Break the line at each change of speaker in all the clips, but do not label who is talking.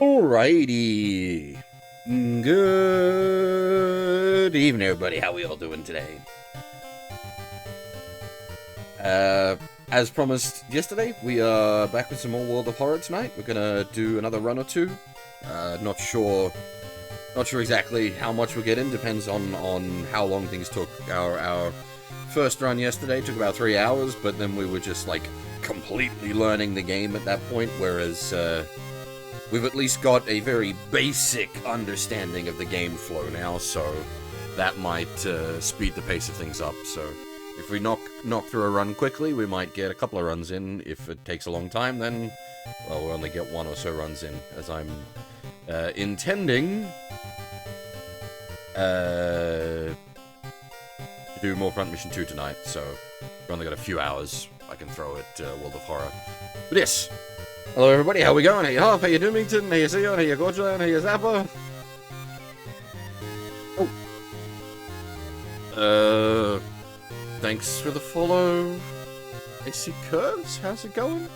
Alrighty. Good evening, everybody. How we all doing today? As promised yesterday, we are back with some more World of Horror tonight. We're gonna do another run or two. Not sure exactly how much we'll get in. Depends on how long things took. Our first run yesterday took about 3 hours, but then we were just like completely learning the game at that point. Whereas we've at least got a very basic understanding of the game flow now, so that might speed the pace of things up. So if we knock through a run quickly, we might get a couple of runs in. If it takes a long time, then, well, we'll only get one or so runs in, as I'm intending to do more Front Mission 2 tonight, so we've only got a few hours I can throw at World of Horror. But yes, hello everybody, how we going? How you Huff? How you Doomington? How you Sion? How you Goджan? How you Zappa? Oh. Thanks for the follow. AC Curves, how's it going?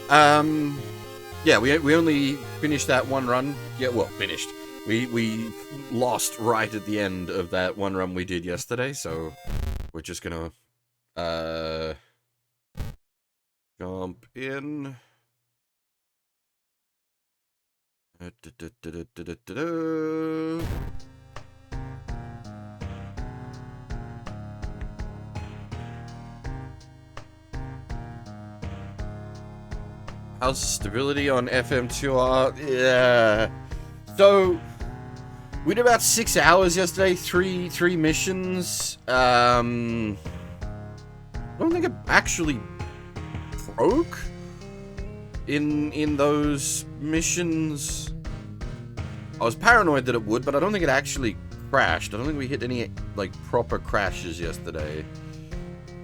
Yeah, we only finished that one run. Yeah, well, finished. We lost right at the end of that one run we did yesterday, so we're just gonna jump in. How's stability on FM2R? Yeah. So we did about 6 hours yesterday, three missions. I don't think it actually broke in those missions. I was paranoid that it would, but I don't think it actually crashed. I don't think we hit any like proper crashes yesterday.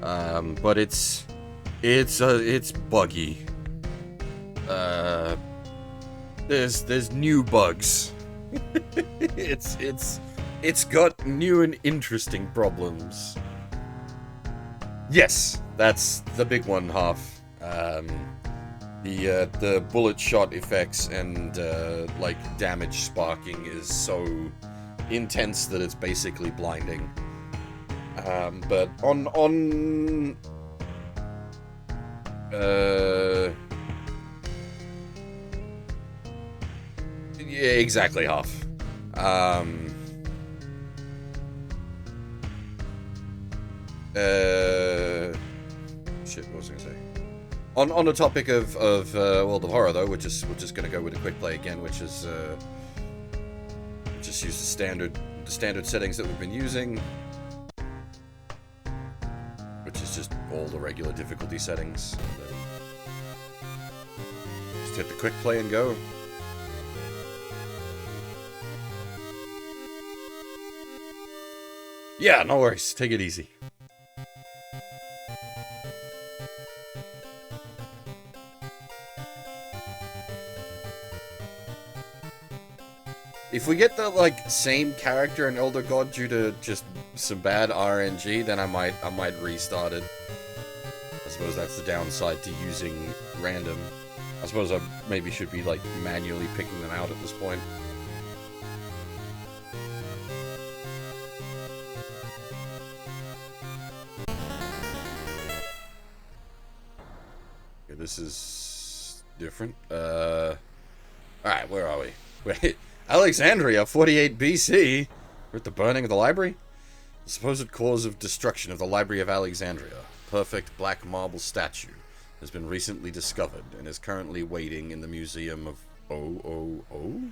But it's buggy. There's new bugs. it's got new and interesting problems. Yes, that's the big one, Half. The bullet shot effects and like damage sparking is so intense that it's basically blinding. But on yeah, exactly, Half. Shit, what was I gonna say? On the topic of World of Horror, though, we're just gonna go with a quick play again, which is just use the standard settings that we've been using, which is just all the regular difficulty settings. And then just hit the quick play and go. Yeah, no worries. Take it easy. If we get the like same character in Elder God due to just some bad RNG, then I might restart it. I suppose that's the downside to using random. I suppose I maybe should be like manually picking them out at this point. Okay, this is different. Alright, where are we? Wait. Alexandria, 48 BC. We're at the burning of the library? The supposed cause of destruction of the Library of Alexandria, perfect black marble statue, has been recently discovered and is currently waiting in the Museum of OOO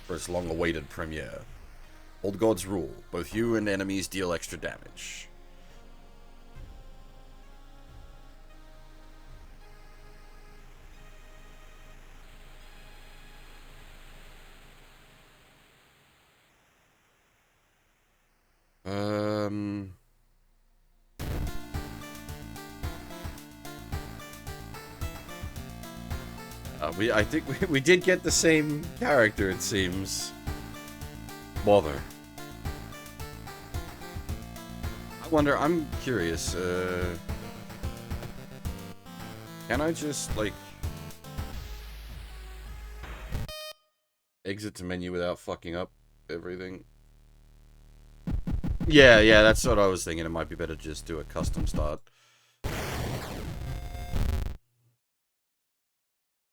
for its long-awaited premiere. Old gods rule. Both you and enemies deal extra damage. I think we did get the same character, it seems. Bother. I wonder, I'm curious, can I just, like, exit to menu without fucking up everything. Yeah, that's what I was thinking. It might be better to just do a custom start.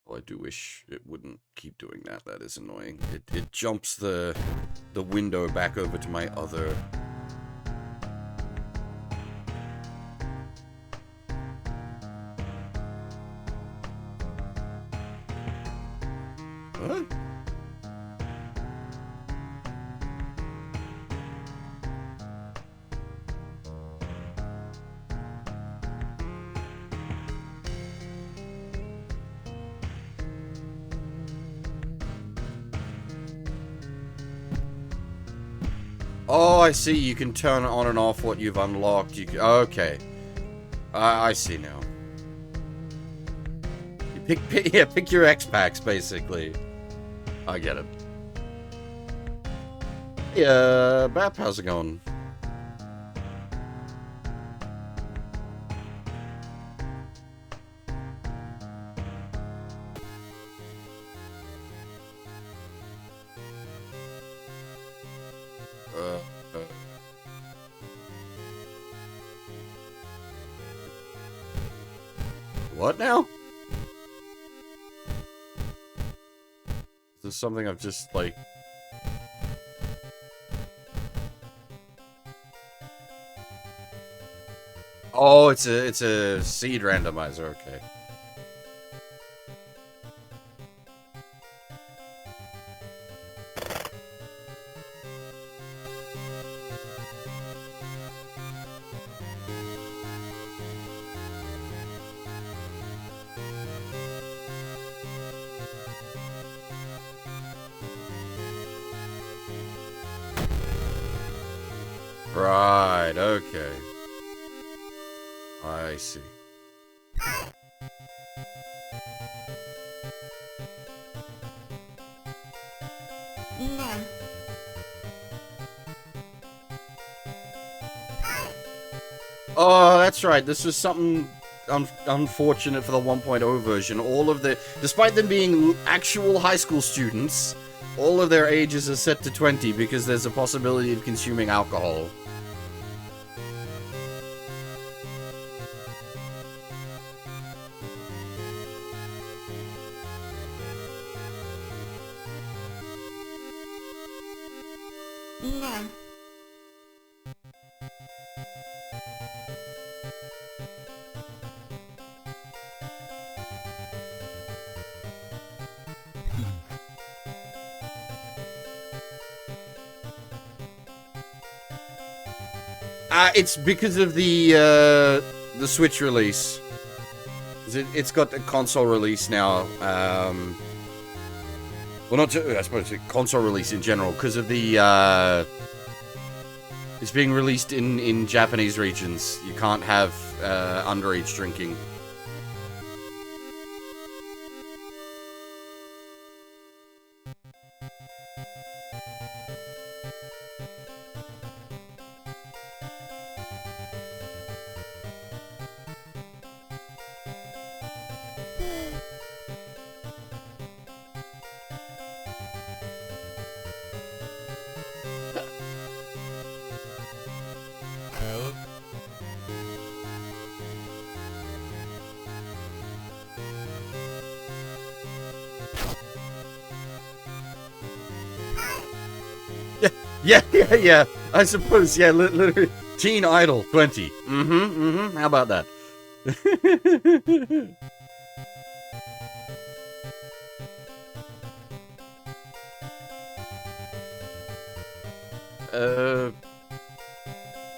Oh, I do wish it wouldn't keep doing that. That is annoying. It jumps the window back over to my other... What? Oh, I see. You can turn on and off what you've unlocked. You can, okay. I see now. You pick your X-Packs, basically. I get it. Yeah, Bap, how's it going? What now? Is this something I've just, like... Oh, it's a seed randomizer, okay. Right, okay. I see. Oh, that's right. This was something unfortunate for the 1.0 version. All of the... Despite them being actual high school students, all of their ages are set to 20 because there's a possibility of consuming alcohol. It's because of the Switch release. It's got a console release now. Well, not I suppose a console release in general because of the. It's being released in Japanese regions. You can't have underage drinking. Yeah. I suppose, yeah, literally. Teen Idol 20. How about that?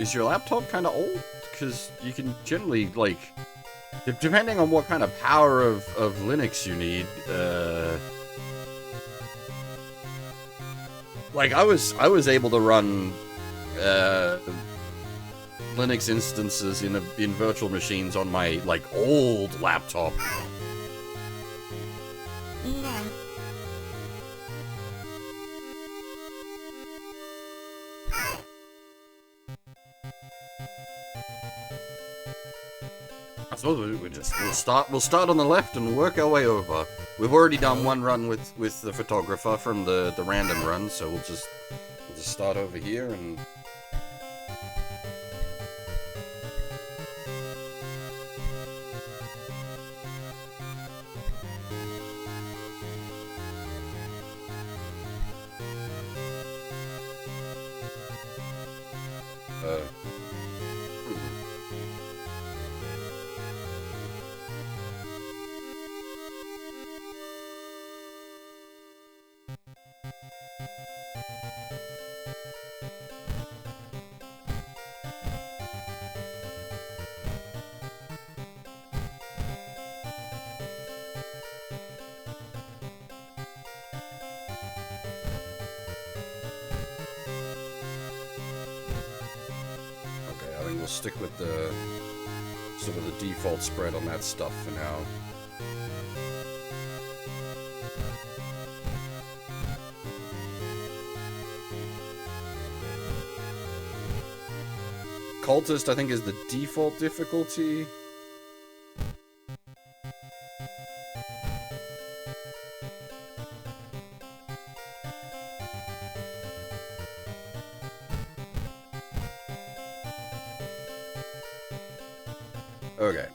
Is your laptop kind of old? Because you can generally, like, depending on what kind of power of Linux you need, like, I was able to run Linux instances in virtual machines on my, like, old laptop. So we'll start on the left and work our way over. We've already done one run with the photographer from the random run, so we'll just start over here and. We'll stick with the sort of the default spread on that stuff for now. Cultist, I think, is the default difficulty. Okay.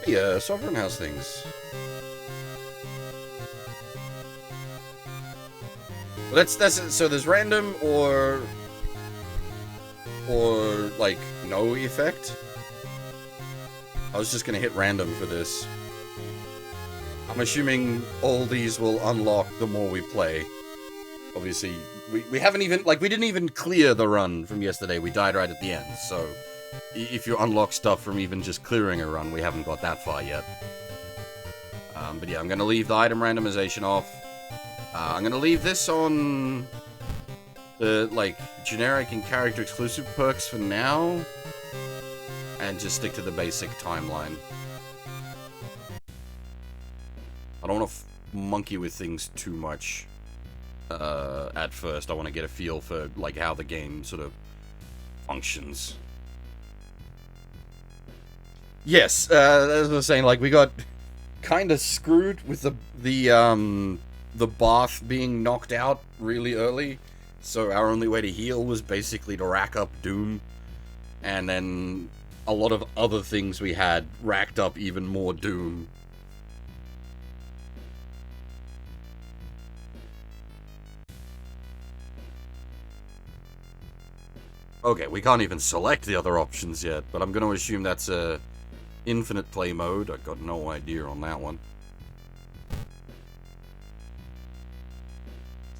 Yeah, Sovereign House things. Well, that's it. So there's random or like no effect. I was just gonna hit random for this. I'm assuming all these will unlock the more we play. Obviously, we haven't even, like, we didn't even clear the run from yesterday. We died right at the end, so if you unlock stuff from even just clearing a run, we haven't got that far yet. But yeah, I'm gonna leave the item randomization off. I'm gonna leave this on the, like, generic and character exclusive perks for now, and just stick to the basic timeline. I don't want to monkey with things too much at first. I want to get a feel for, like, how the game sort of functions. Yes, as I was saying, like, we got kind of screwed with the bath being knocked out really early, so our only way to heal was basically to rack up Doom, and then a lot of other things we had racked up even more Doom. Okay, we can't even select the other options yet, but I'm going to assume that's a infinite play mode. I got no idea on that one.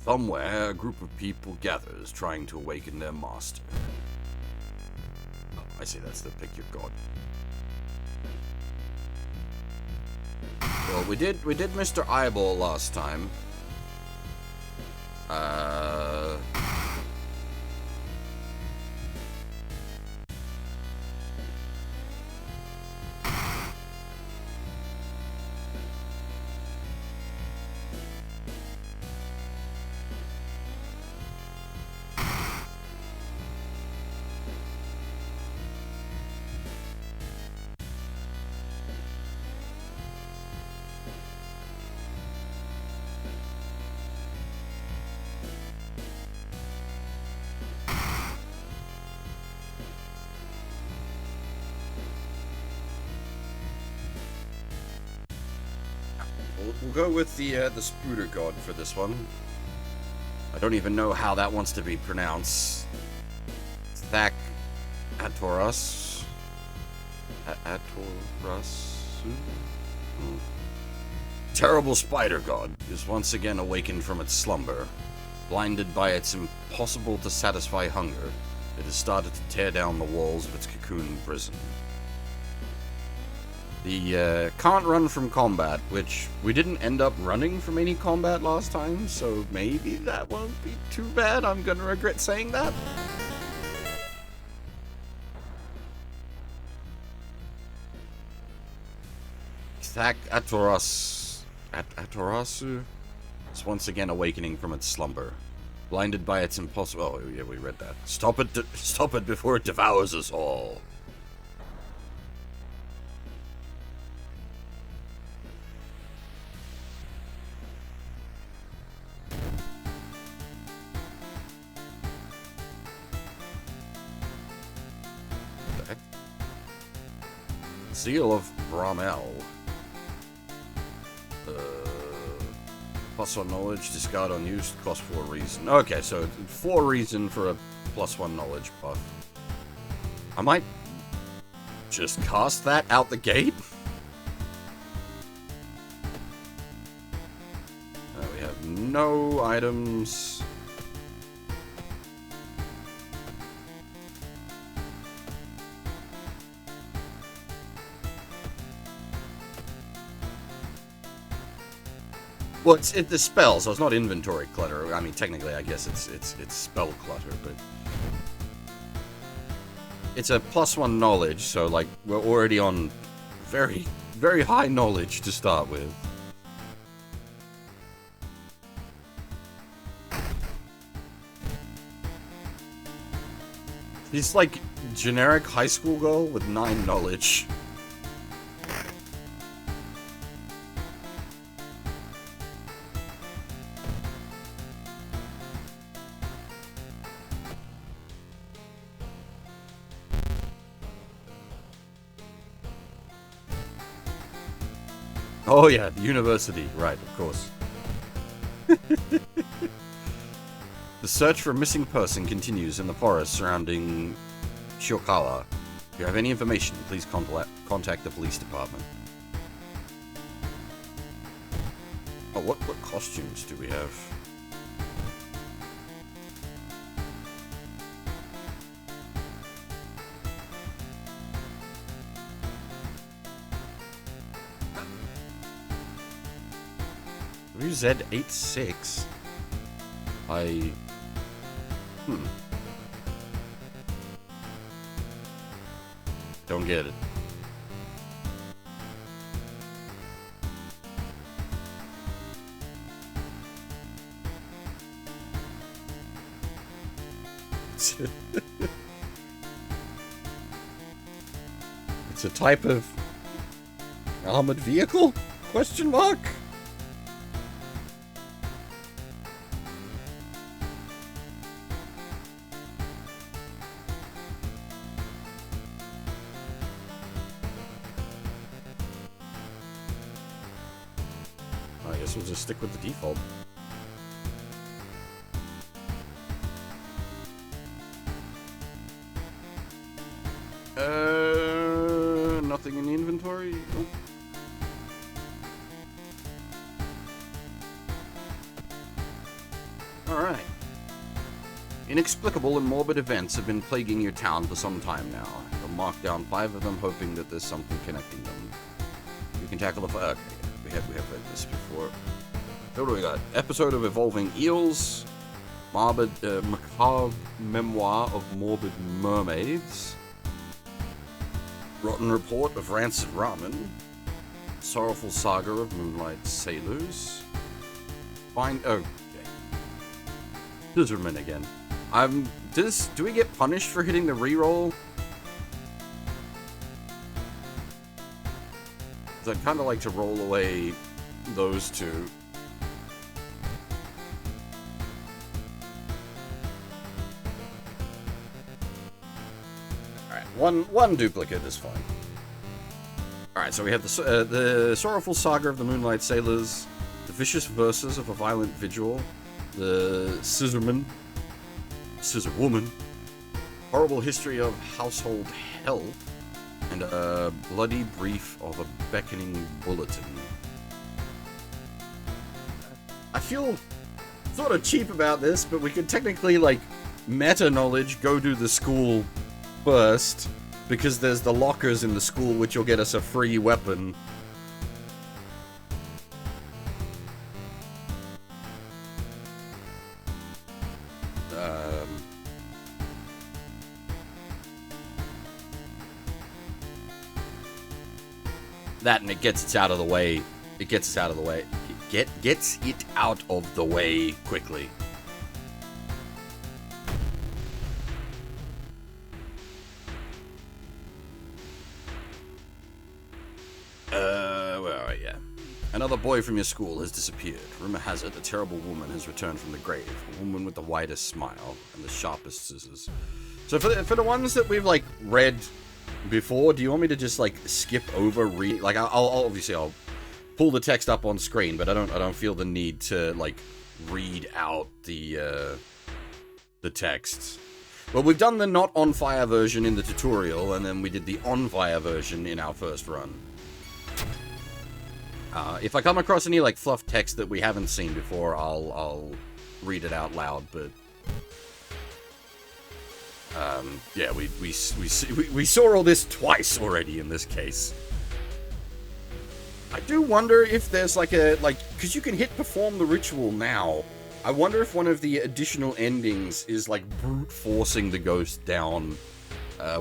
Somewhere, a group of people gathers, trying to awaken their master. Oh, I see, that's the pick your god. Well, we did Mr. Eyeball last time. We'll go with the Spooter God for this one. I don't even know how that wants to be pronounced. Thak Atoras. Atoras? Terrible Spider God is once again awakened from its slumber. Blinded by its impossible to satisfy hunger, it has started to tear down the walls of its cocoon prison. The can't run from combat, which we didn't end up running from any combat last time, so maybe that won't be too bad. I'm gonna regret saying that. Thak Atorasu is once again awakening from its slumber. Blinded by its impossible... Oh, yeah, we read that. Stop it before it devours us all. Seal of Bramel. +1 knowledge, discard unused, cost 4 reason. Okay, so 4 reason for a +1 knowledge buff. I might just cast that out the gate. We have no items. Well, it's the spell, so it's not inventory clutter. I mean, technically, I guess it's spell clutter, but it's a +1 knowledge, so like we're already on very, very high knowledge to start with. He's like generic high school girl with 9 knowledge. Oh yeah, the university, right, of course. The search for a missing person continues in the forest surrounding Shiokawa. If you have any information, please contact the police department. Oh, what costumes do we have? Z86. Don't get it. It's a type of armored vehicle? Question mark? We'll just stick with the default. Nothing in the inventory? Nope. Alright. Inexplicable and morbid events have been plaguing your town for some time now. I'll mark down 5 of them, hoping that there's something connecting them. You can tackle the... Okay, we have read this before. So what do we got? Episode of Evolving Eels. Macabre Memoir of Morbid Mermaids. Rotten Report of Rancid Ramen. Sorrowful Saga of Moonlight Sailors. Okay. Scissorman again. Do we get punished for hitting the reroll? Because I'd kind of like to roll away those two. Alright, one duplicate is fine. Alright, so we have the Sorrowful Saga of the Moonlight Sailors, the Vicious Verses of a Violent Vigil, the Scissorwoman, Horrible History of Household Hell, and a Bloody Brief of a Beckoning Bulletin. I feel sort of cheap about this, but we could technically, like, meta knowledge go to the school first, because there's the lockers in the school which will get us a free weapon. That, and it gets it out of the way. It gets it out of the way. Gets it out of the way quickly. Where are you? Another boy from your school has disappeared. Rumor has it a terrible woman has returned from the grave. A woman with the widest smile and the sharpest scissors. So for the ones that we've, like, read before. Do you want me to just like skip over like I'll obviously I'll pull the text up on screen, but I don't feel the need to like read out the text. Well, we've done the not on fire version in the tutorial, and then we did the on fire version in our first run. If I come across any like fluff text that we haven't seen before, I'll read it out loud. But yeah, we saw all this twice already in this case. I do wonder if there's like because you can hit perform the ritual now. I wonder if one of the additional endings is like brute forcing the ghost down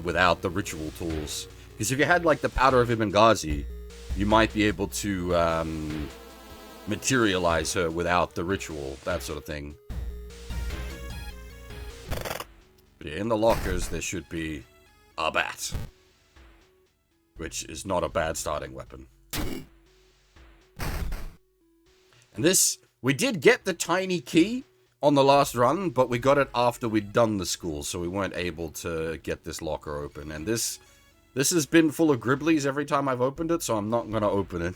without the ritual tools. Because if you had like the Powder of Ibn Ghazi, you might be able to materialize her without the ritual, that sort of thing. But yeah, in the lockers there should be a bat, which is not a bad starting weapon. And this, we did get the tiny key on the last run, but we got it after we'd done the school, so we weren't able to get this locker open. And this has been full of Gribblies every time I've opened it, so I'm not going to open it.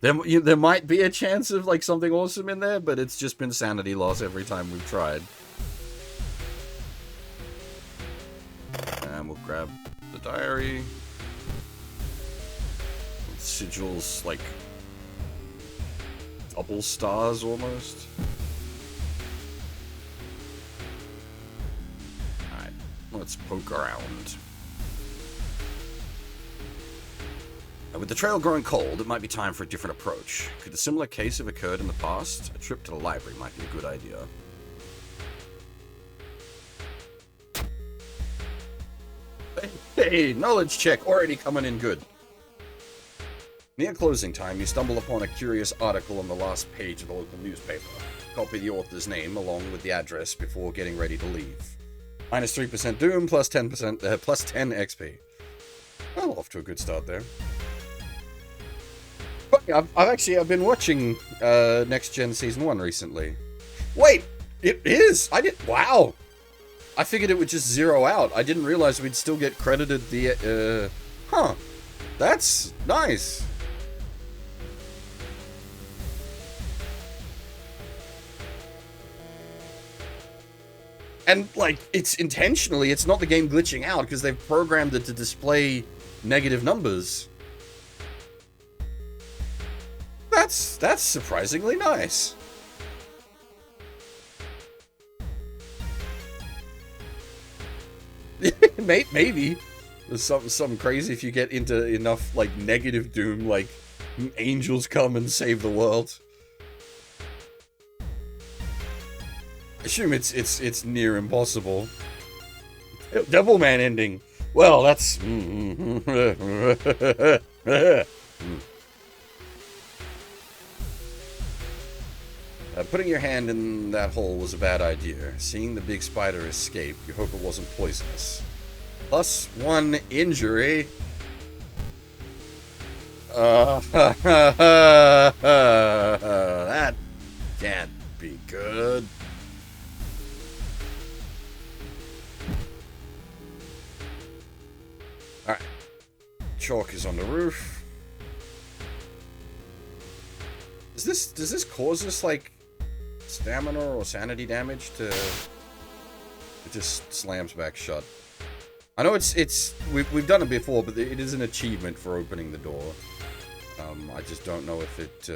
There might be a chance of like something awesome in there, but it's just been sanity loss every time we've tried. And we'll grab the diary. With sigils, like double stars almost. Alright, let's poke around. With the trail growing cold, it might be time for a different approach. Could a similar case have occurred in the past? A trip to the library might be a good idea. Hey, knowledge check already coming in good. Near closing time, you stumble upon a curious article on the last page of the local newspaper. Copy the author's name along with the address before getting ready to leave. Minus 3% Doom, plus 10%, plus 10 XP. Well, off to a good start there. But I've been watching Next Gen Season 1 recently. Wait, it is! Wow! I figured it would just zero out. I didn't realize we'd still get credited the, huh. That's nice. And, like, it's intentionally, it's not the game glitching out, because they've programmed it to display negative numbers. That's surprisingly nice. Maybe. There's something crazy if you get into enough, like, negative Doom, like, angels come and save the world. I assume it's near impossible. Devilman ending. Well, that's... putting your hand in that hole was a bad idea. Seeing the big spider escape, you hope it wasn't poisonous. Plus 1 injury. That can't be good. Alright. Chalk is on the roof. Does this cause us, like, stamina or sanity damage to... It just slams back shut. I know we've done it before, but it is an achievement for opening the door. I just don't know if it,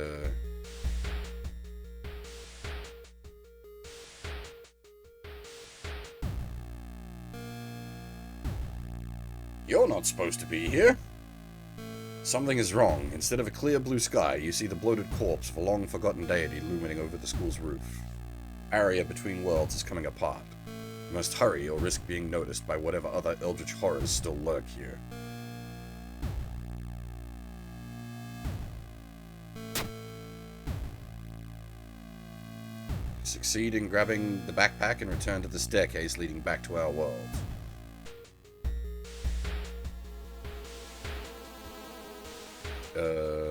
You're not supposed to be here. Something is wrong. Instead of a clear blue sky, you see the bloated corpse of a long-forgotten deity looming over the school's roof. Area between worlds is coming apart. You must hurry or risk being noticed by whatever other eldritch horrors still lurk here. Succeed in grabbing the backpack and return to the staircase leading back to our world.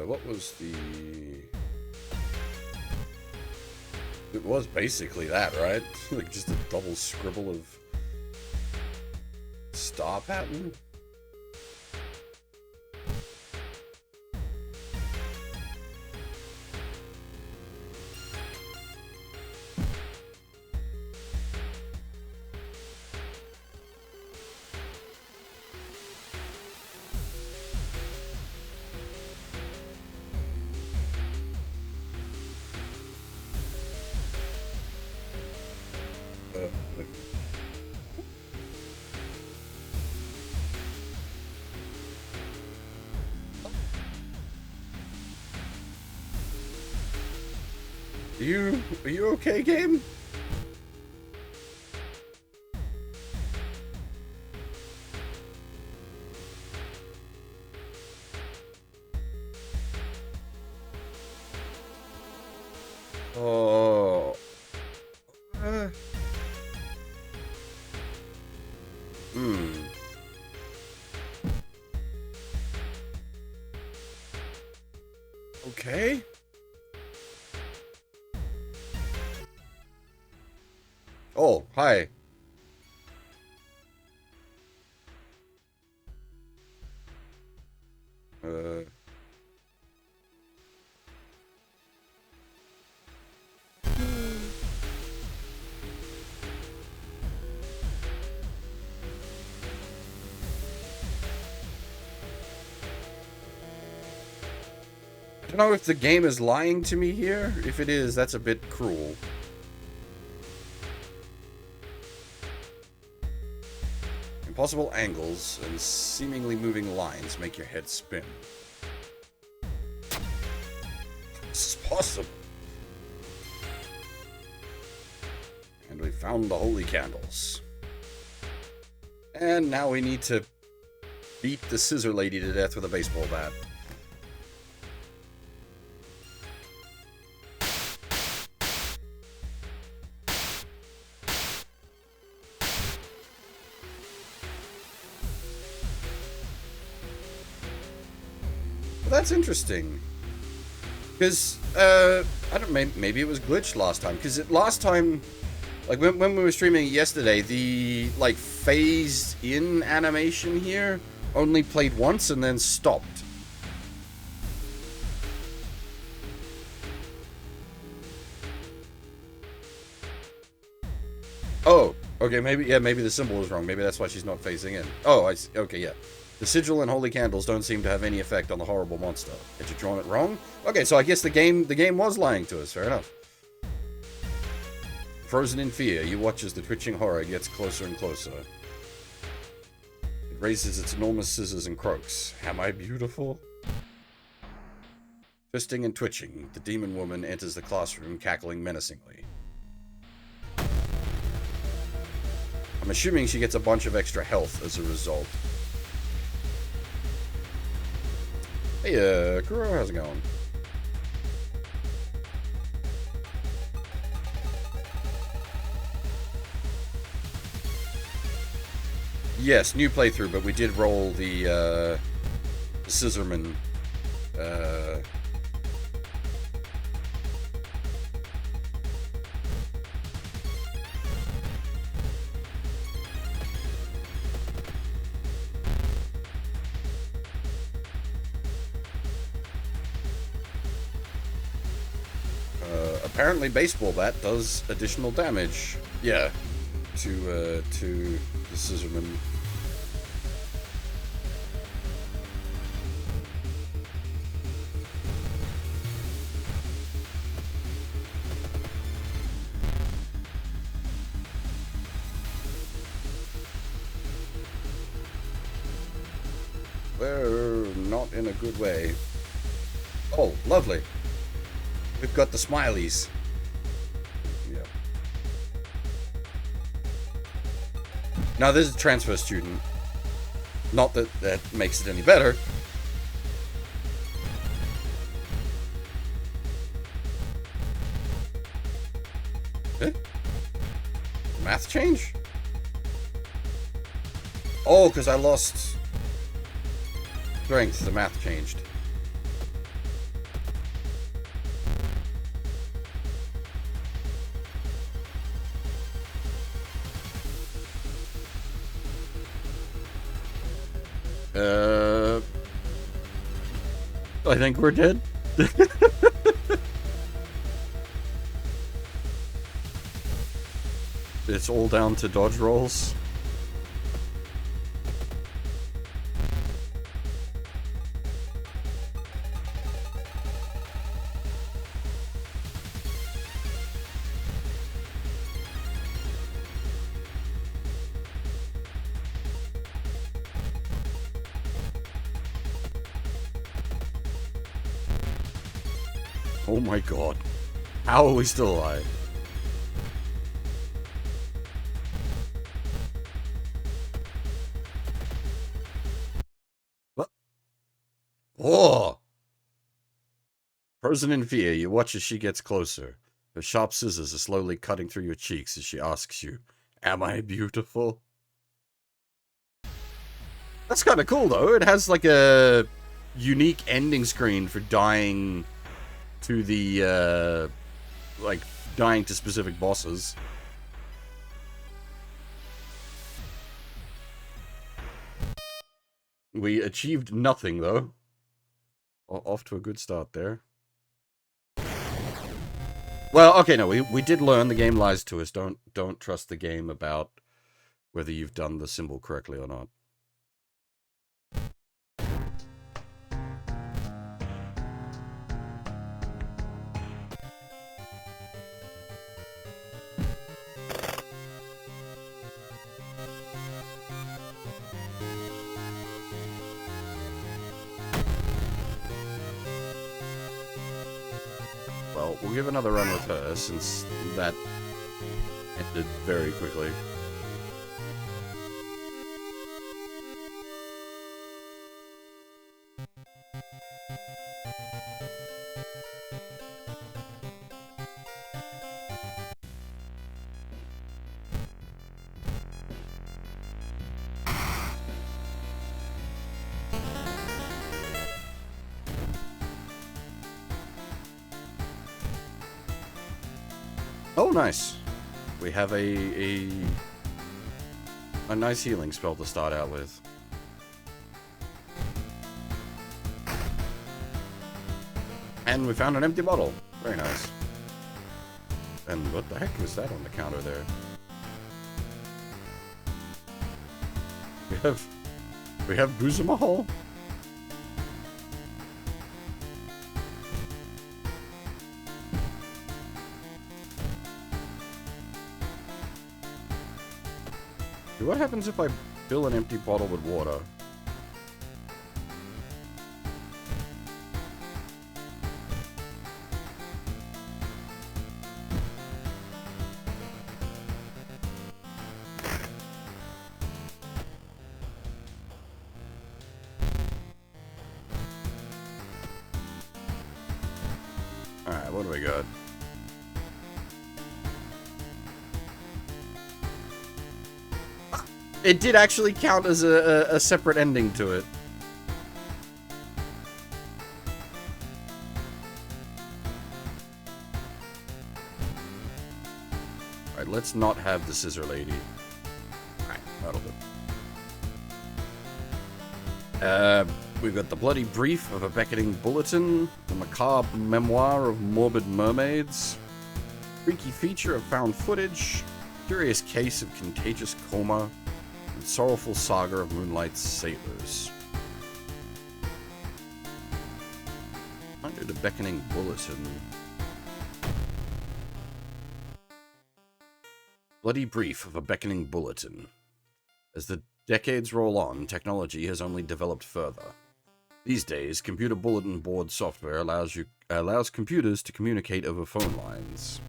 What was the... It was basically that, right? Like just a double scribble of star pattern? Are you okay, game? Oh. Hmm. Okay. Oh, hi. Uh. I don't know if the game is lying to me here. If it is, that's a bit cruel. Impossible angles and seemingly moving lines make your head spin. This is possible. And we found the holy candles. And now we need to beat the scissor lady to death with a baseball bat. Well, that's interesting. Because, I don't know, maybe it was glitched last time. Because last time, like, when we were streaming yesterday, the, like, phased-in animation here only played once and then stopped. Oh, okay, maybe the symbol is wrong. Maybe that's why she's not phasing in. Oh, I see. Okay, yeah. The sigil and holy candles don't seem to have any effect on the horrible monster. Had you drawn it wrong? Okay, so I guess the game was lying to us. Fair enough. Frozen in fear, you watch as the twitching horror gets closer and closer. It raises its enormous scissors and croaks. Am I beautiful? Twisting and twitching, the demon woman enters the classroom, cackling menacingly. I'm assuming she gets a bunch of extra health as a result. Hey, Kuro, how's it going? Yes, new playthrough, but we did roll the Scissorman. Apparently baseball bat does additional damage. Yeah. To the Scissorman. We're not in a good way. Oh, lovely. We've got the smileys. Yeah. Now, this is a transfer student. Not that that makes it any better. Eh? Math change? Oh, because I lost strength. The math changed. I think we're dead. It's all down to dodge rolls. Oh my god. How are we still alive? What? Oh! Frozen in fear, you watch as she gets closer. Her sharp scissors are slowly cutting through your cheeks as she asks you, "Am I beautiful?" That's kind of cool, though. It has, like, a unique ending screen for dying to the, like, dying to specific bosses. We achieved nothing, though. Off to a good start there. Well, okay, no, we did learn the game lies to us. Don't trust the game about whether you've done the symbol correctly or not. Well, we'll give another run with her, since that ended very quickly. Oh, nice. We have a nice healing spell to start out with. And we found an empty bottle. Very nice. And what the heck is that on the counter there? We have Buzumahal. What happens if I fill an empty bottle with water? Alright, what do we got? It did actually count as a separate ending to it. Alright, let's not have the scissor lady. Alright, that'll do. We've got the bloody brief of a beckoning bulletin, the macabre memoir of morbid mermaids, freaky feature of found footage, curious case of contagious coma, and sorrowful saga of moonlight sailors. Under the beckoning bulletin. Bloody brief of a beckoning bulletin. As the decades roll on, technology has only developed further. These days, computer bulletin board software allows computers to communicate over phone lines.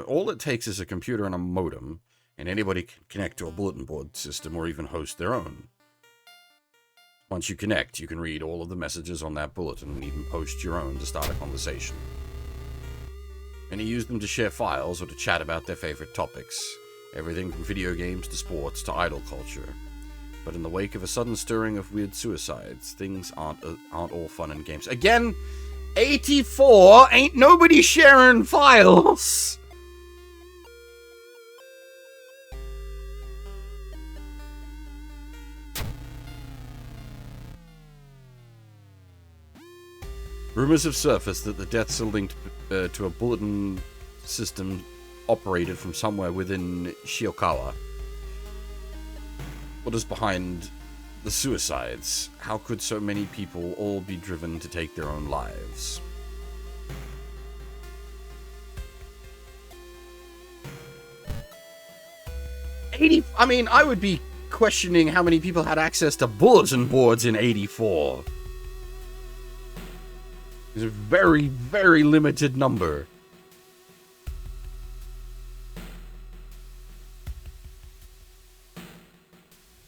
All it takes is a computer and a modem, and anybody can connect to a bulletin board system or even host their own. Once you connect, you can read all of the messages on that bulletin and even post your own to start a conversation. Many use them to share files or to chat about their favorite topics, everything from video games to sports to idol culture. But in the wake of a sudden stirring of weird suicides, things aren't all fun and games. Again, 84, ain't nobody sharing files! Rumors have surfaced that the deaths are linked to a bulletin system operated from somewhere within Shiokawa. What is behind the suicides? How could so many people all be driven to take their own lives? I mean, I would be questioning how many people had access to bulletin boards in 84. It's a very, very limited number.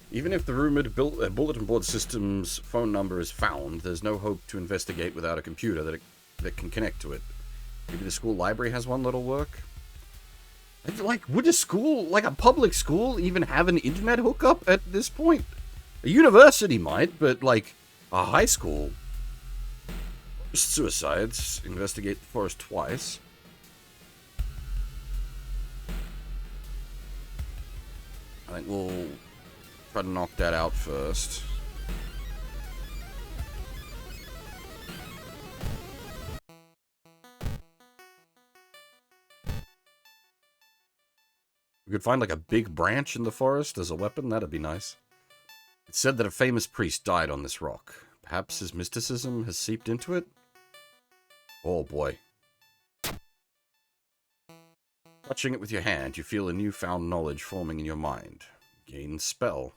Even if the rumored bulletin board system's phone number is found, there's no hope to investigate without a computer that can connect to it. Maybe the school library has one that'll work? Like, would a school, like a public school, even have an internet hookup at this point? A university might, but, like, a high school? Suicides. Investigate the forest twice. I think we'll try to knock that out first. We could find like a big branch in the forest as a weapon. That'd be nice. It's said that a famous priest died on this rock. Perhaps his mysticism has seeped into it? Oh boy. Touching it with your hand, you feel a newfound knowledge forming in your mind. Gain spell.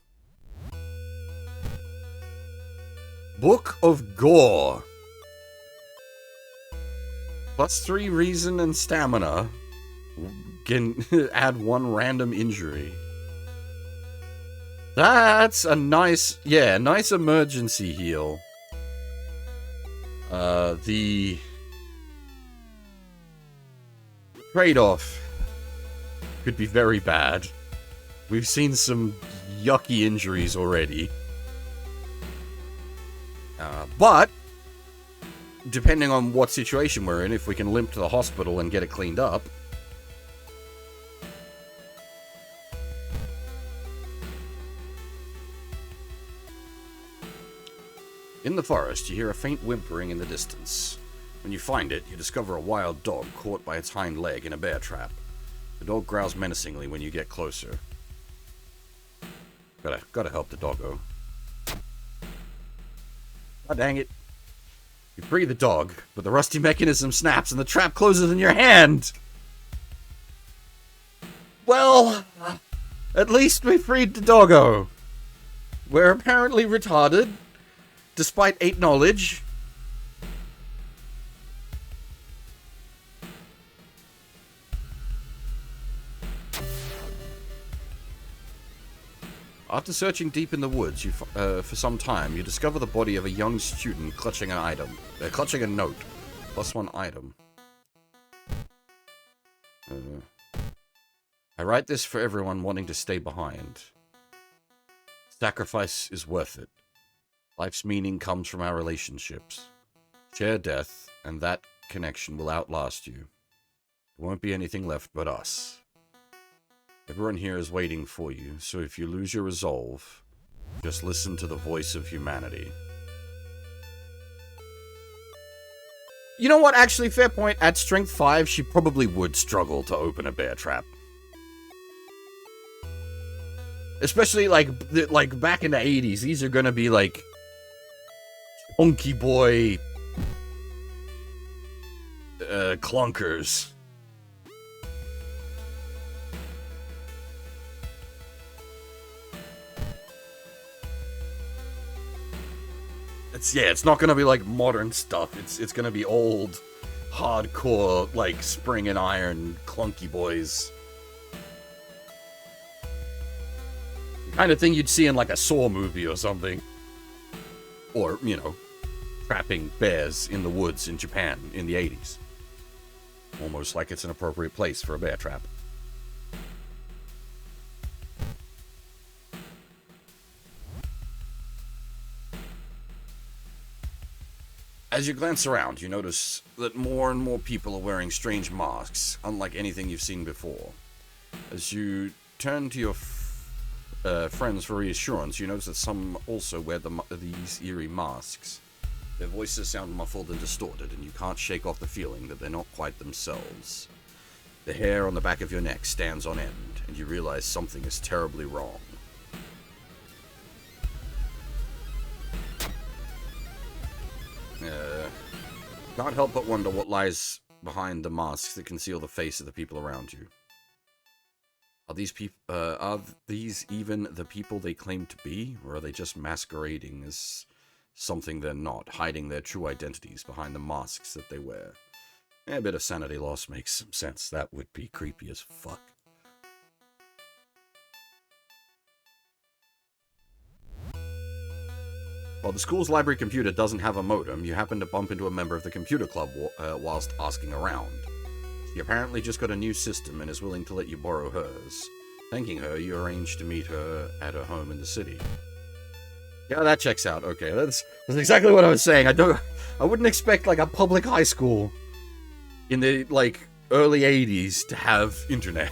Book of Gore. +3 reason and stamina. Can add 1 random injury. That's a nice, yeah, nice emergency heal. The trade-off could be very bad. We've seen some yucky injuries already. But, depending on what situation we're in, if we can limp to the hospital and get it cleaned up. In the forest, you hear a faint whimpering in the distance. When you find it, you discover a wild dog caught by its hind leg in a bear trap. The dog growls menacingly when you get closer. Gotta help the doggo. God dang it. You free the dog, but the rusty mechanism snaps and the trap closes in your hand! Well, at least we freed the doggo. We're apparently retarded, despite 8 knowledge. After searching deep in the woods for some time, you discover the body of a young student clutching an item. Clutching a note. +1 item. I write this for everyone wanting to stay behind. Sacrifice is worth it. Life's meaning comes from our relationships. Share death, and that connection will outlast you. There won't be anything left but us. Everyone here is waiting for you, so if you lose your resolve, just listen to the voice of humanity. You know what, actually, fair point. At strength 5, she probably would struggle to open a bear trap. Especially, like back in the 80s, these are gonna be, like, Chunky Boy clunkers. It's not gonna be like modern stuff. It's gonna be old, hardcore, like spring and iron clunky boys. The kind of thing you'd see in like a Saw movie or something. Or, you know, trapping bears in the woods in Japan in the 80s. Almost like it's an appropriate place for a bear trap. As you glance around, you notice that more and more people are wearing strange masks, unlike anything you've seen before. As you turn to your friends for reassurance, you notice that some also wear these eerie masks. Their voices sound muffled and distorted, and you can't shake off the feeling that they're not quite themselves. The hair on the back of your neck stands on end, and you realize something is terribly wrong. Can't help but wonder what lies behind the masks that conceal the face of the people around you. Are these even the people they claim to be, or are they just masquerading as
something they're not, hiding their true identities behind the masks that they wear. A bit of sanity loss makes some sense. That would be creepy as fuck. While the school's library computer doesn't have a modem, you happen to bump into a member of the computer club whilst asking around. She apparently just got a new system and is willing to let you borrow hers. Thanking her, you arrange to meet her at her home in the city. Yeah, that checks out. Okay, that's exactly what I was saying. I wouldn't expect, like, a public high school in the, like, early 80s to have internet.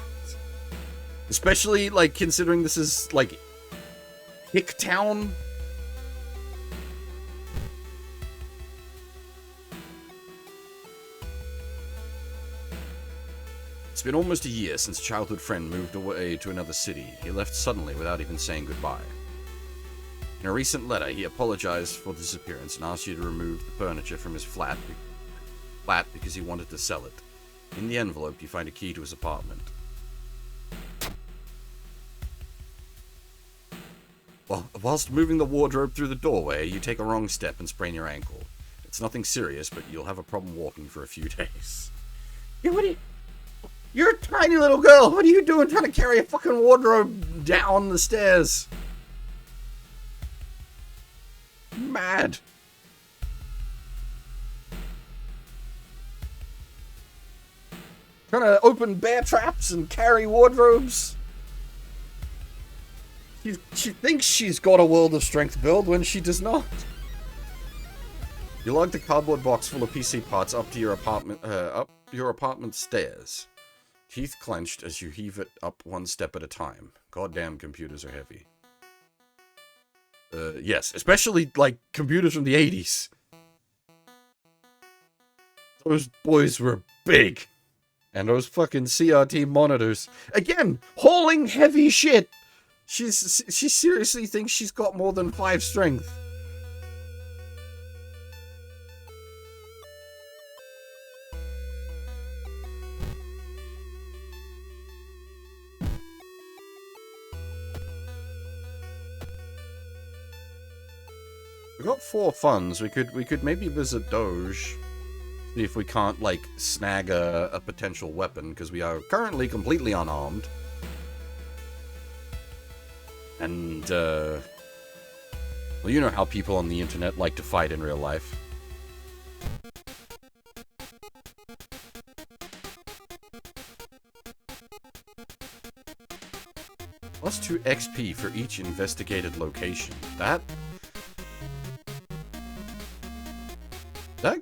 Especially, like, considering this is, like, Hicktown. It's been almost a year since a childhood friend moved away to another city. He left suddenly without even saying goodbye. In a recent letter, he apologized for the disappearance and asked you to remove the furniture from his flat because he wanted to sell it. In the envelope, you find a key to his apartment. Whilst moving the wardrobe through the doorway, you take a wrong step and sprain your ankle. It's nothing serious, but you'll have a problem walking for a few days. Yeah, what are you... You're a tiny little girl. What are you doing trying to carry a fucking wardrobe down the stairs? Mad. Trying to open bear traps and carry wardrobes. She thinks she's got a World of Strength build when she does not. You lug the cardboard box full of PC parts up to your apartment stairs. Teeth clenched as you heave it up one step at a time. Goddamn computers are heavy. Yes, especially, like, computers from the 80s. Those boys were big. And those fucking CRT monitors. Again, hauling heavy shit. She seriously thinks she's got more than 5 strength. We got 4 funds. We could maybe visit Doge. See if we can't, like, snag a potential weapon, because we are currently completely unarmed. And, well, you know how people on the internet like to fight in real life. Plus 2 XP for each investigated location. That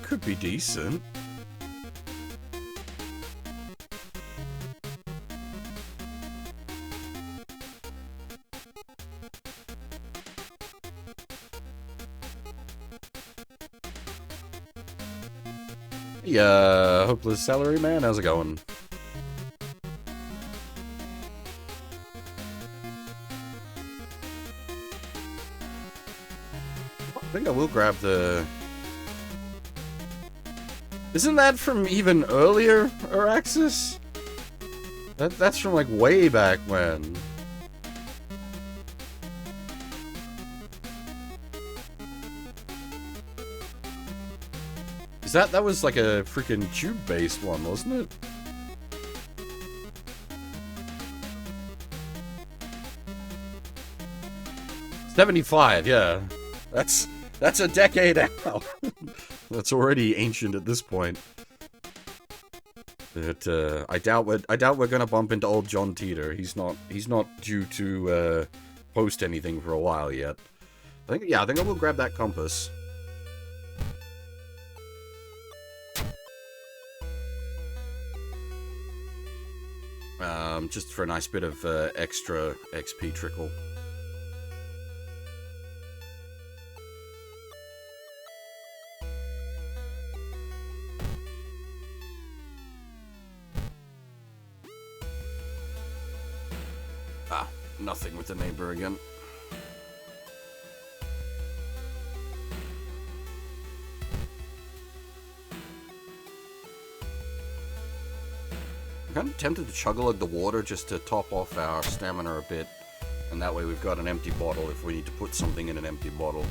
could be decent. Yeah, Hopeless Salary Man, how's it going? I think I will grab the... Isn't that from even earlier, Araxis? That's from, like, way back when. That was like a freaking tube-based one, wasn't it? '75, yeah. That's a decade out. That's already ancient at this point. But I doubt we're gonna bump into old John Teeter. He's not due to post anything for a while yet. I think I will grab that compass. Just for a nice bit of extra XP trickle. Nothing with the neighbor again. I'm kind of tempted to chug-a-lug the water just to top off our stamina a bit. And that way we've got an empty bottle if we need to put something in an empty bottle.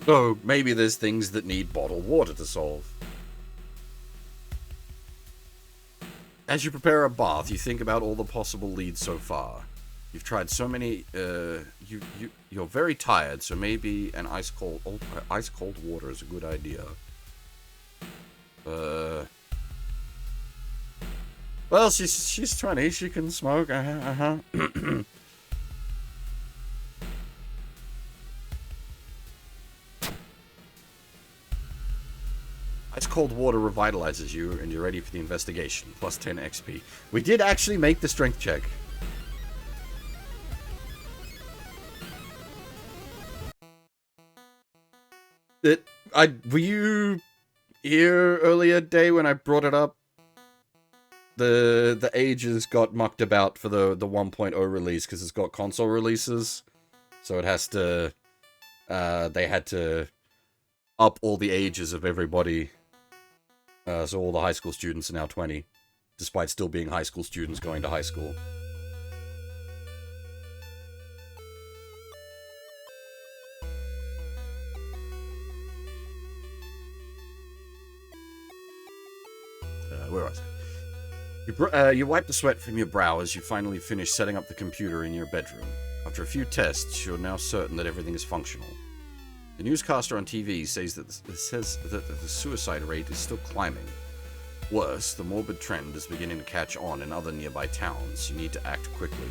So maybe there's things that need bottled water to solve. As you prepare a bath, you think about all the possible leads so far. You've tried so many. You're very tired, so maybe an ice cold water is a good idea. Well, she's 20. She can smoke. Ice cold water revitalizes you, and you're ready for the investigation. Plus 10 XP. We did actually make the strength check. Were you here earlier day when I brought it up? The ages got mucked about for the 1.0 release because it's got console releases, so it has to. They had to up all the ages of everybody. So all the high school students are now 20, despite still being high school students going to high school. Where was I? You wipe the sweat from your brow as you finally finish setting up the computer in your bedroom. After a few tests, you're now certain that everything is functional. The newscaster on TV says that the suicide rate is still climbing. Worse, the morbid trend is beginning to catch on in other nearby towns. You need to act quickly.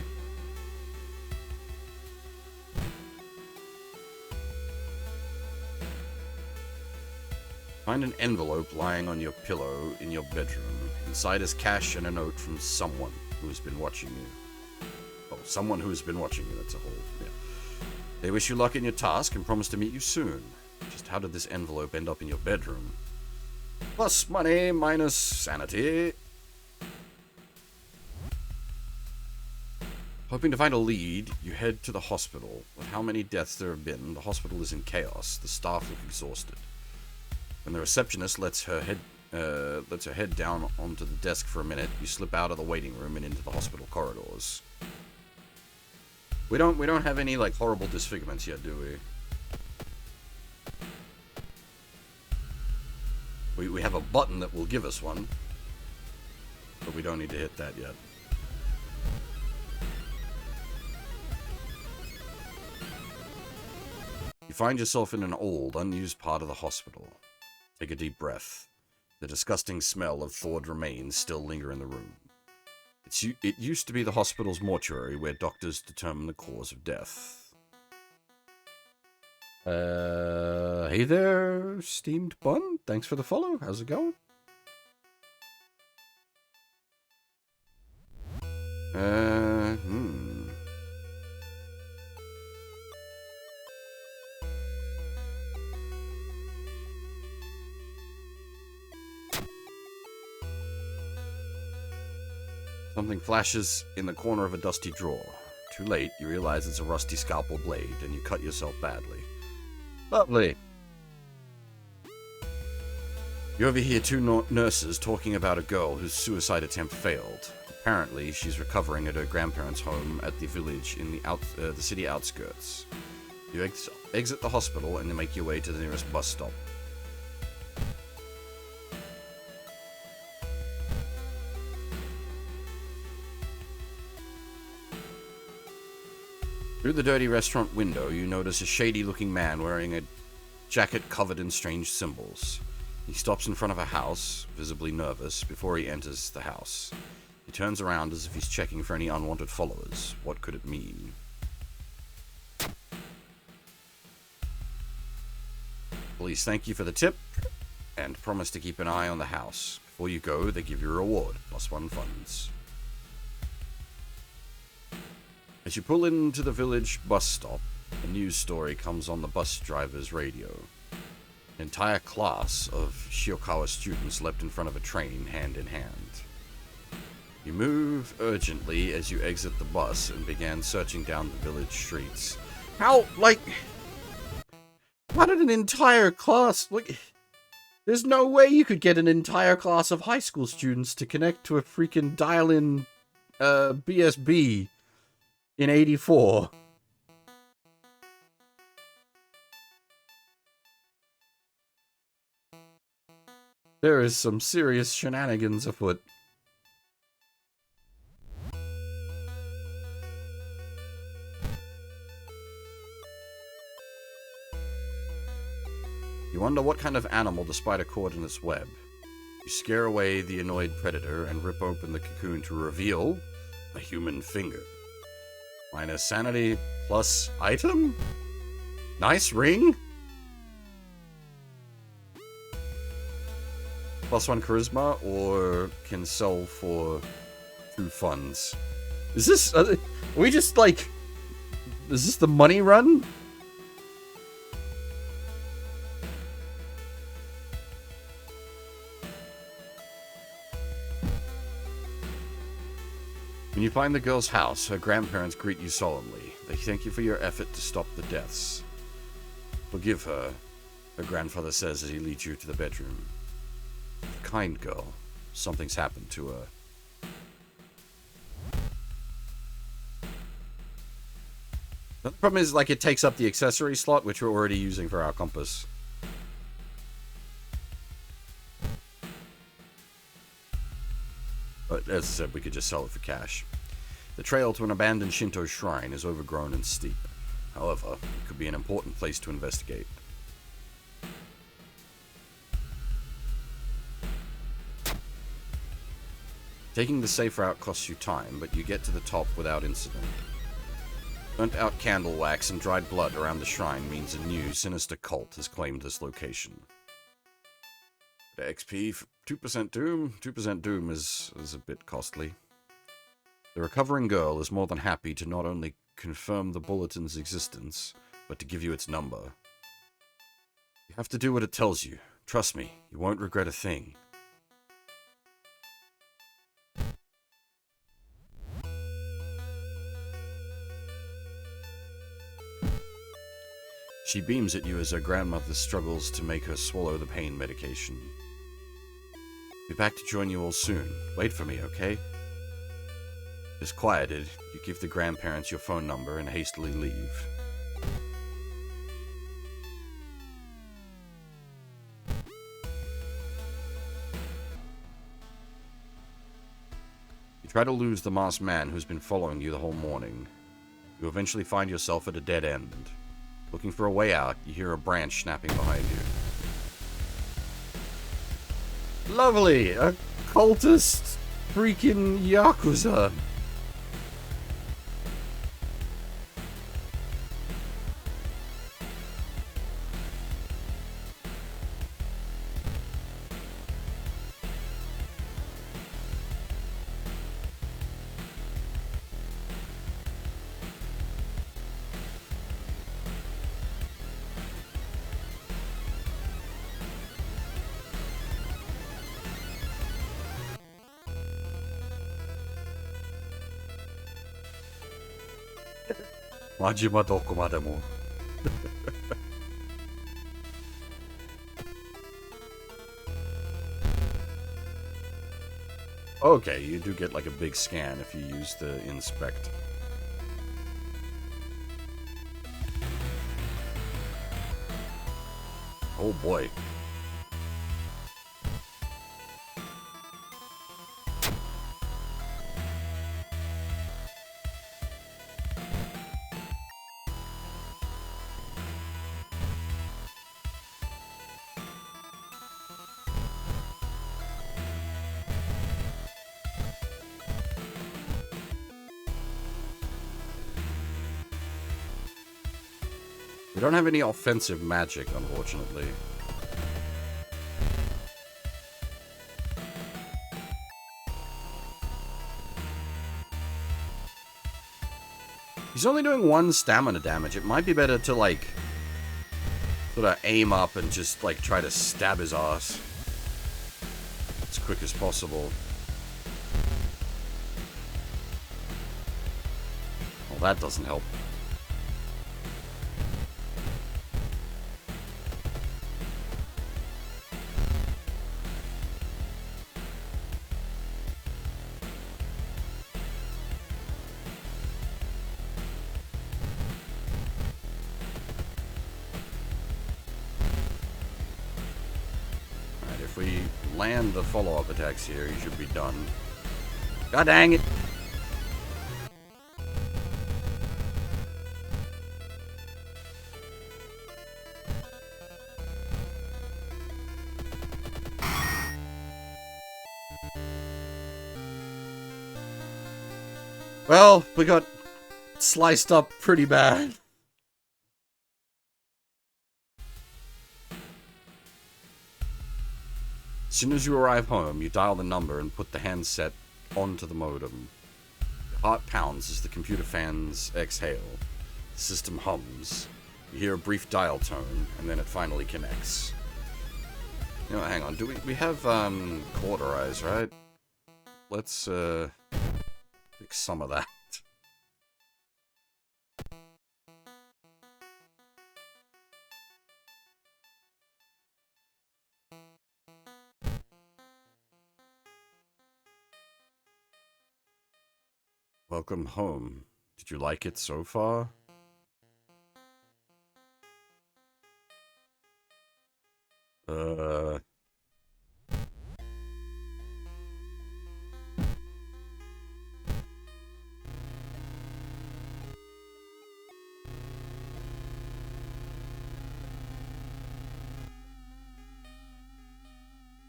Find an envelope lying on your pillow in your bedroom. Inside is cash and a note from someone who has been watching you. Oh, someone who has been watching you, that's a whole... yeah. They wish you luck in your task and promise to meet you soon. Just how did this envelope end up in your bedroom? Plus money, minus sanity. Hoping to find a lead, you head to the hospital. With how many deaths there have been, the hospital is in chaos. The staff look exhausted. When the receptionist lets her head down onto the desk for a minute, you slip out of the waiting room and into the hospital corridors. We don't have any like horrible disfigurements yet, do we? We have a button that will give us one, but we don't need to hit that yet. You find yourself in an old, unused part of the hospital. Take a deep breath. The disgusting smell of thawed remains still linger in the room. It used to be the hospital's mortuary where doctors determine the cause of death. Hey there, steamed bun. Thanks for the follow. How's it going? Something flashes in the corner of a dusty drawer. Too late, you realize it's a rusty scalpel blade, and you cut yourself badly. Lovely. You overhear two nurses talking about a girl whose suicide attempt failed. Apparently, she's recovering at her grandparents' home at the village in the city outskirts. You exit the hospital and you make your way to the nearest bus stop. Through the dirty restaurant window, you notice a shady-looking man wearing a jacket covered in strange symbols. He stops in front of a house, visibly nervous, before he enters the house. He turns around as if he's checking for any unwanted followers. What could it mean? Police thank you for the tip, and promise to keep an eye on the house. Before you go, they give you a reward, +1 funds. As you pull into the village bus stop, a news story comes on the bus driver's radio. An entire class of Shiokawa students leapt in front of a train, hand in hand. You move urgently as you exit the bus and began searching down the village streets. How did an entire class... there's no way you could get an entire class of high school students to connect to a freaking dial-in BSB in 84. There is some serious shenanigans afoot. You wonder what kind of animal the spider caught in its web. You scare away the annoyed predator and rip open the cocoon to reveal a human finger. Minus sanity plus item? Nice ring? +1 charisma, or can sell for 2 funds. Is this... are we just like... is this the money run? When you find the girl's house, her grandparents greet you solemnly. They thank you for your effort to stop the deaths. Forgive her, her grandfather says as he leads you to the bedroom. Kind girl. Something's happened to her. The problem is, like, it takes up the accessory slot, which we're already using for our compass. But as I said, we could just sell it for cash. The trail to an abandoned Shinto shrine is overgrown and steep. However, it could be an important place to investigate. Taking the safe route costs you time, but you get to the top without incident. Burnt out candle wax and dried blood around the shrine means a new, sinister cult has claimed this location. The XP for 2% Doom? 2% Doom is a bit costly. The recovering girl is more than happy to not only confirm the bulletin's existence, but to give you its number. You have to do what it tells you. Trust me, you won't regret a thing. She beams at you as her grandmother struggles to make her swallow the pain medication. Be back to join you all soon. Wait for me, okay? Disquieted, you give the grandparents your phone number and hastily leave. You try to lose the masked man who's been following you the whole morning. You eventually find yourself at a dead end. Looking for a way out, you hear a branch snapping behind you. Lovely! A cultist freaking Yakuza! Majima dokomademo. Okay, you do get like a big scan if you use the inspect. Oh boy. We don't have any offensive magic, unfortunately. He's only doing 1 stamina damage. It might be better to, like, sort of aim up and just, like, try to stab his ass as quick as possible. Well, that doesn't help. land the follow-up attacks here, you should be done. God dang it! Well, we got sliced up pretty bad. As soon as you arrive home, you dial the number and put the handset onto the modem. Your heart pounds as the computer fans exhale. The system hums. You hear a brief dial tone, and then it finally connects. You know, hang on. Do we have cauterize, right? Let's fix some of that. Welcome home. Did you like it so far?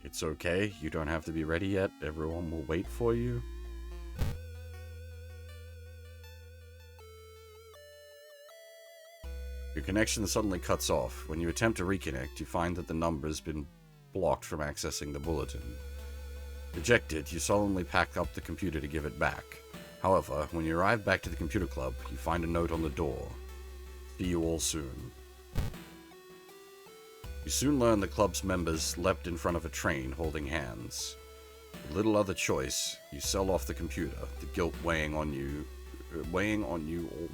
It's okay. You don't have to be ready yet. Everyone will wait for you. Your connection suddenly cuts off. When you attempt to reconnect, you find that the number has been blocked from accessing the bulletin. Dejected, you solemnly pack up the computer to give it back. However, when you arrive back to the computer club, you find a note on the door. See you all soon. You soon learn the club's members leapt in front of a train holding hands. With little other choice, you sell off the computer, the guilt weighing on you all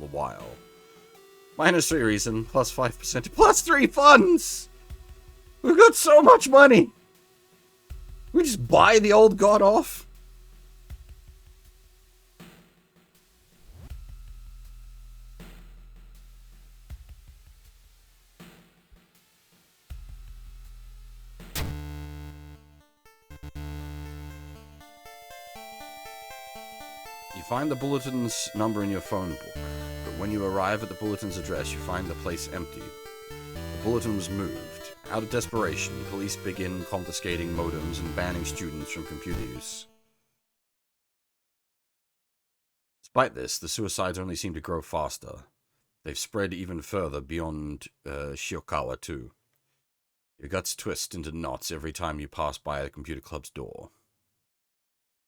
the while. -3 reason, plus 5%, +3 funds! We've got so much money! We just buy the old god off? You find the bulletin's number in your phone book. When you arrive at the bulletin's address, you find the place empty. The bulletin was moved. Out of desperation, police begin confiscating modems and banning students from computer use. Despite this, the suicides only seem to grow faster. They've spread even further beyond Shiokawa, too. Your guts twist into knots every time you pass by the computer club's door.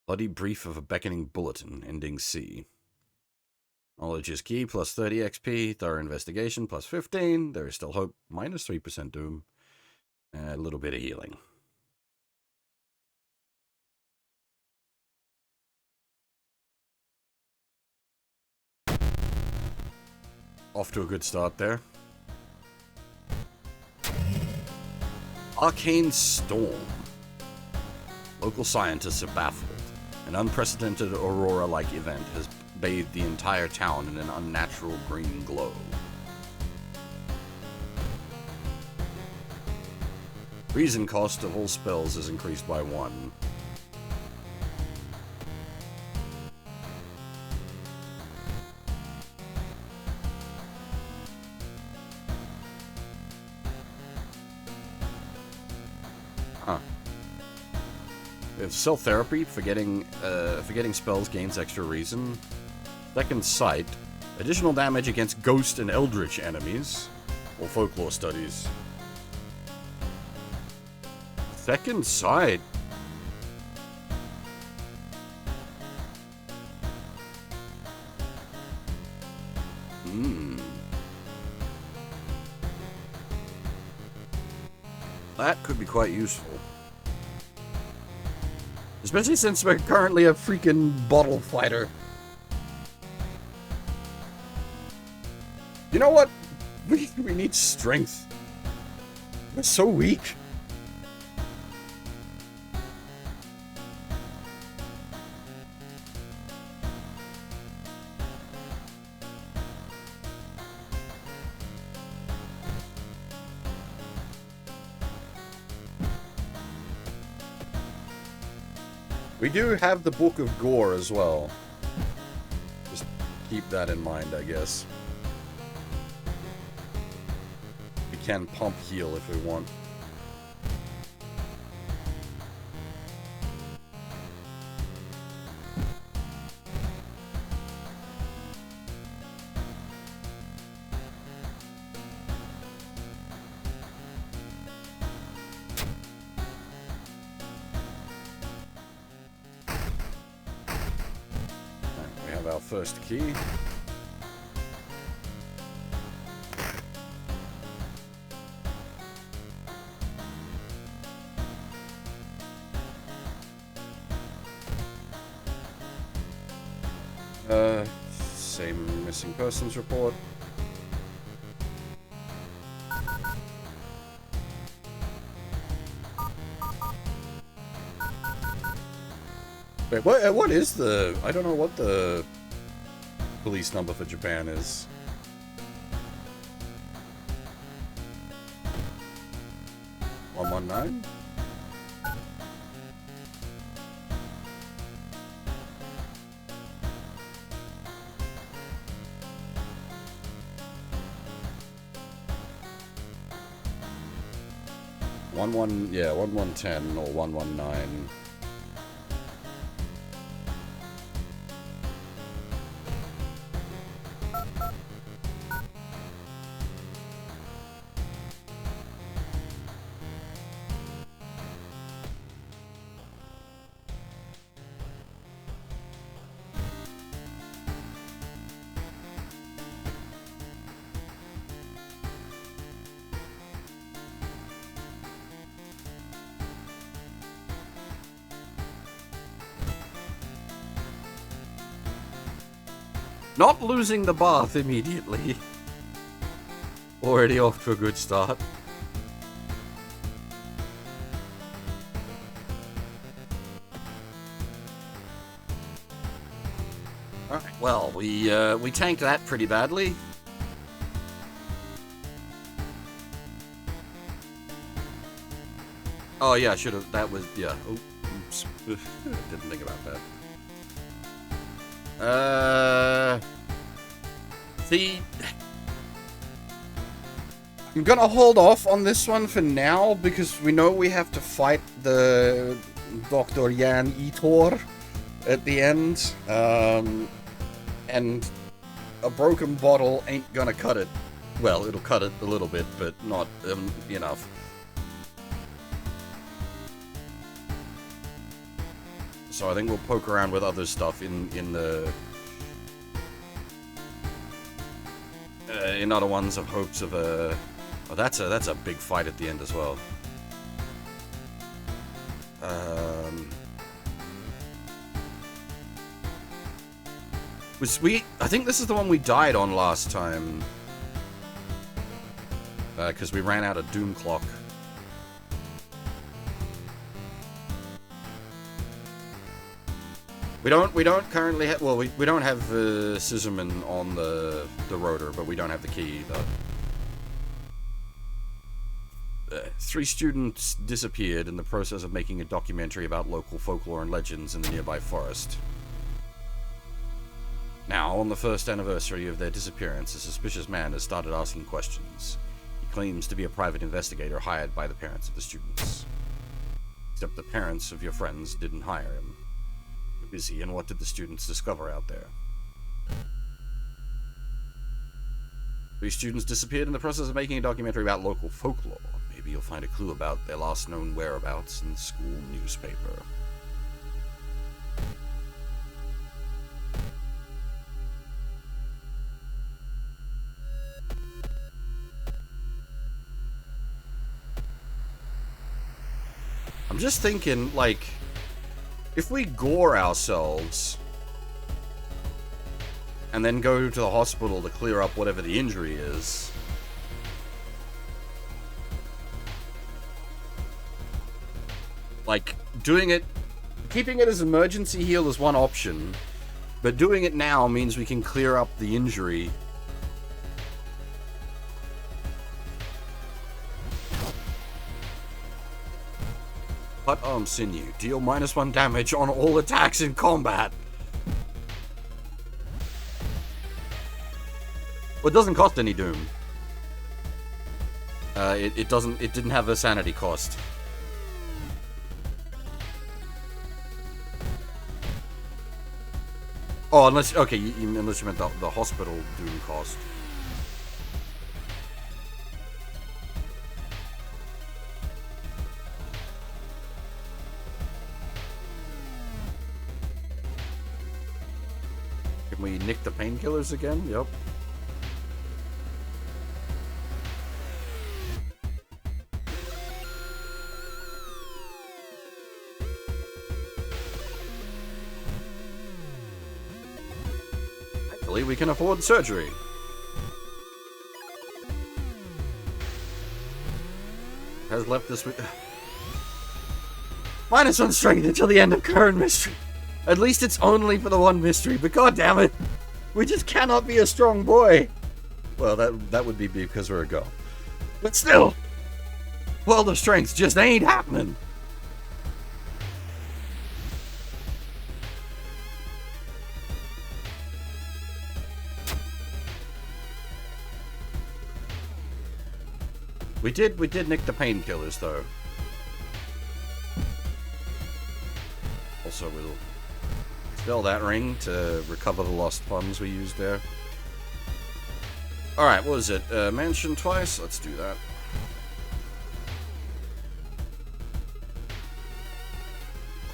Bloody brief of a beckoning bulletin, ending C. Knowledge is key, plus 30 XP. Thorough investigation, plus 15. There is still hope, minus 3% doom. And a little bit of healing. Off to a good start there. Arcane Storm. Local scientists are baffled. An unprecedented Aurora-like event has bathed the entire town in an unnatural green glow. Reason cost of all spells is increased by 1. Huh. We have self-therapy, forgetting spells gains extra reason. Second Sight, additional damage against ghost and eldritch enemies, or folklore studies. Second Sight. That could be quite useful. Especially since we're currently a freaking bottle fighter. You know what? We need strength. We're so weak. We do have the Book of Gore as well. Just keep that in mind, I guess. We can pump heal if we want. Our first key. Same missing persons report. Wait, what is the... I don't know what the police number for Japan is. $119? Yeah, 1110 or 119. Not losing the bath immediately. Already off to a good start. Alright, well, we tanked that pretty badly. Oh yeah, I should have, that was, yeah. Oh, oops. Didn't think about that. See, I'm gonna hold off on this one for now because we know we have to fight the Dr. Jan Etor at the end, and a broken bottle ain't gonna cut it. Well, it'll cut it a little bit, but not enough. So I think we'll poke around with other stuff in the in other ones of hopes of a. Oh, that's a big fight at the end as well. I think this is the one we died on last time. Because we ran out of Doom Clock. We don't currently have, well, we don't have Scissorman on the rotor, but we don't have the key either. 3 students disappeared in the process of making a documentary about local folklore and legends in the nearby forest. Now, on the first anniversary of their disappearance, a suspicious man has started asking questions. He claims to be a private investigator hired by the parents of the students. Except the parents of your friends didn't hire him. Who is he, and what did the students discover out there? 3 students disappeared in the process of making a documentary about local folklore. Maybe you'll find a clue about their last known whereabouts in the school newspaper. I'm just thinking, like, if we gore ourselves and then go to the hospital to clear up whatever the injury is, like, doing it, keeping it as emergency heal is one option, but doing it now means we can clear up the injury. Cut arm sinew. Deal -1 damage on all attacks in combat. Well, it doesn't cost any doom. It didn't have a sanity cost. Oh, unless, okay, unless you meant the hospital doom cost. Can we nick the painkillers again? Yep. Thankfully, we can afford surgery. Has left us with -1 strength until the end of current mystery. At least it's only for the one mystery, but god damn it, we just cannot be a strong boy. Well, that would be because we're a girl. But still, World of Strength just ain't happening. We did nick the painkillers though. Also, we'll spell that ring to recover the lost funds we used there. Alright, what is it? Mansion twice? Let's do that.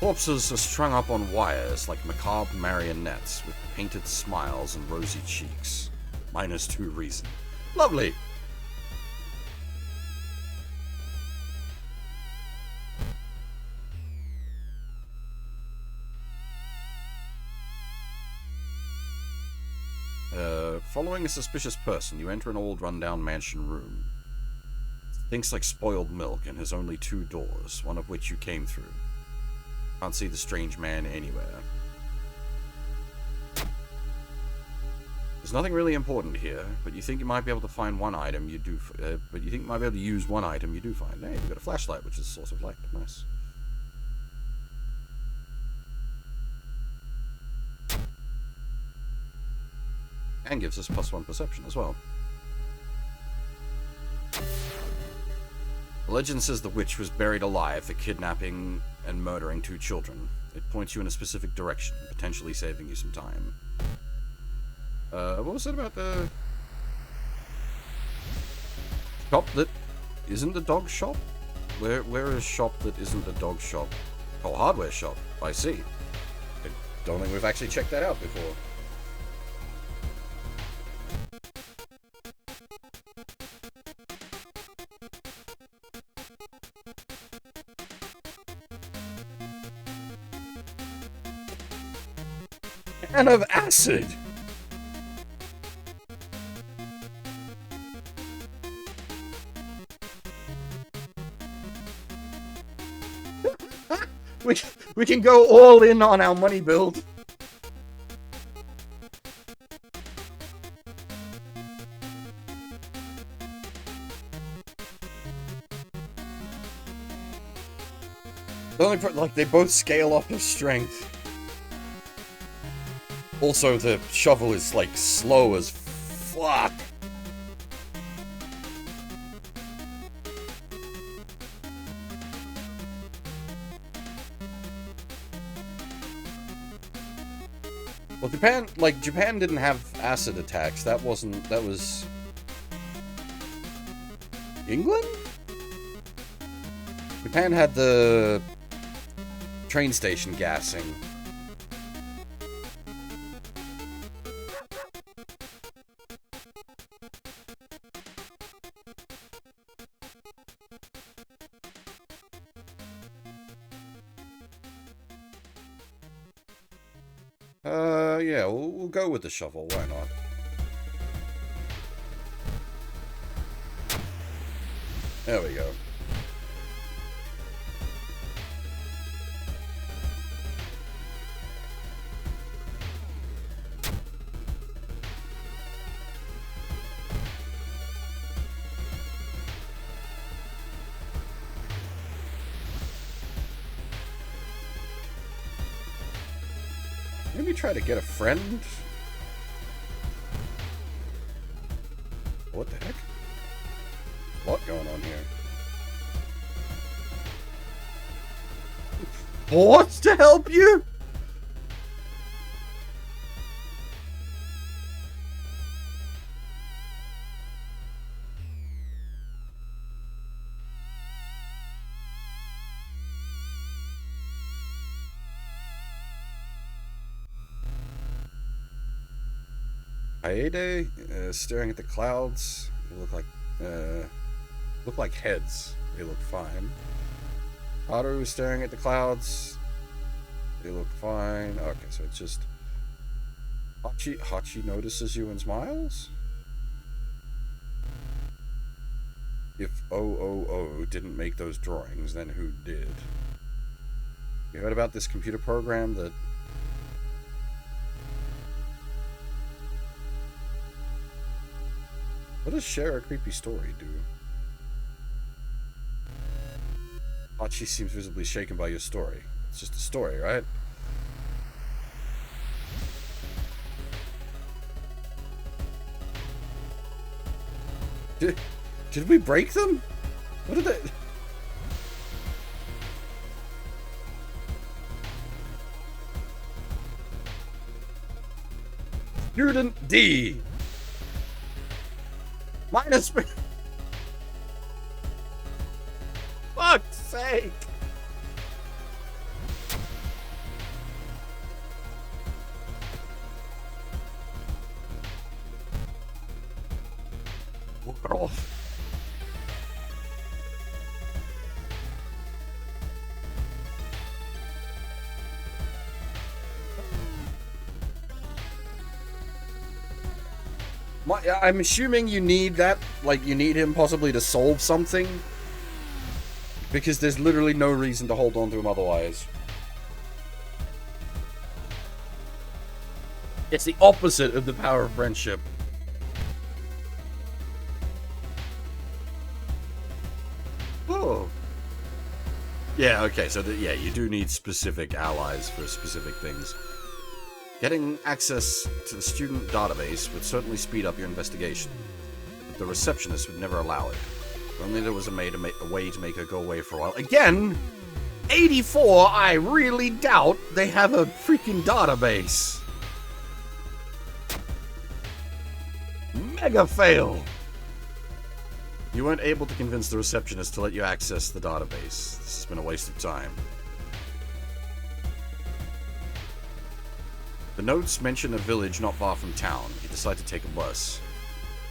Corpses are strung up on wires like macabre marionettes with painted smiles and rosy cheeks. -2 reason. Lovely! Following a suspicious person, you enter an old rundown mansion room. Thinks like spoiled milk and has only 2 doors, one of which you came through. Can't see the strange man anywhere. There's nothing really important here, but you think you might be able to find one item you do. But you think you might be able to use one item you do find. Hey, you've got a flashlight, which is a source of light. Nice. And gives us +1 perception as well. The legend says the witch was buried alive for kidnapping and murdering 2 children. It points you in a specific direction, potentially saving you some time. What was it about the shop that isn't a dog shop? Where is shop that isn't a dog shop? Oh, hardware shop. I see. I don't think we've actually checked that out before. Can of acid! we can go all in on our money build. The only like they both scale off of strength. Also, the shovel is, like, slow as fuck. Well, Japan didn't have acid attacks. That was England? Japan had the train station gassing. Yeah, we'll go with the shovel, why not? There we go. we try to get a friend? What the heck? What going on here? What's to help you? Aide, staring at the clouds. They look like heads. They look fine. Haru staring at the clouds. They look fine. Okay, so it's just Hachi notices you and smiles. If OOO didn't make those drawings, then who did? You heard about this computer program that... What does share a creepy story do? Hachi seems visibly shaken by your story. It's just a story, right? Did we break them? What did they... Student D! Minus... Fuck's sake! Walk off. I'm assuming you need that, like, you need him possibly to solve something. Because there's literally no reason to hold on to him otherwise. It's the opposite of the power of friendship. Oh. Yeah, okay, so yeah, you do need specific allies for specific things. Getting access to the student database would certainly speed up your investigation, but the receptionist would never allow it. If only there was a way to make her go away for a while. Again, 84, I really doubt they have a freaking database. Mega fail! You weren't able to convince the receptionist to let you access the database. This has been a waste of time. The notes mention a village not far from town. You decide to take a bus.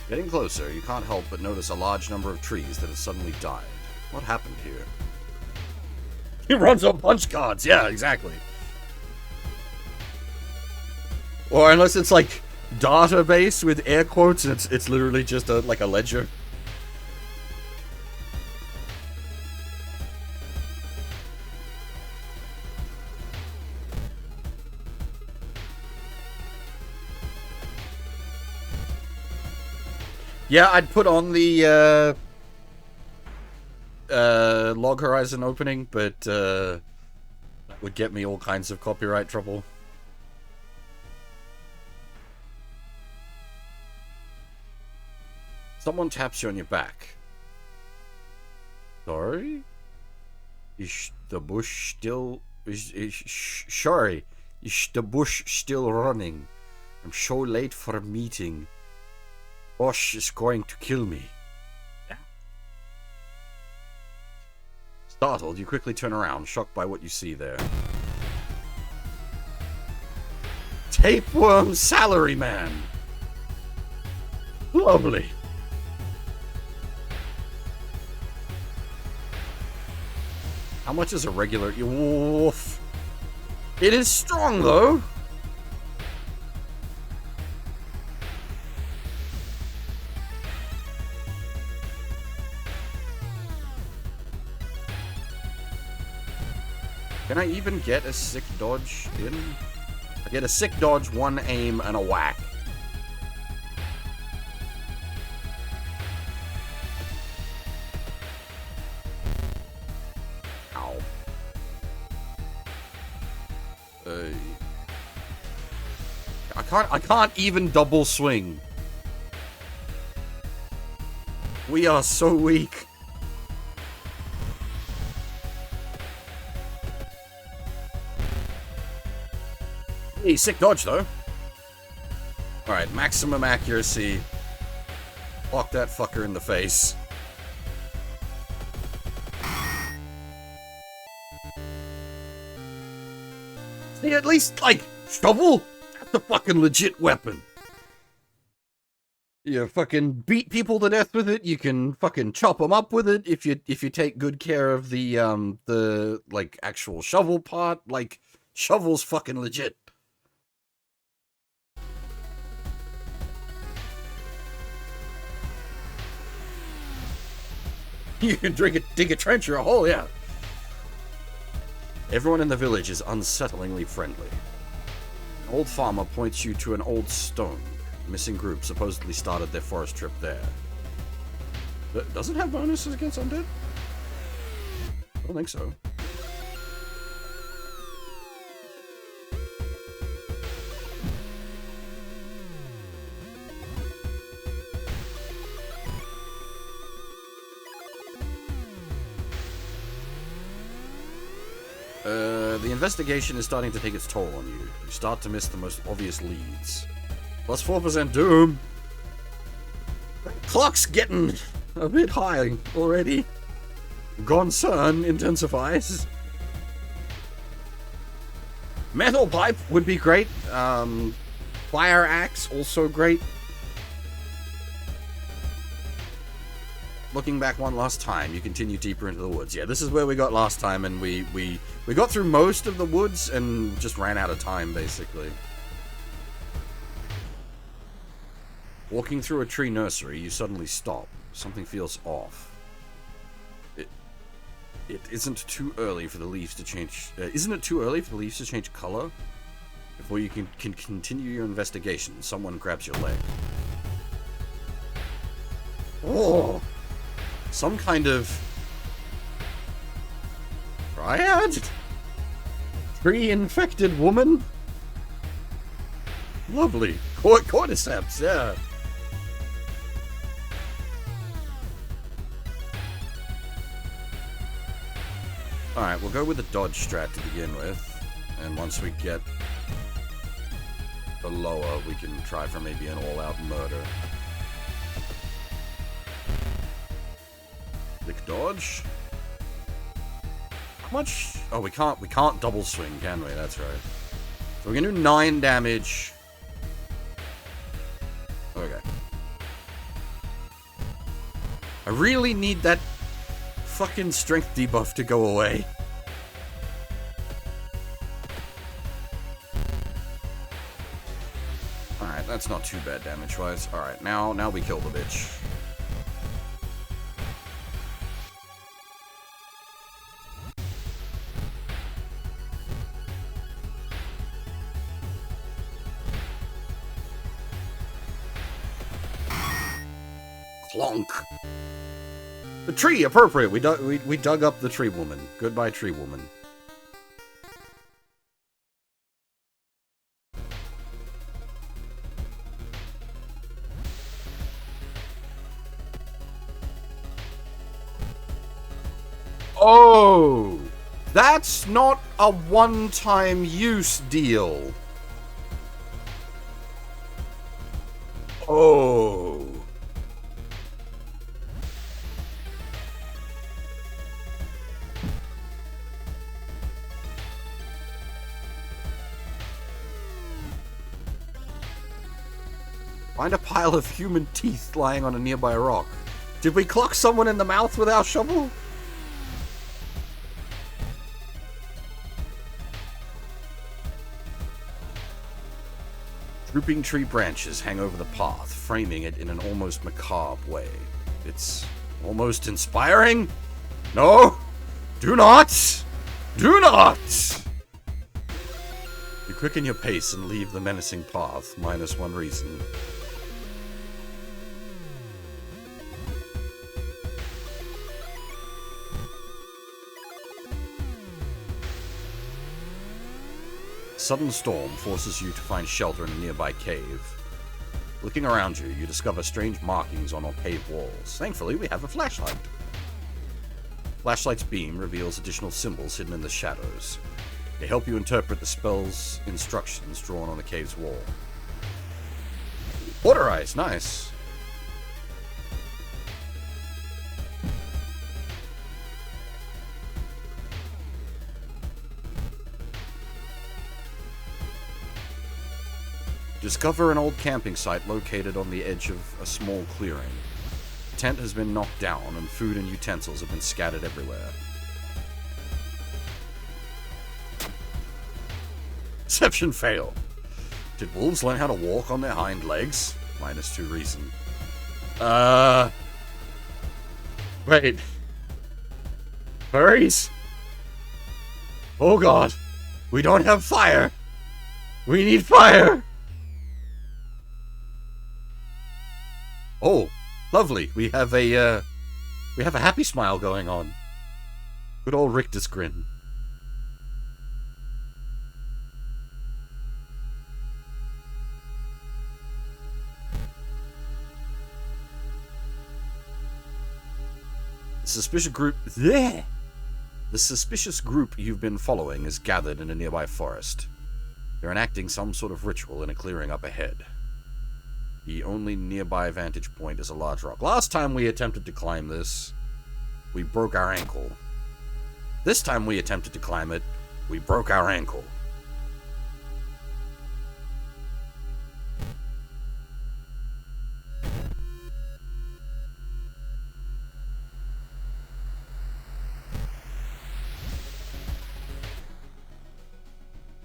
Getting closer, you can't help but notice a large number of trees that have suddenly died. What happened here? He runs on punch cards! Yeah, exactly. Or unless it's like database with air quotes, and it's literally just like a ledger. Yeah, I'd put on the Log Horizon opening, but that would get me all kinds of copyright trouble. Someone taps you on your back. Sorry? Is the bush still... sorry. Is the bush still running? I'm so late for a meeting. Bosch is going to kill me. Yeah. Startled, you quickly turn around, shocked by what you see there. Tapeworm Salaryman! Lovely. How much is a regular... Oof. It is strong, though. Can I even get a sick dodge in? I get a sick dodge, one aim, and a whack. Ow. I can't even double swing. We are so weak. Hey, sick dodge though. Alright, maximum accuracy. Block that fucker in the face. See, at least, like, shovel? That's a fucking legit weapon. You fucking beat people to death with it. You can fucking chop them up with it if you take good care of the like actual shovel part. Like, shovel's fucking legit. You can dig a trench or a hole, yeah. Everyone in the village is unsettlingly friendly. An old farmer points you to an old stone. The missing group supposedly started their forest trip there. Does it have bonuses against undead? I don't think so. The investigation is starting to take its toll on you. You start to miss the most obvious leads. Plus 4% doom. That clock's getting a bit high already. Concern intensifies. Metal pipe would be great. Fire axe, also great. Looking back one last time, you continue deeper into the woods. Yeah, this is where we got last time, and we got through most of the woods and just ran out of time, basically. Walking through a tree nursery, you suddenly stop. Something feels off. It isn't too early for the leaves to change... isn't it too early for the leaves to change color? Before you can continue your investigation, someone grabs your leg. Oh! Some kind of... Dryad? Tree-infected woman? Lovely. Cordyceps, yeah. Alright, we'll go with the dodge strat to begin with. And once we get the lower, we can try for maybe an all-out murder. Click dodge. How much? Oh, we can't double swing, can we? That's right. So we're gonna do 9 damage. Okay. I really need that fucking strength debuff to go away. Alright, that's not too bad damage-wise. Alright, now we kill the bitch. Clonk. The tree, appropriate. We dug up the tree woman. Goodbye, tree woman. Oh, that's not a one-time use deal. Oh. Find a pile of human teeth lying on a nearby rock. Did we clock someone in the mouth with our shovel? Drooping tree branches hang over the path, framing it in an almost macabre way. It's almost inspiring? No! Do not! Do not! You quicken your pace and leave the menacing path, -1 reason. sudden storm forces you to find shelter in a nearby cave. Looking around you, you discover strange markings on our cave walls. Thankfully, we have a flashlight. Flashlight's beam reveals additional symbols hidden in the shadows. They help you interpret the spell's instructions drawn on the cave's wall. Water ice, nice. Discover an old camping site located on the edge of a small clearing. The tent has been knocked down and food and utensils have been scattered everywhere. Deception fail. Did wolves learn how to walk on their hind legs? -2 reason. Wait. Furries? Oh god. We don't have fire. We need fire. Oh, lovely. We have a happy smile going on. Good old Rictus grin. The suspicious group you've been following is gathered in a nearby forest. They're enacting some sort of ritual in a clearing up ahead. The only nearby vantage point is a large rock. Last time we attempted to climb this, we broke our ankle. This time we attempted to climb it, we broke our ankle.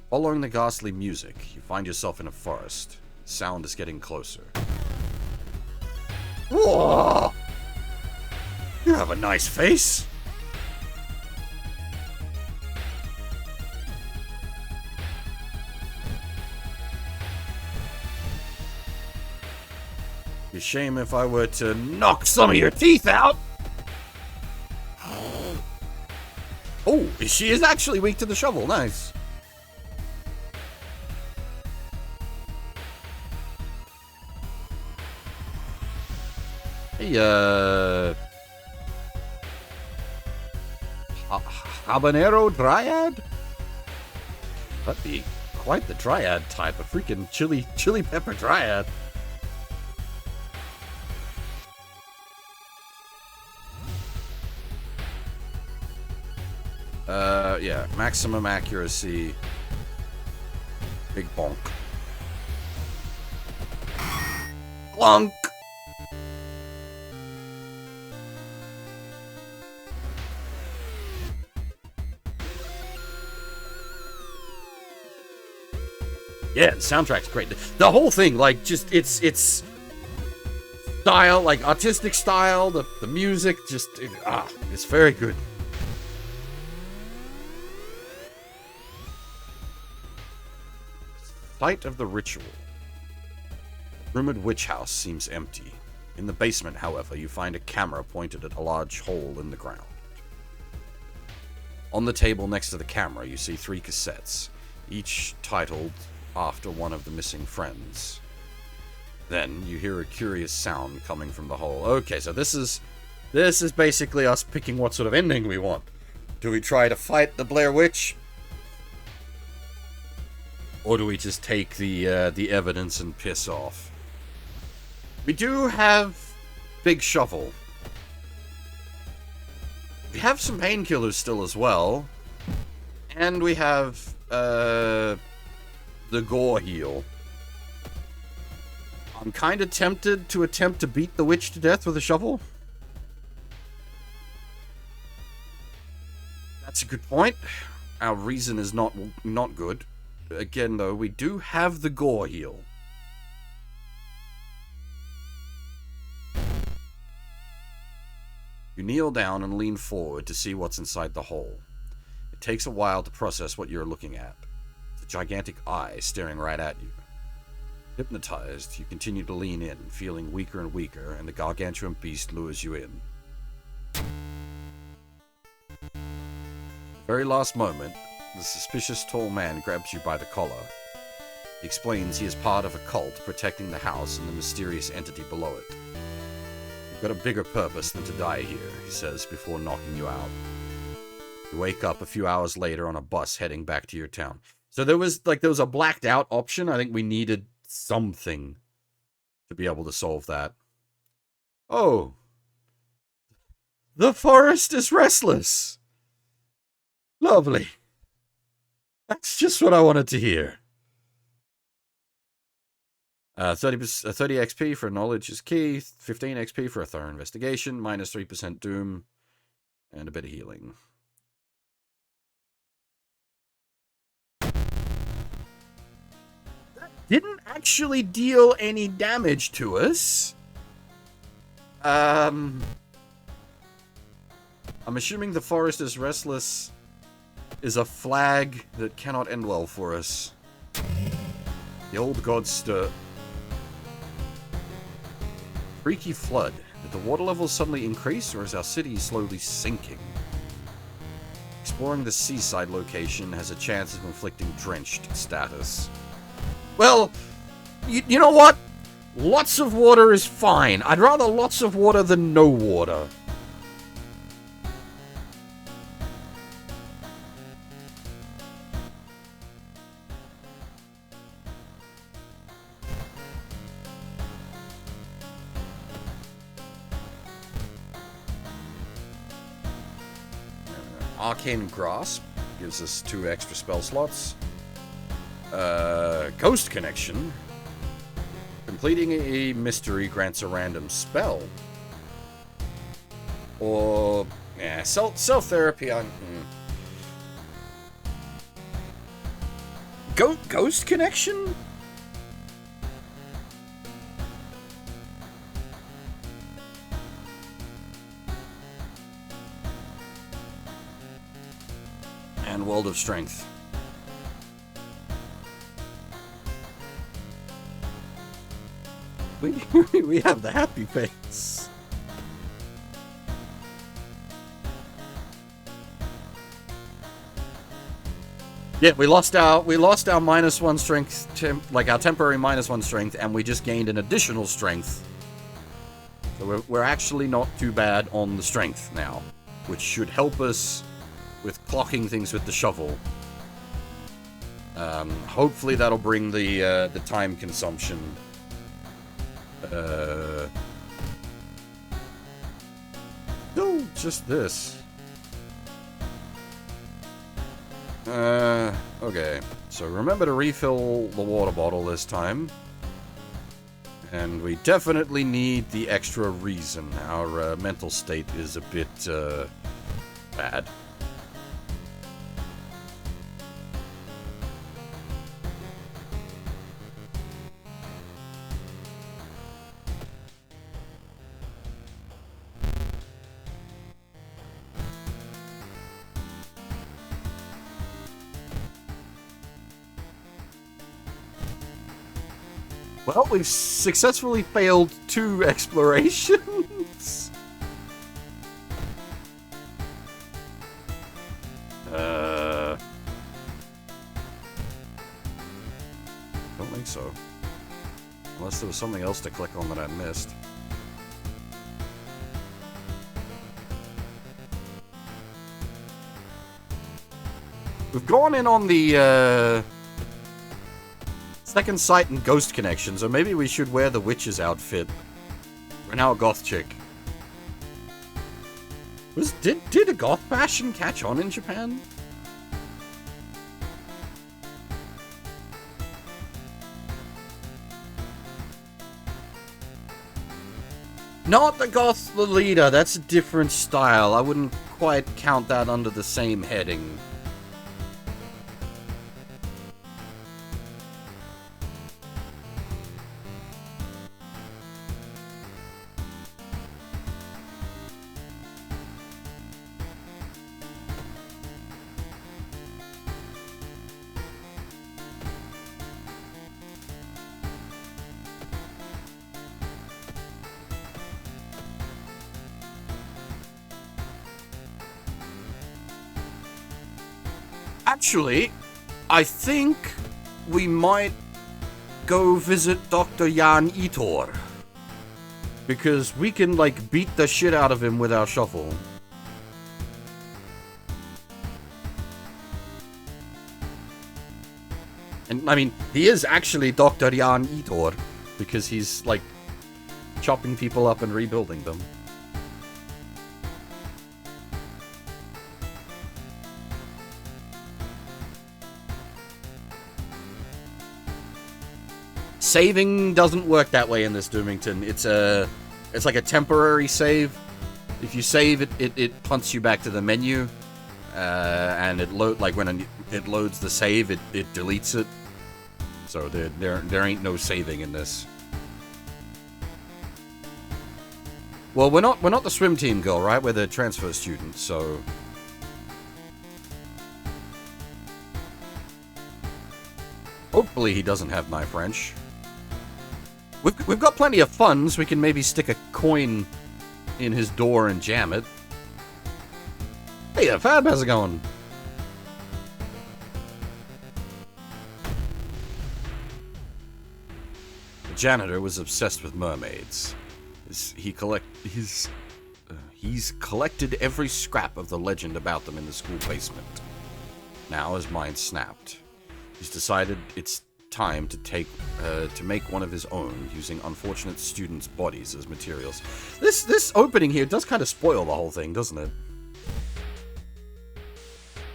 Following the ghastly music, you find yourself in a forest. The sound is getting closer. Whoa! You have a nice face. Be a shame if I were to knock some of your teeth out. Oh, she is actually weak to the shovel. Nice. Hey, Habanero Dryad? That'd be quite the Dryad type, a freaking chili pepper Dryad. Yeah, maximum accuracy. Big bonk. Clunk! Yeah, the soundtrack's great. The whole thing, like, just, it's style, like, artistic style, the music, just, it's very good. Site of the ritual. Rumored witch house seems empty. In the basement, however, you find a camera pointed at a large hole in the ground. On the table next to the camera, you see 3 cassettes, each titled after one of the missing friends. Then you hear a curious sound coming from the hole. Okay, so this is basically us picking what sort of ending we want. Do we try to fight the Blair Witch? Or do we just take the evidence and piss off? We do have Big Shovel. We have some painkillers still as well. And we have, the Gore Heal. I'm kind of tempted to attempt to beat the witch to death with a shovel. That's a good point. Our reason is not good. Again, though, we do have the Gore Heal. You kneel down and lean forward to see what's inside the hole. It takes a while to process what you're looking at. It's a gigantic eye staring right at you. Hypnotized, you continue to lean in, feeling weaker and weaker, and the gargantuan beast lures you in. Very last moment, The suspicious tall man grabs you by the collar. He explains he is part of a cult protecting the house and the mysterious entity below it. You've got a bigger purpose than to die here, he says before knocking you out. You wake up a few hours later on a bus heading back to your town. So there was a blacked out option. I think we needed something to be able to solve that. Oh. The forest is restless. Lovely. That's just what I wanted to hear. 30 XP for knowledge is key. 15 XP for a thorough investigation. Minus 3% doom. And a bit of healing. That didn't actually deal any damage to us. I'm assuming the forest is restless is a flag that cannot end well for us. The old gods stir. Freaky flood. Did the water levels suddenly increase, or is our city slowly sinking? Exploring the seaside location has a chance of inflicting drenched status. Well, you know what? Lots of water is fine. I'd rather lots of water than no water. Arcane Grasp gives us 2 extra spell slots. Ghost Connection. Completing a mystery grants a random spell. Or, yeah, self-therapy on... Ghost Connection? And World of Strength. We have the happy face. Yeah, we lost our -1 strength, our temporary -1 strength, and we just gained an additional strength. So we're actually not too bad on the strength now, which should help us with clocking things with the shovel. Hopefully that'll bring the time consumption. No, just this. Okay. So remember to refill the water bottle this time. And we definitely need the extra reason. Our mental state is a bit bad. Well, we've successfully failed 2 explorations. Don't think so. Unless there was something else to click on that I missed. We've gone in on the, Second Sight and Ghost Connection, so maybe we should wear the witch's outfit. We're now a goth chick. Did a goth fashion catch on in Japan? Not the goth Lolita, that's a different style. I wouldn't quite count that under the same heading. Actually, I think we might go visit Dr. Jan Itor. Because we can, like, beat the shit out of him with our shuffle. And, I mean, he is actually Dr. Jan Itor. Because he's, like, chopping people up and rebuilding them. Saving doesn't work that way in this Doomington. It's like a temporary save. If you save it punts you back to the menu, and when it loads the save, it deletes it. So there ain't no saving in this. Well, we're not the swim team girl, right? We're the transfer students, so. Hopefully he doesn't have my French. We've got plenty of funds. We can maybe stick a coin in his door and jam it. Hey there, Fab, how's it going? The janitor was obsessed with mermaids. He's collected every scrap of the legend about them in the school basement. Now his mind snapped. He's decided it's time to make one of his own, using unfortunate students' bodies as materials. This opening here does kind of spoil the whole thing, doesn't it?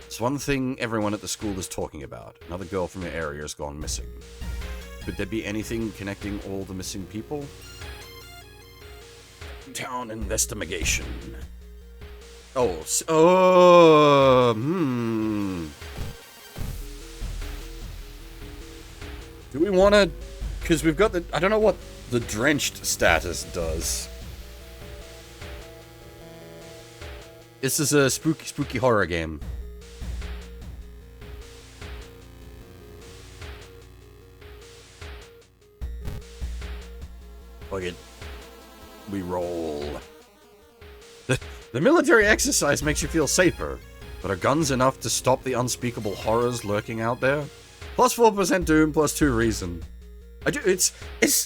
It's one thing everyone at the school is talking about. Another girl from your area has gone missing. Could there be anything connecting all the missing people? Town investigation. Do we want to... Because we've got the... I don't know what the drenched status does. This is a spooky horror game. Fuck it. We roll. The military exercise makes you feel safer, but are guns enough to stop the unspeakable horrors lurking out there? Plus 4% Doom, plus 2 Reason. Is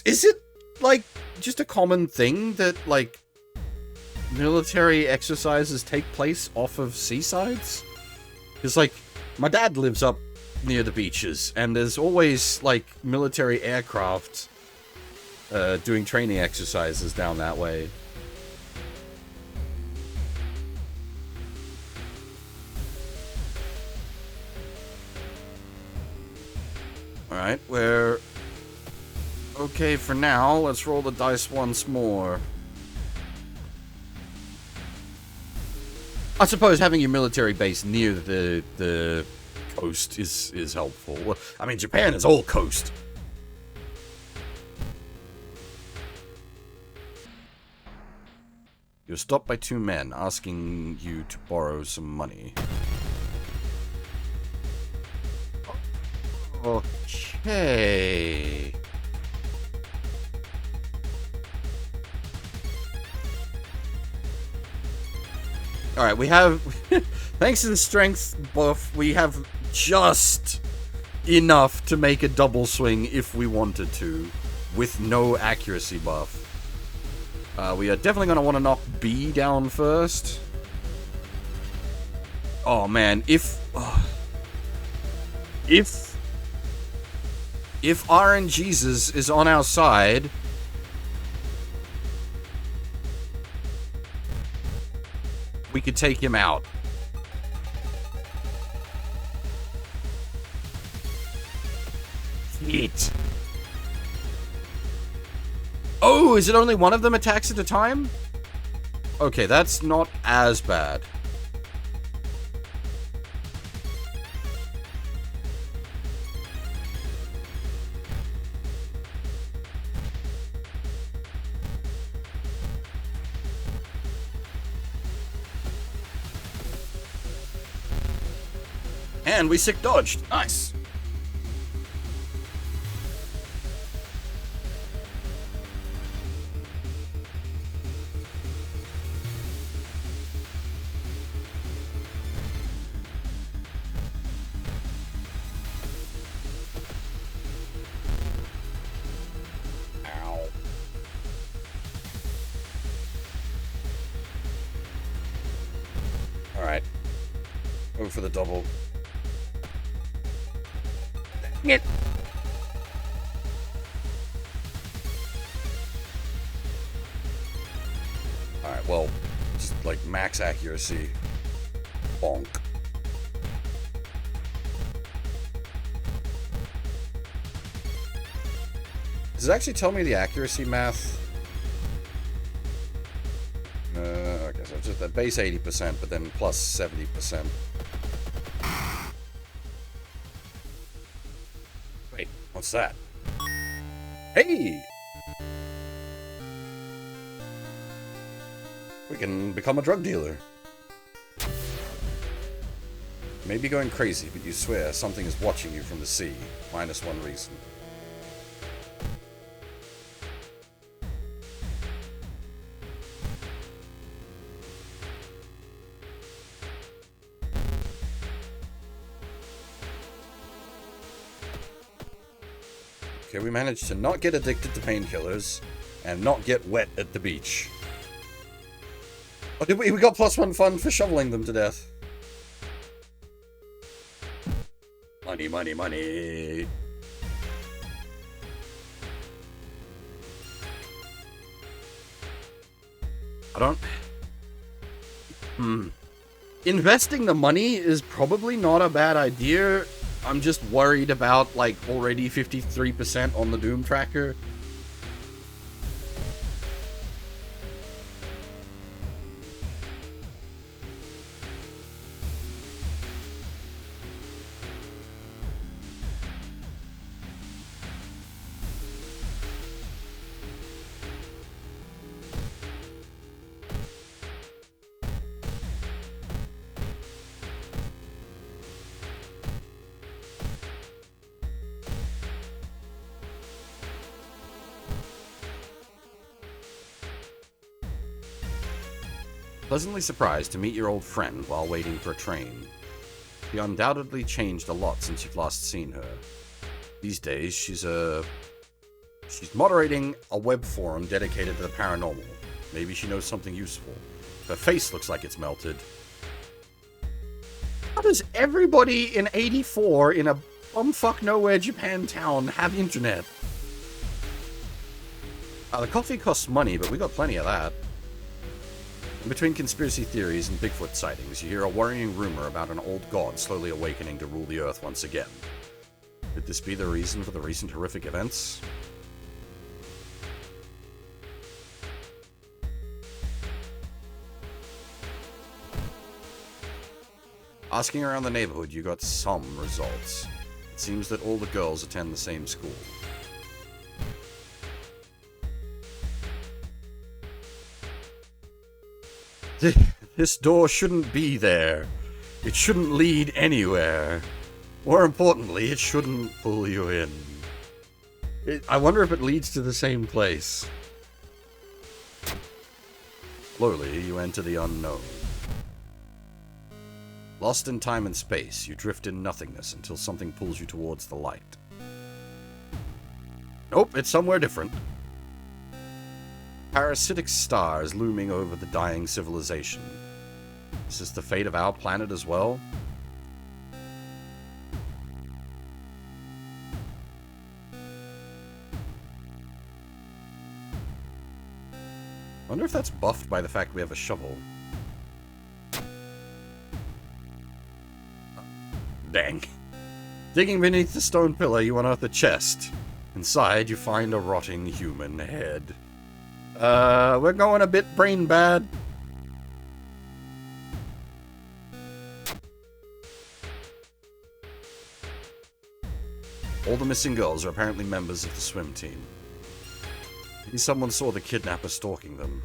it, like, just a common thing that, like, military exercises take place off of seasides? Because, like, my dad lives up near the beaches, and there's always, like, military aircraft doing training exercises down that way. Alright, we're okay for now. Let's roll the dice once more. I suppose having your military base near the coast is helpful. Well, I mean, Japan is all coast. You're stopped by 2 men asking you to borrow some money. Okay. Alright, we have... thanks to the strength buff, we have just enough to make a double swing if we wanted to, with no accuracy buff. We are definitely going to want to knock B down first. Oh man, if RNGesus is on our side, we could take him out. Hit. Oh, is it only one of them attacks at a time? Okay, that's not as bad. And we sick dodged. Nice. Go for the double.
Dang it!
Alright, well, just like max accuracy. Bonk. Does it actually tell me the accuracy math? Okay, so it's just that base 80%, but then plus 70%. Wait, what's that? Hey! We can become a drug dealer. Maybe going crazy, but you swear something is watching you from the sea. -1 reason. Okay, we managed to not get addicted to painkillers and not get wet at the beach. Oh, did we got +1 fun for shoveling them to death. Money, money, money. I don't... Investing the money is probably not a bad idea. I'm just worried about, like, already 53% on the Doom tracker. Pleasantly surprised to meet your old friend while waiting for a train. She undoubtedly changed a lot since you've last seen her. These days, she's moderating a web forum dedicated to the paranormal. Maybe she knows something useful. Her face looks like it's melted. How does everybody in 84 in a bumfuck nowhere Japan town have internet? The coffee costs money, but we got plenty of that. In between conspiracy theories and Bigfoot sightings, you hear a worrying rumor about an old god slowly awakening to rule the Earth once again. Could this be the reason for the recent horrific events? Asking around the neighborhood, you got some results. It seems that all the girls attend the same school. This door shouldn't be there. It shouldn't lead anywhere. More importantly, it shouldn't pull you in. I wonder if it leads to the same place. Slowly, you enter the unknown. Lost in time and space, you drift in nothingness until something pulls you towards the light. Nope, it's somewhere different. Parasitic stars looming over the dying civilization. Is this the fate of our planet as well? I wonder if that's buffed by the fact we have a shovel. Dang. Digging beneath the stone pillar, you unearth a chest. Inside, you find a rotting human head. We're going a bit brain bad. All the missing girls are apparently members of the swim team. Maybe someone saw the kidnapper stalking them.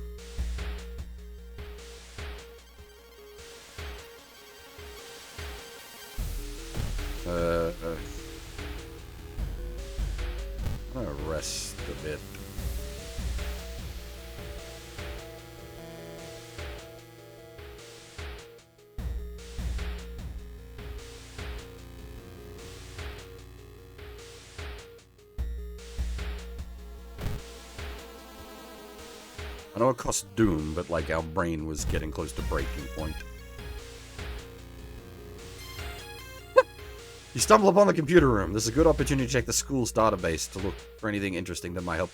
I'm gonna rest a bit. I know it costs Doom, but like our brain was getting close to breaking point. You stumble upon the computer room. This is a good opportunity to check the school's database to look for anything interesting that might help.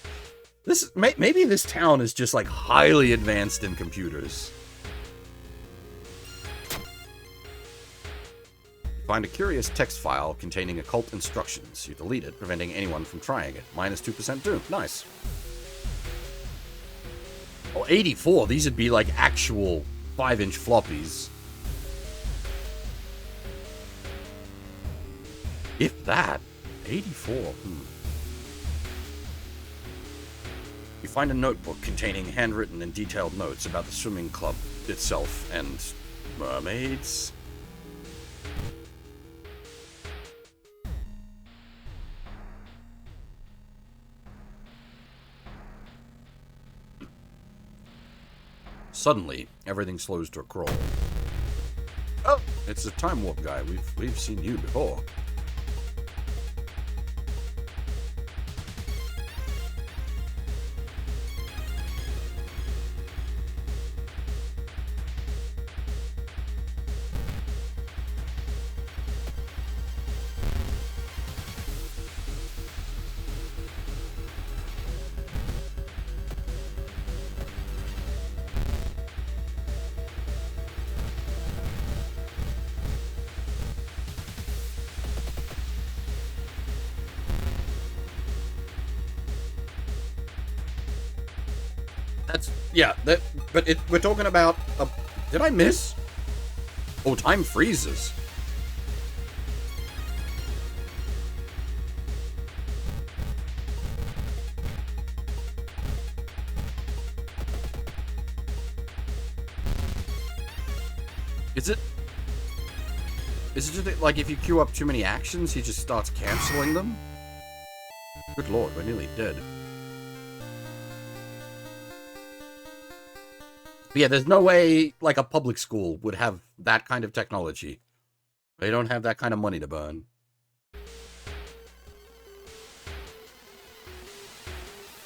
Maybe this town is just like highly advanced in computers. Find a curious text file containing occult instructions. You delete it, preventing anyone from trying it. Minus 2% doom. Nice. Oh, 84. These would be like actual 5-inch floppies. If that. 84. You find a notebook containing handwritten and detailed notes about the swimming club itself and mermaids. Suddenly, everything slows to a crawl. Oh, it's a time warp guy. We've seen you before. We're talking about. Did I miss? Oh, time freezes. Is it just like if you queue up too many actions, he just starts canceling them? Good lord, we're nearly dead. But yeah, there's no way, like, a public school would have that kind of technology. They don't have that kind of money to burn.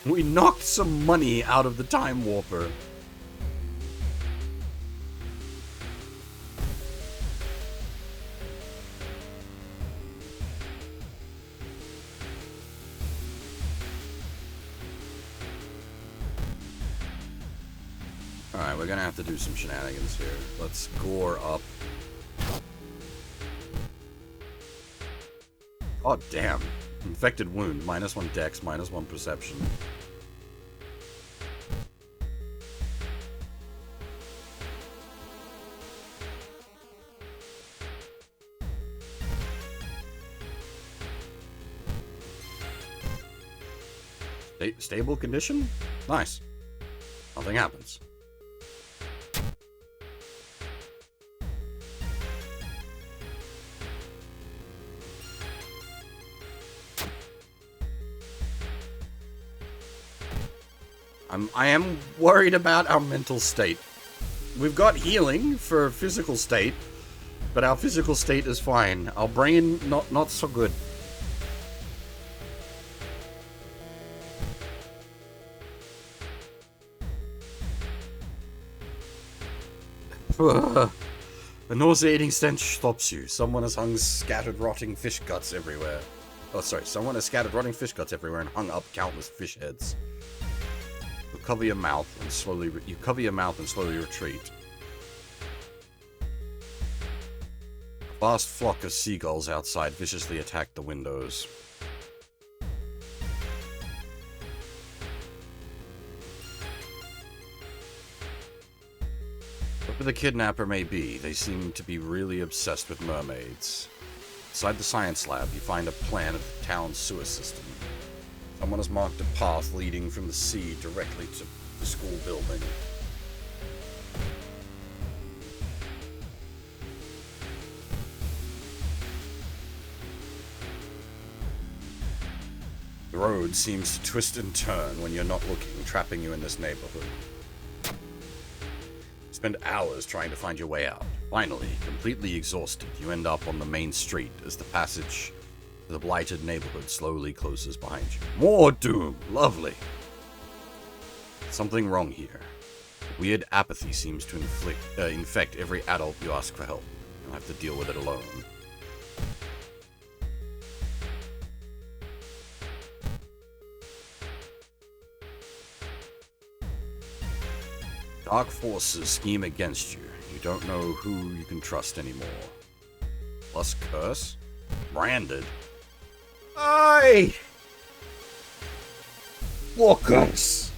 We knocked some money out of the Time Warper. Alright, we're gonna have to do some shenanigans here. Let's gore up. Oh, damn. Infected wound. -1 dex, -1 perception. Stable condition? Nice. Nothing happens. I am worried about our mental state. We've got healing for physical state, but our physical state is fine. Our brain, not so good. A nauseating stench stops you. Someone has hung scattered rotting fish guts everywhere. Oh, sorry. Someone has scattered rotting fish guts everywhere and hung up countless fish heads. You cover your mouth and slowly retreat. A vast flock of seagulls outside viciously attack the windows. Whoever the kidnapper may be, they seem to be really obsessed with mermaids. Inside the science lab, you find a plan of the town's sewer system. Someone has marked a path leading from the sea directly to the school building. The road seems to twist and turn when you're not looking, trapping you in this neighborhood. You spend hours trying to find your way out. Finally, completely exhausted, you end up on the main street as the passage to the blighted neighborhood slowly closes behind you. More doom! Lovely! Something wrong here. Weird apathy seems to infect every adult you ask for help. You'll have to deal with it alone. Dark forces scheme against you. You don't know who you can trust anymore. Plus curse? Branded? Aye!
What curse?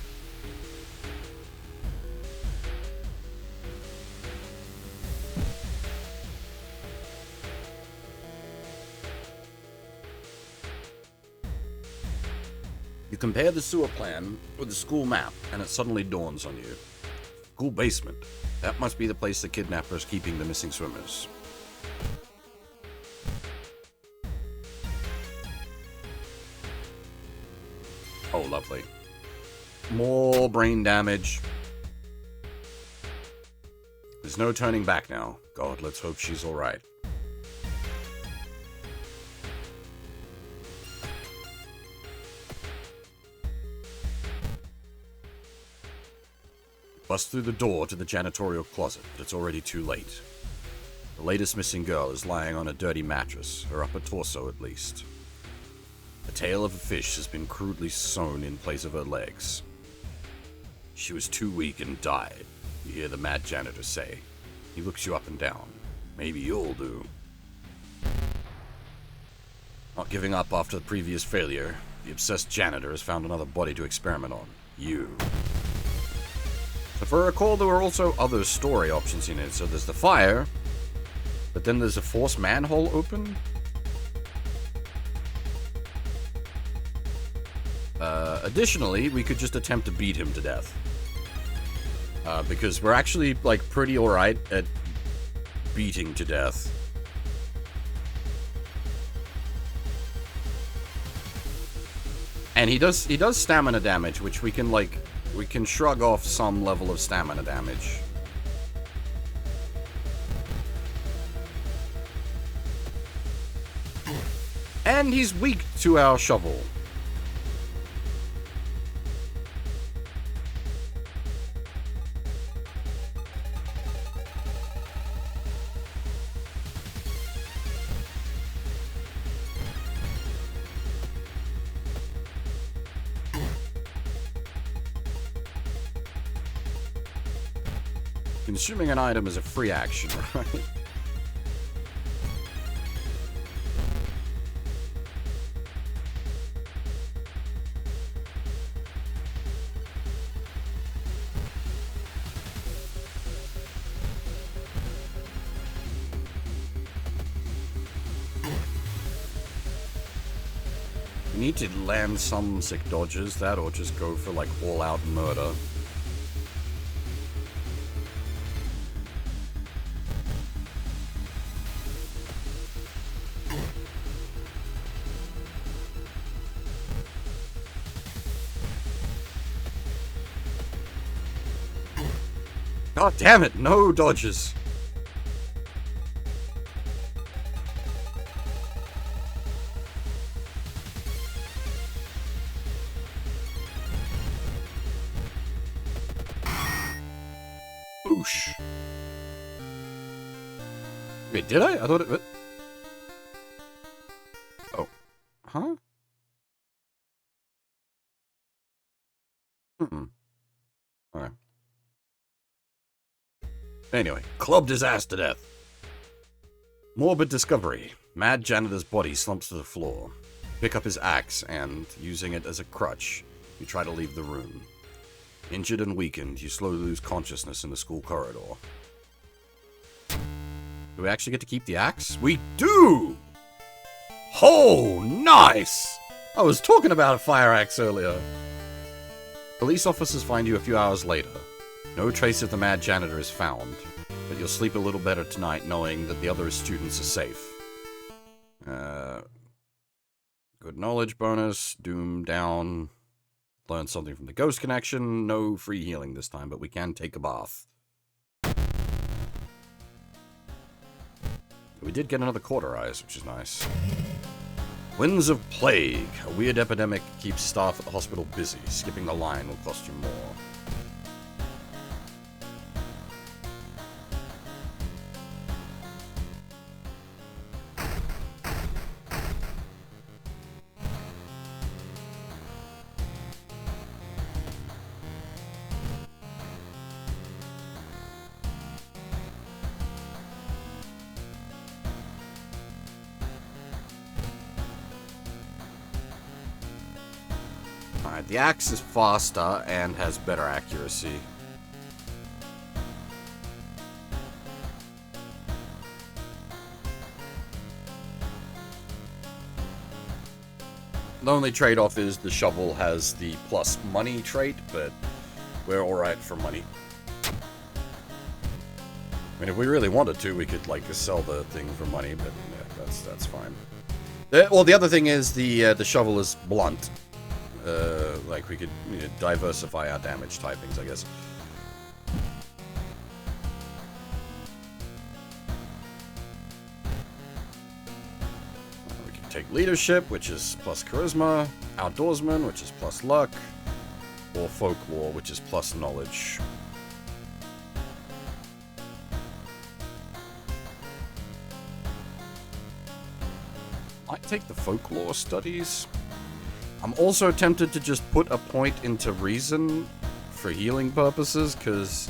You compare the sewer plan with the school map, and it suddenly dawns on you. School basement. That must be the place the kidnapper's keeping the missing swimmers. Oh, lovely. More brain damage. There's no turning back now. God, let's hope she's alright. Bust through the door to the janitorial closet, but it's already too late. The latest missing girl is lying on a dirty mattress, her upper torso at least. The tail of a fish has been crudely sewn in place of her legs. She was too weak and died, you hear the mad janitor say. He looks you up and down. Maybe you'll do. Not giving up after the previous failure, the obsessed janitor has found another body to experiment on. You. If I recall, there were also other story options in it. So there's the fire, but then there's a forced manhole open. Additionally, we could just attempt to beat him to death. Because we're actually, like, pretty alright at beating to death. And he does stamina damage, which we can, like, we can shrug off some level of stamina damage. And he's weak to our shovel. Consuming an item is a free action, right? We need to land some sick dodges, that or just go for like all-out murder. God damn it, no dodges. Boosh. Wait, did I? I thought it... Oh. Huh? Alright. Anyway, clubbed his ass to death. Morbid discovery. Mad janitor's body slumps to the floor. Pick up his axe and, using it as a crutch, you try to leave the room. Injured and weakened, you slowly lose consciousness in the school corridor. Do we actually get to keep the axe? We do! Oh, nice! I was talking about a fire axe earlier. Police officers find you a few hours later. No trace of the mad janitor is found, but you'll sleep a little better tonight knowing that the other students are safe. Good knowledge bonus, doom down, learn something from the ghost connection, no free healing this time, but we can take a bath. We did get another cauterize, which is nice. Winds of Plague. A weird epidemic keeps staff at the hospital busy. Skipping the line will cost you more. Alright, the axe is faster and has better accuracy. The only trade-off is the shovel has the plus money trait, but we're alright for money. I mean, if we really wanted to, we could, like, sell the thing for money, but yeah, that's fine. Well, the other thing is the shovel is blunt. Like, we could diversify our damage typings, I guess. We can take leadership, which is plus charisma, outdoorsman, which is plus luck, or folklore, which is plus knowledge. I take the folklore studies. I'm also tempted to just put a point into reason for healing purposes, because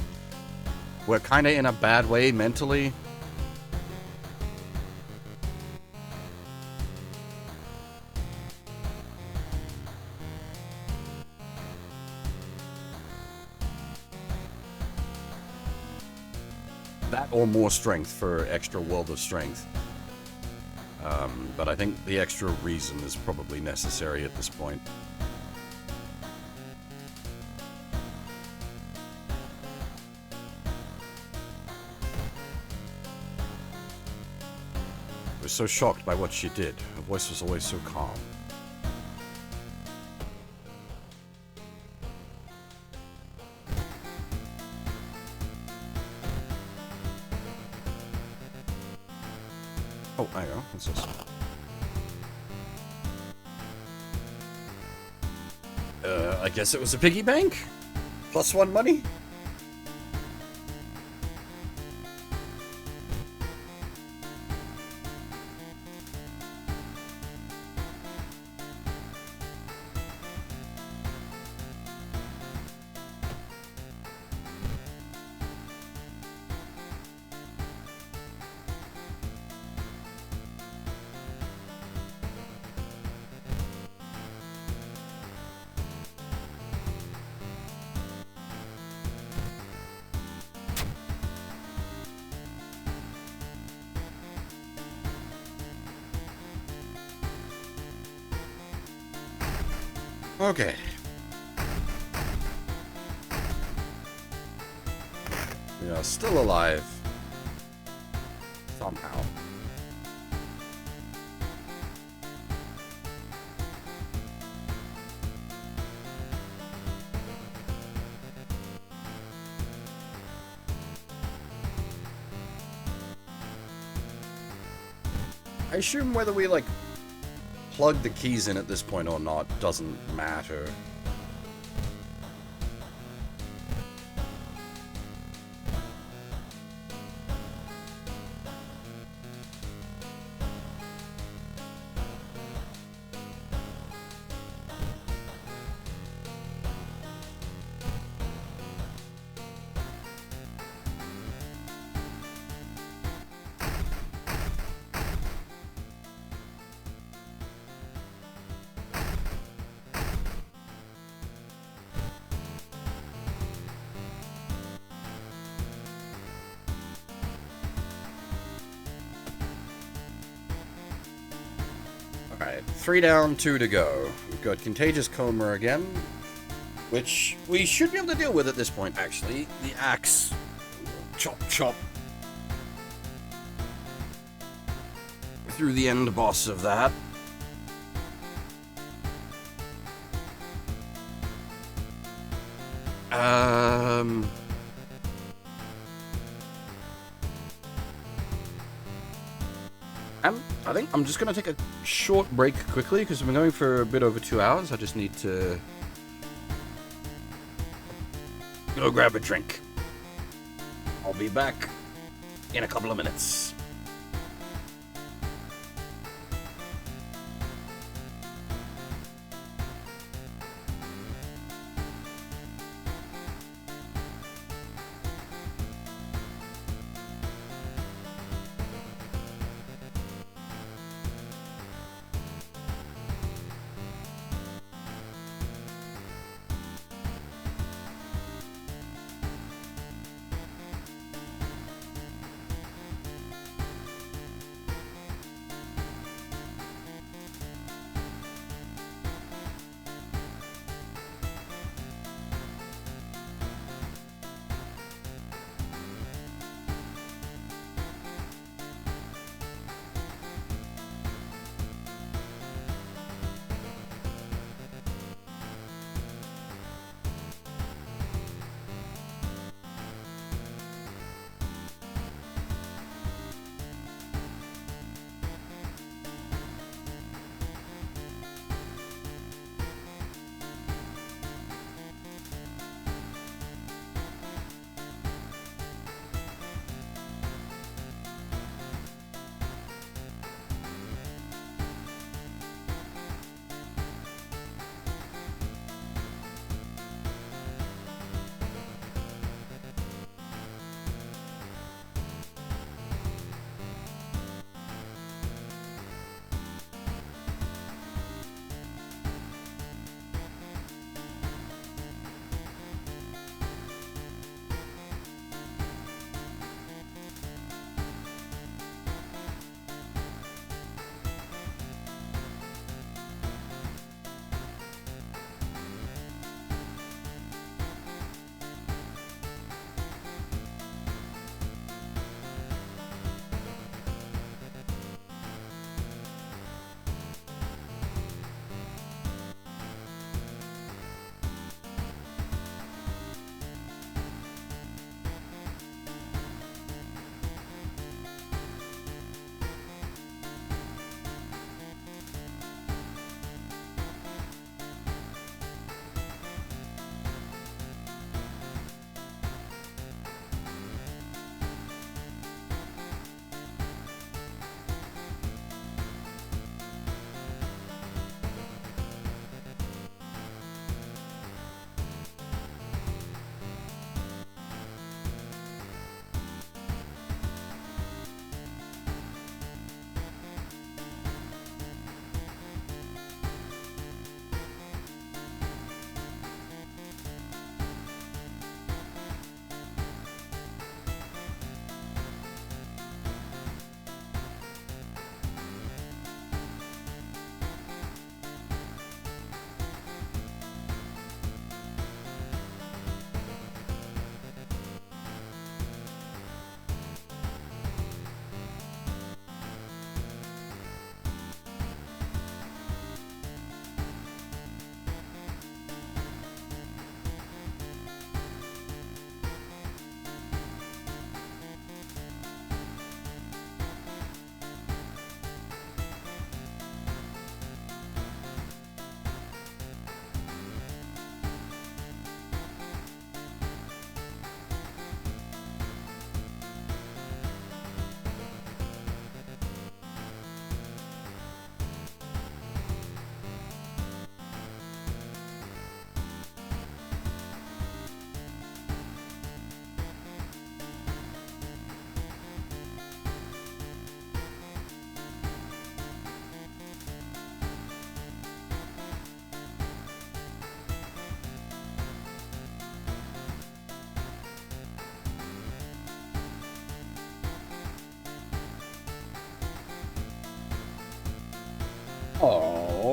we're kind of in a bad way mentally. That or more strength for extra world of strength. But I think the extra reason is probably necessary at this point. I was so shocked by what she did. Her voice was always so calm. Oh, there you go. What's this? I guess it was a piggy bank? +1 money? Okay. We are still alive. Somehow. I assume whether we, like, plug the keys in at this point or not doesn't matter. Alright, 3 down, 2 to go. We've got Contagious Coma again, which we should be able to deal with at this point, actually. The axe. Chop, chop. Through the end boss of that. I think I'm just going to take a short break quickly because we've been going for a bit over 2 hours. I just need to go grab a drink. I'll be back in a couple of minutes.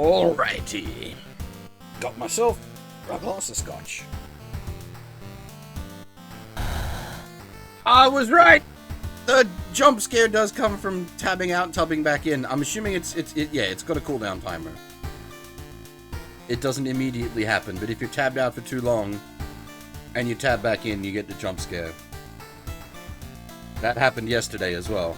Alrighty. Got myself a glass of scotch. I was right! The jump scare does come from tabbing out and tabbing back in. I'm assuming it's got a cooldown timer. It doesn't immediately happen, but if you're tabbed out for too long and you tab back in, you get the jump scare. That happened yesterday as well.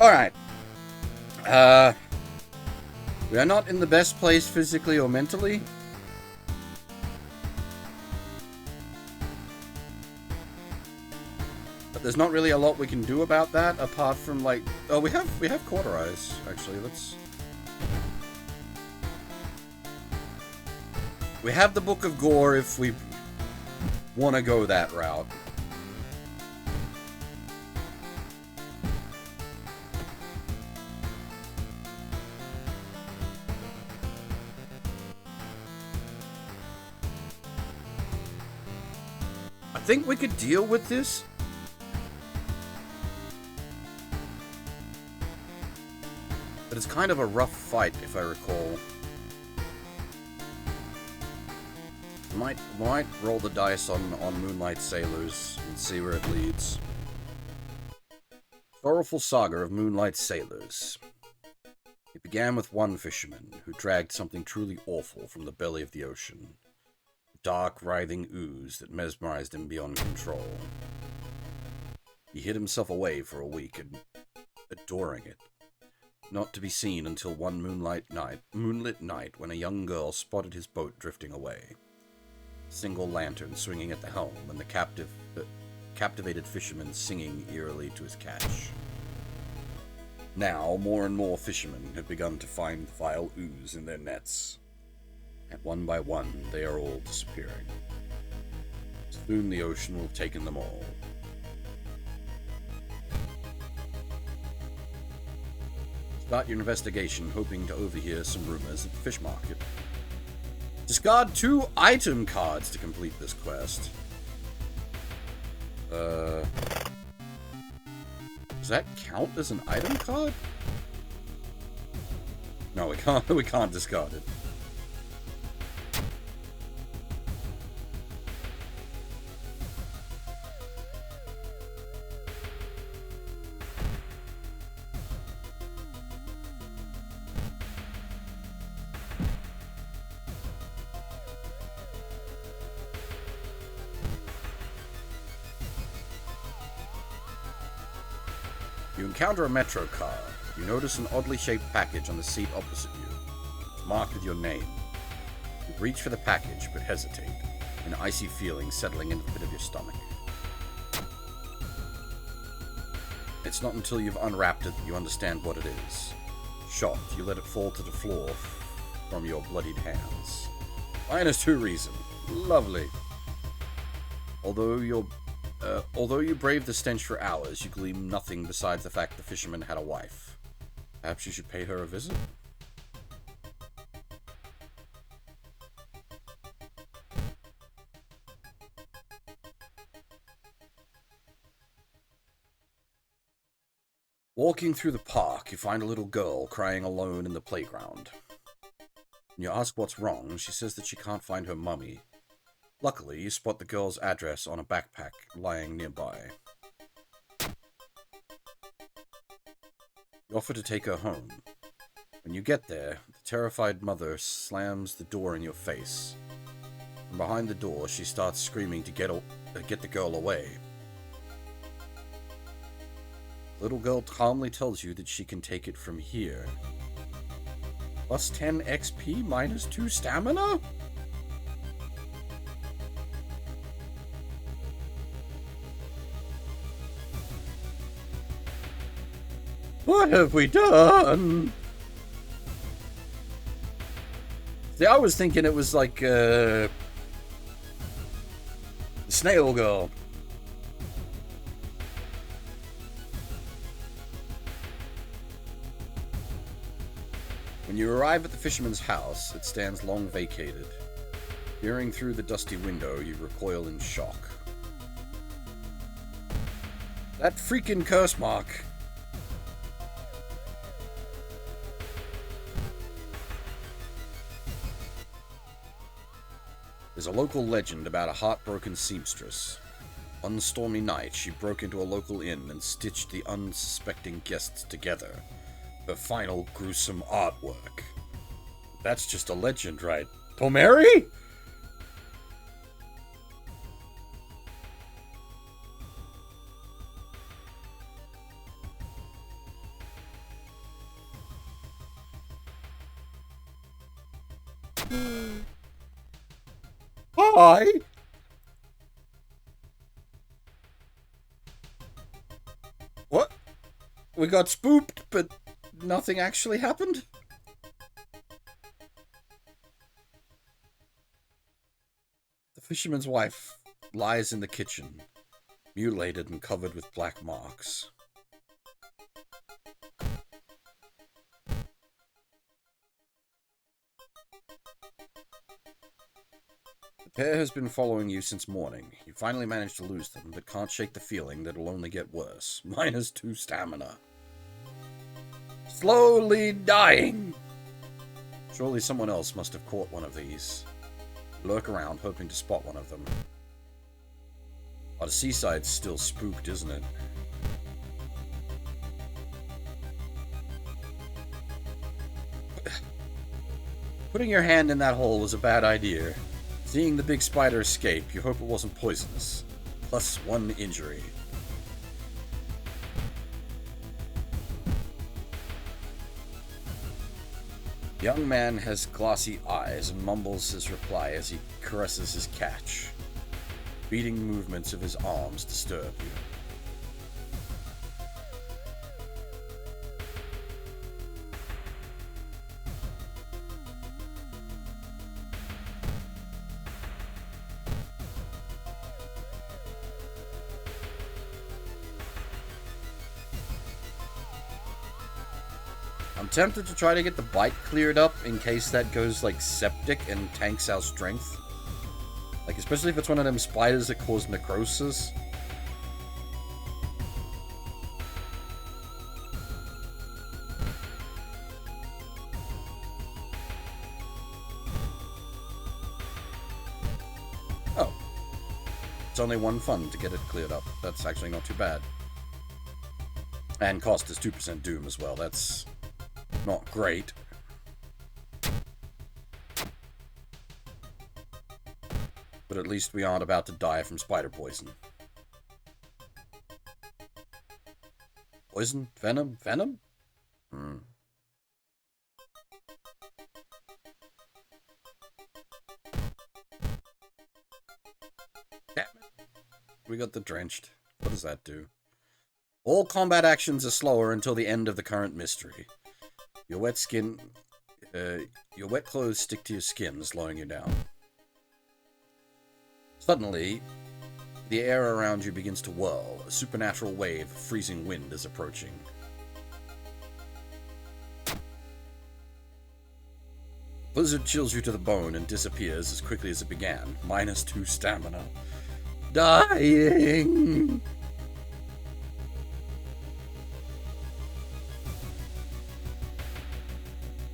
Alright. We are not in the best place physically or mentally. But there's not really a lot we can do about that apart from like, oh, we have Cauterize actually. We have the Book of Gore if we want to go that route. I think we could deal with this. But it's kind of a rough fight, if I recall. Might roll the dice on Moonlight Sailors and see where it leads. Sorrowful Saga of Moonlight Sailors. It began with one fisherman who dragged something truly awful from the belly of the ocean. Dark, writhing ooze that mesmerized him beyond control. He hid himself away for a week and adoring it. Not to be seen until one moonlit night when a young girl spotted his boat drifting away. A single lantern swinging at the helm and the captivated fisherman singing eerily to his catch. Now, more and more fishermen have begun to find the vile ooze in their nets. And one by one, they are all disappearing. Soon the ocean will have taken them all. Start your investigation, hoping to overhear some rumors at the fish market. Discard 2 item cards to complete this quest. Does that count as an item card? No, we can't. We can't discard it. You encounter a metro car. You notice an oddly shaped package on the seat opposite you. It's marked with your name. You reach for the package, but hesitate, an icy feeling settling in the pit of your stomach. It's not until you've unwrapped it that you understand what it is. Shocked, you let it fall to the floor from your bloodied hands. -2 reason. Lovely. Although you braved the stench for hours, you glean nothing besides the fact the fisherman had a wife. Perhaps you should pay her a visit? Walking through the park, you find a little girl crying alone in the playground. When you ask what's wrong, she says that she can't find her mummy. Luckily, you spot the girl's address on a backpack lying nearby. You offer to take her home. When you get there, the terrified mother slams the door in your face. From behind the door, she starts screaming to get the girl away. The little girl calmly tells you that she can take it from here. Plus 10 XP, -2 stamina? What have we done? See, I was thinking it was like, the Snail Girl. When you arrive at the fisherman's house, it stands long vacated.
Peering through the dusty window, you recoil in shock. That freaking curse mark! There's a local legend about a heartbroken seamstress. One stormy night, she broke into a local inn and stitched the unsuspecting guests together. Her final gruesome artwork. That's just a legend, right? Tomeri? Hi! What? We got spooked, but nothing actually happened? The fisherman's wife lies in the kitchen, mutilated and covered with black marks. The pair has been following you since morning. You finally managed to lose them, but can't shake the feeling that it'll only get worse. -2 stamina. Slowly dying! Surely someone else must have caught one of these. Lurk around, hoping to spot one of them. Oh, the seaside's still spooked, isn't it? Putting your hand in that hole was a bad idea. Seeing the big spider escape, you hope it wasn't poisonous. Plus 1 injury. The young man has glassy eyes and mumbles his reply as he caresses his catch. Beating movements of his arms disturb you. I'm tempted to try to get the bite cleared up in case that goes like septic and tanks our strength. Like, especially if it's one of them spiders that cause necrosis. Oh. It's only 1 fun to get it cleared up. That's actually not too bad. And cost is 2% doom as well. That's not great. But at least we aren't about to die from spider poison. Poison? Venom? Venom? Damn it. We got the drenched. What does that do? All combat actions are slower until the end of the current mystery. Your wet clothes stick to your skin, slowing you down. Suddenly, the air around you begins to whirl. A supernatural wave of freezing wind is approaching. Blizzard chills you to the bone and disappears as quickly as it began. -2 stamina. Dying!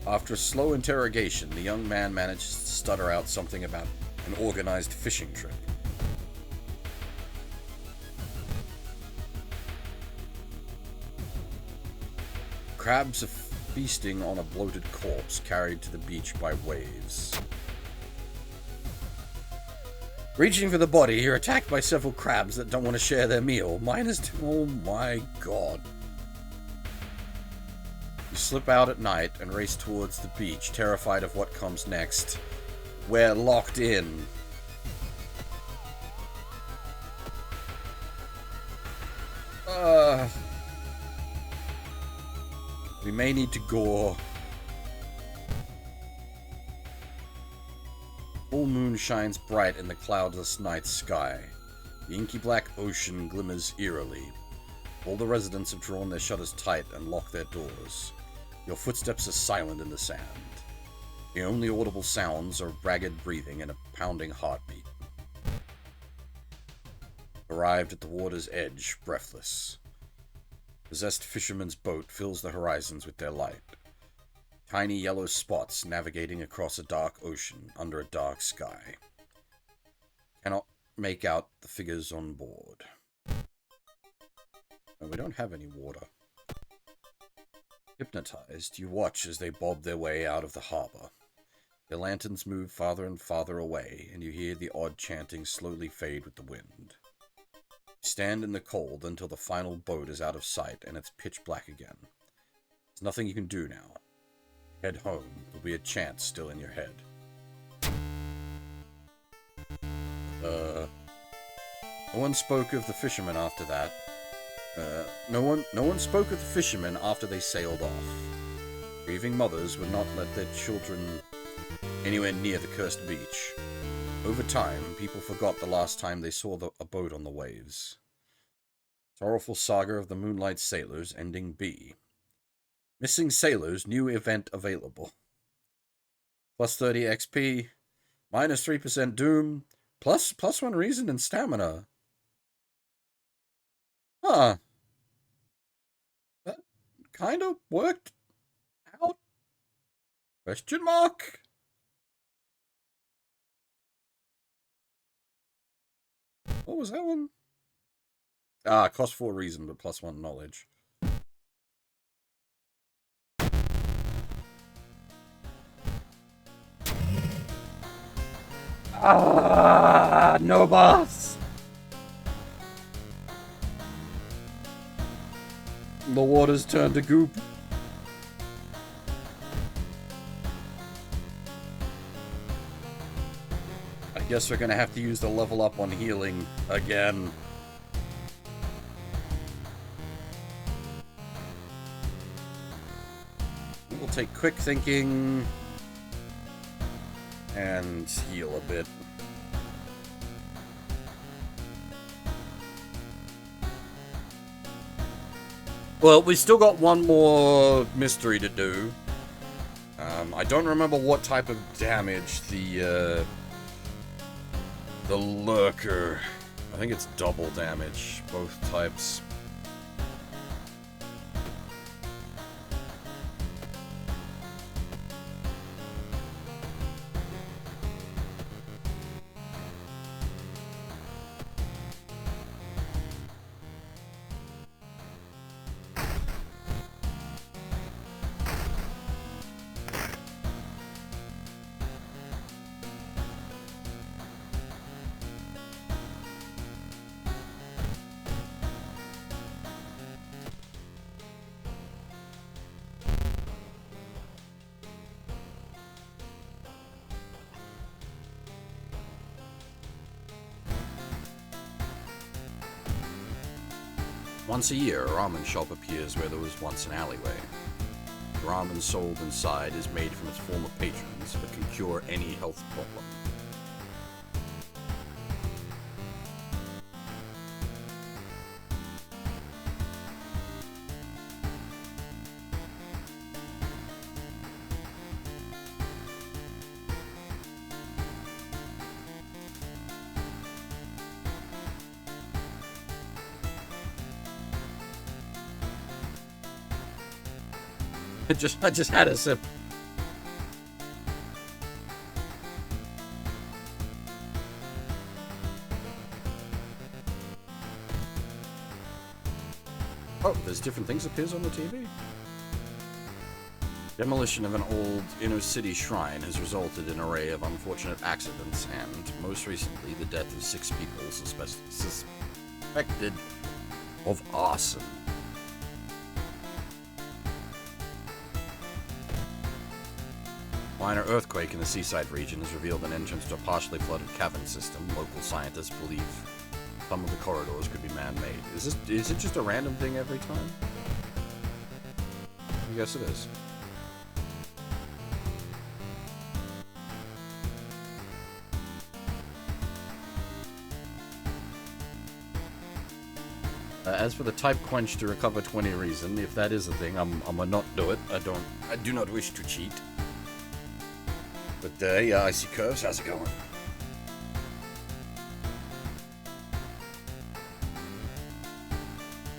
After a slow interrogation, the young man manages to stutter out something about an organized fishing trip. Crabs are feasting on a bloated corpse carried to the beach by waves. Reaching for the body, you're attacked by several crabs that don't want to share their meal. -2. Oh my god. You slip out at night and race towards the beach, terrified of what comes next. We're locked in. We may need to gore. Full moon shines bright in the cloudless night sky. The inky black ocean glimmers eerily. All the residents have drawn their shutters tight and locked their doors. Your footsteps are silent in the sand. The only audible sounds are ragged breathing and a pounding heartbeat. Arrived at the water's edge, breathless. Possessed fisherman's boat fills the horizons with their light. Tiny yellow spots navigating across a dark ocean under a dark sky. Cannot make out the figures on board. And we don't have any water. Hypnotized, you watch as they bob their way out of the harbor. Their lanterns move farther and farther away, and you hear the odd chanting slowly fade with the wind. You stand in the cold until the final boat is out of sight and it's pitch black again. There's nothing you can do now. Head home. There'll be a chant still in your head. No one spoke of the fishermen after that. No one spoke of the fishermen after they sailed off. Grieving mothers would not let their children anywhere near the cursed beach. Over time, people forgot the last time they saw a boat on the waves. Sorrowful saga of the Moonlight Sailors, ending B. Missing sailors, new event available. Plus 30 XP, minus 3% doom, plus 1 reason and stamina. Huh. That kind of worked out? Question mark? What was that one? Cost 4 reason, but plus 1 knowledge. No boss! The water's turned to goop. I guess we're gonna have to use the level up on healing again. We'll take quick thinking and heal a bit. Well, we still got one more mystery to do. I don't remember what type of damage the lurker. I think it's double damage, both types. Once a year, a ramen shop appears where there was once an alleyway. The ramen sold inside is made from its former patrons, but can cure any health problem. I just had a sip. Oh, there's different things appears on the TV. Demolition of an old inner-city shrine has resulted in an array of unfortunate accidents and, most recently, the death of 6 people suspected of arson. Minor earthquake in the seaside region has revealed an entrance to a partially flooded cavern system. Local scientists believe some of the corridors could be man-made. Is it just a random thing every time? I guess it is. As for the type quench to recover 20 reason, if that is a thing, I'm gonna not do it. I do not wish to cheat. But, yeah, I see Curves. How's it going?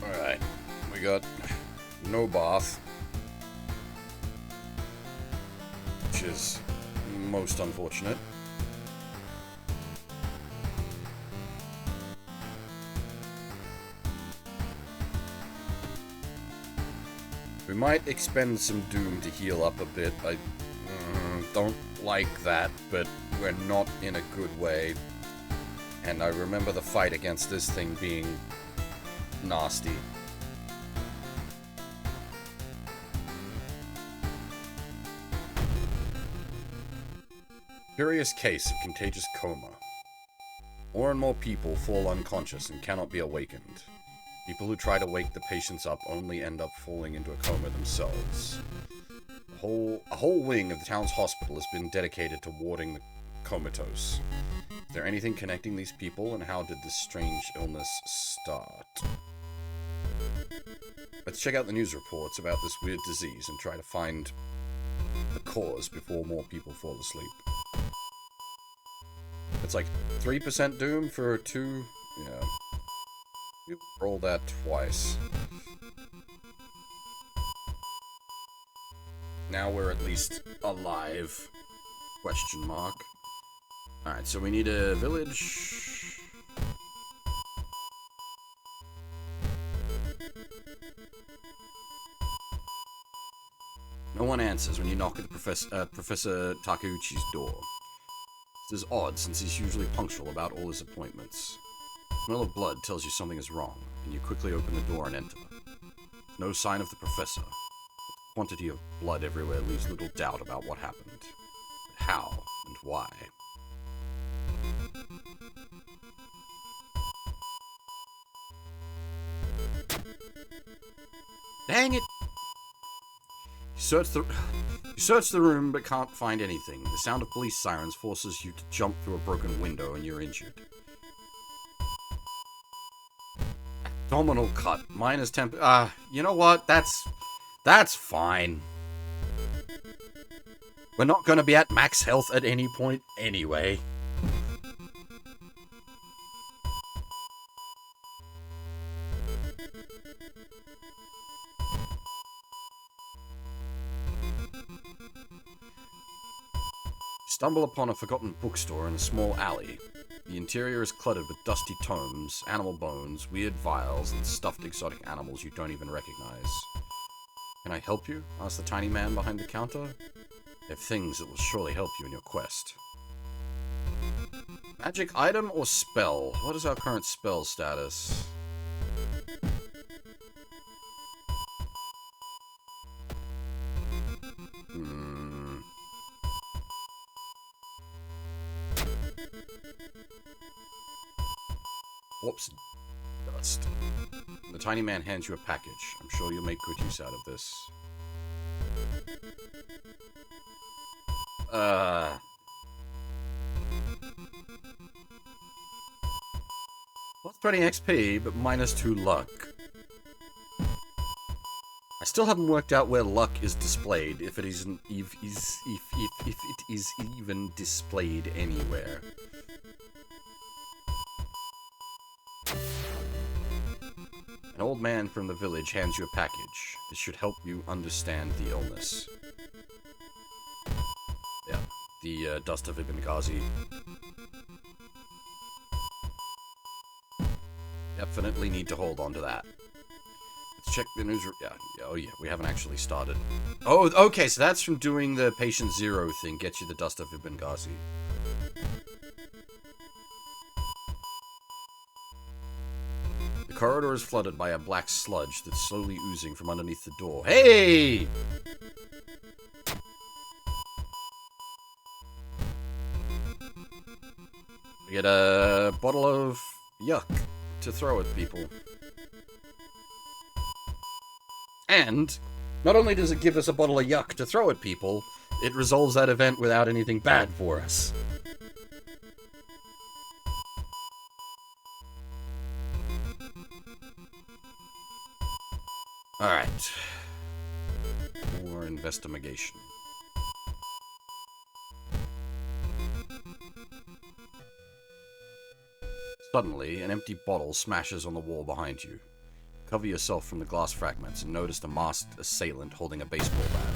Alright. We got no bath. Which is most unfortunate. We might expend some Doom to heal up a bit. I don't like that, but we're not in a good way. And I remember the fight against this thing being nasty. Curious case of contagious coma. More and more people fall unconscious and cannot be awakened. People who try to wake the patients up only end up falling into a coma themselves. A whole wing of the town's hospital has been dedicated to warding the comatose. Is there anything connecting these people, and how did this strange illness start? Let's check out the news reports about this weird disease and try to find the cause before more people fall asleep. It's like 3% Doom for 2... yeah. You roll that twice. Now we're at least alive. Question mark. Alright, so we need a village. No one answers when you knock at Professor Takeuchi's door. This is odd, since he's usually punctual about all his appointments. The smell of blood tells you something is wrong, and you quickly open the door and enter. No sign of the professor. But the quantity of blood everywhere leaves little doubt about what happened. But how and why? Dang it! You search the room but can't find anything. The sound of police sirens forces you to jump through a broken window and you're injured. Abdominal cut. Minus 10... you know what? That's fine. We're not gonna be at max health at any point anyway. Stumble upon a forgotten bookstore in a small alley. The interior is cluttered with dusty tomes, animal bones, weird vials, and stuffed exotic animals you don't even recognize. Can I help you? Asked the tiny man behind the counter. They have things that will surely help you in your quest. Magic item or spell? What is our current spell status? Whoops. Dust. The tiny man hands you a package. I'm sure you'll make good use out of this. Plus 20 XP, but minus 2 luck. I still haven't worked out where luck is displayed, if it isn't, if it is even displayed anywhere. An old man from the village hands you a package. This should help you understand the illness. Yeah, the dust of Ibn Ghazi. Definitely need to hold on to that. Let's check the news. Yeah, oh yeah, we haven't actually started. Oh, okay, so that's from doing the Patient Zero thing. Get you the dust of Ibn Ghazi. The corridor is flooded by a black sludge that's slowly oozing from underneath the door. Hey! We get a bottle of yuck to throw at people. And not only does it give us a bottle of yuck to throw at people, it resolves that event without anything bad for us. Alright. More investigation. Suddenly, an empty bottle smashes on the wall behind you. Cover yourself from the glass fragments and notice the masked assailant holding a baseball bat.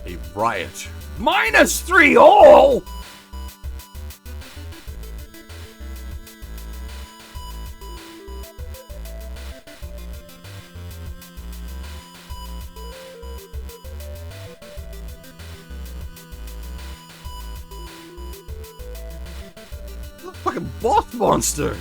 A riot. -3 all! Fucking boss monster!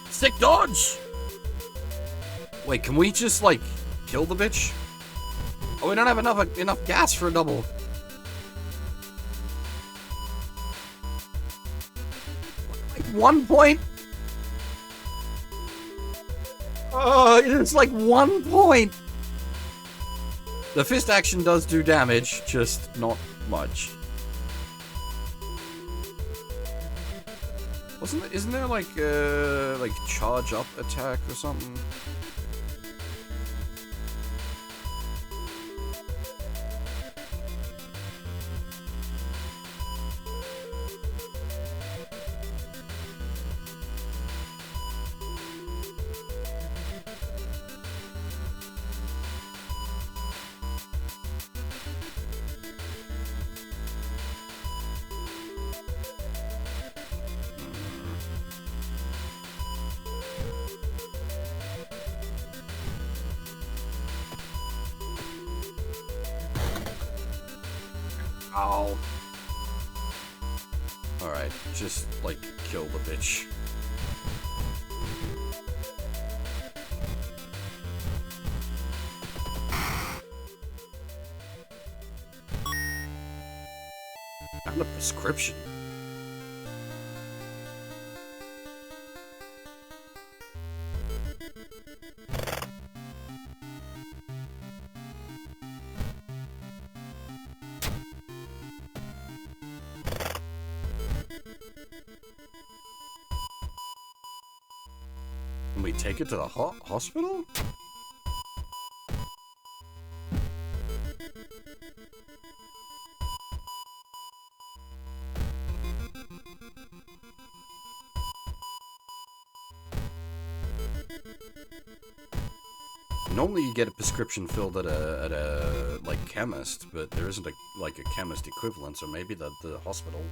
Sick dodge! Wait, can we just, like, kill the bitch? Oh, we don't have enough gas for a double. Like, 1 point? Oh, it's like 1 point! The fist action does do damage, just not much. Isn't there like charge up attack or something? Ow. Alright, just, like, kill the bitch. Found a prescription. Can we take it to the hospital? Normally you get a prescription filled at a like chemist, but there isn't a chemist equivalent, so maybe the hospital.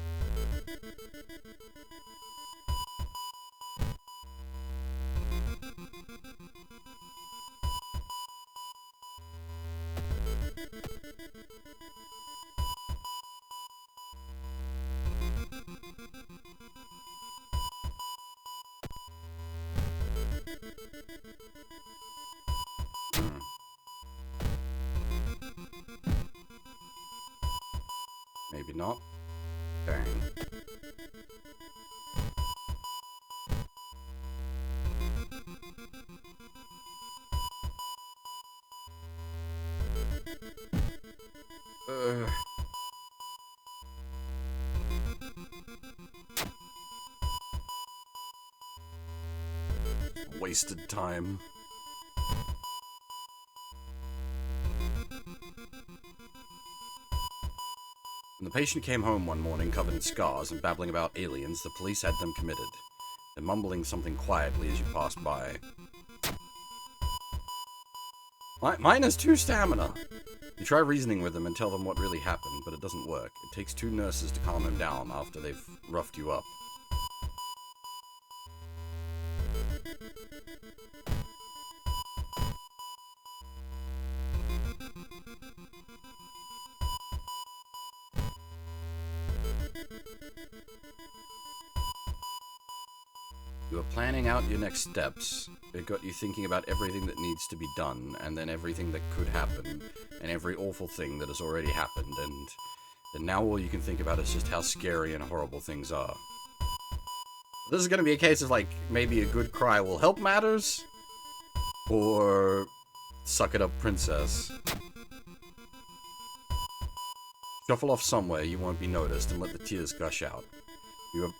Maybe not. Dang. Wasted time. When the patient came home one morning covered in scars and babbling about aliens, the police had them committed. They're mumbling something quietly as you passed by. Mine has 2 stamina. You try reasoning with them and tell them what really happened, but it doesn't work. It takes 2 nurses to calm him down after they've roughed you up. You were planning out your next steps. It got you thinking about everything that needs to be done, and then everything that could happen, and every awful thing that has already happened, and now all you can think about is just how scary and horrible things are. This is going to be a case of, like, maybe a good cry will help matters, or suck it up, princess. Shuffle off somewhere you won't be noticed and let the tears gush out.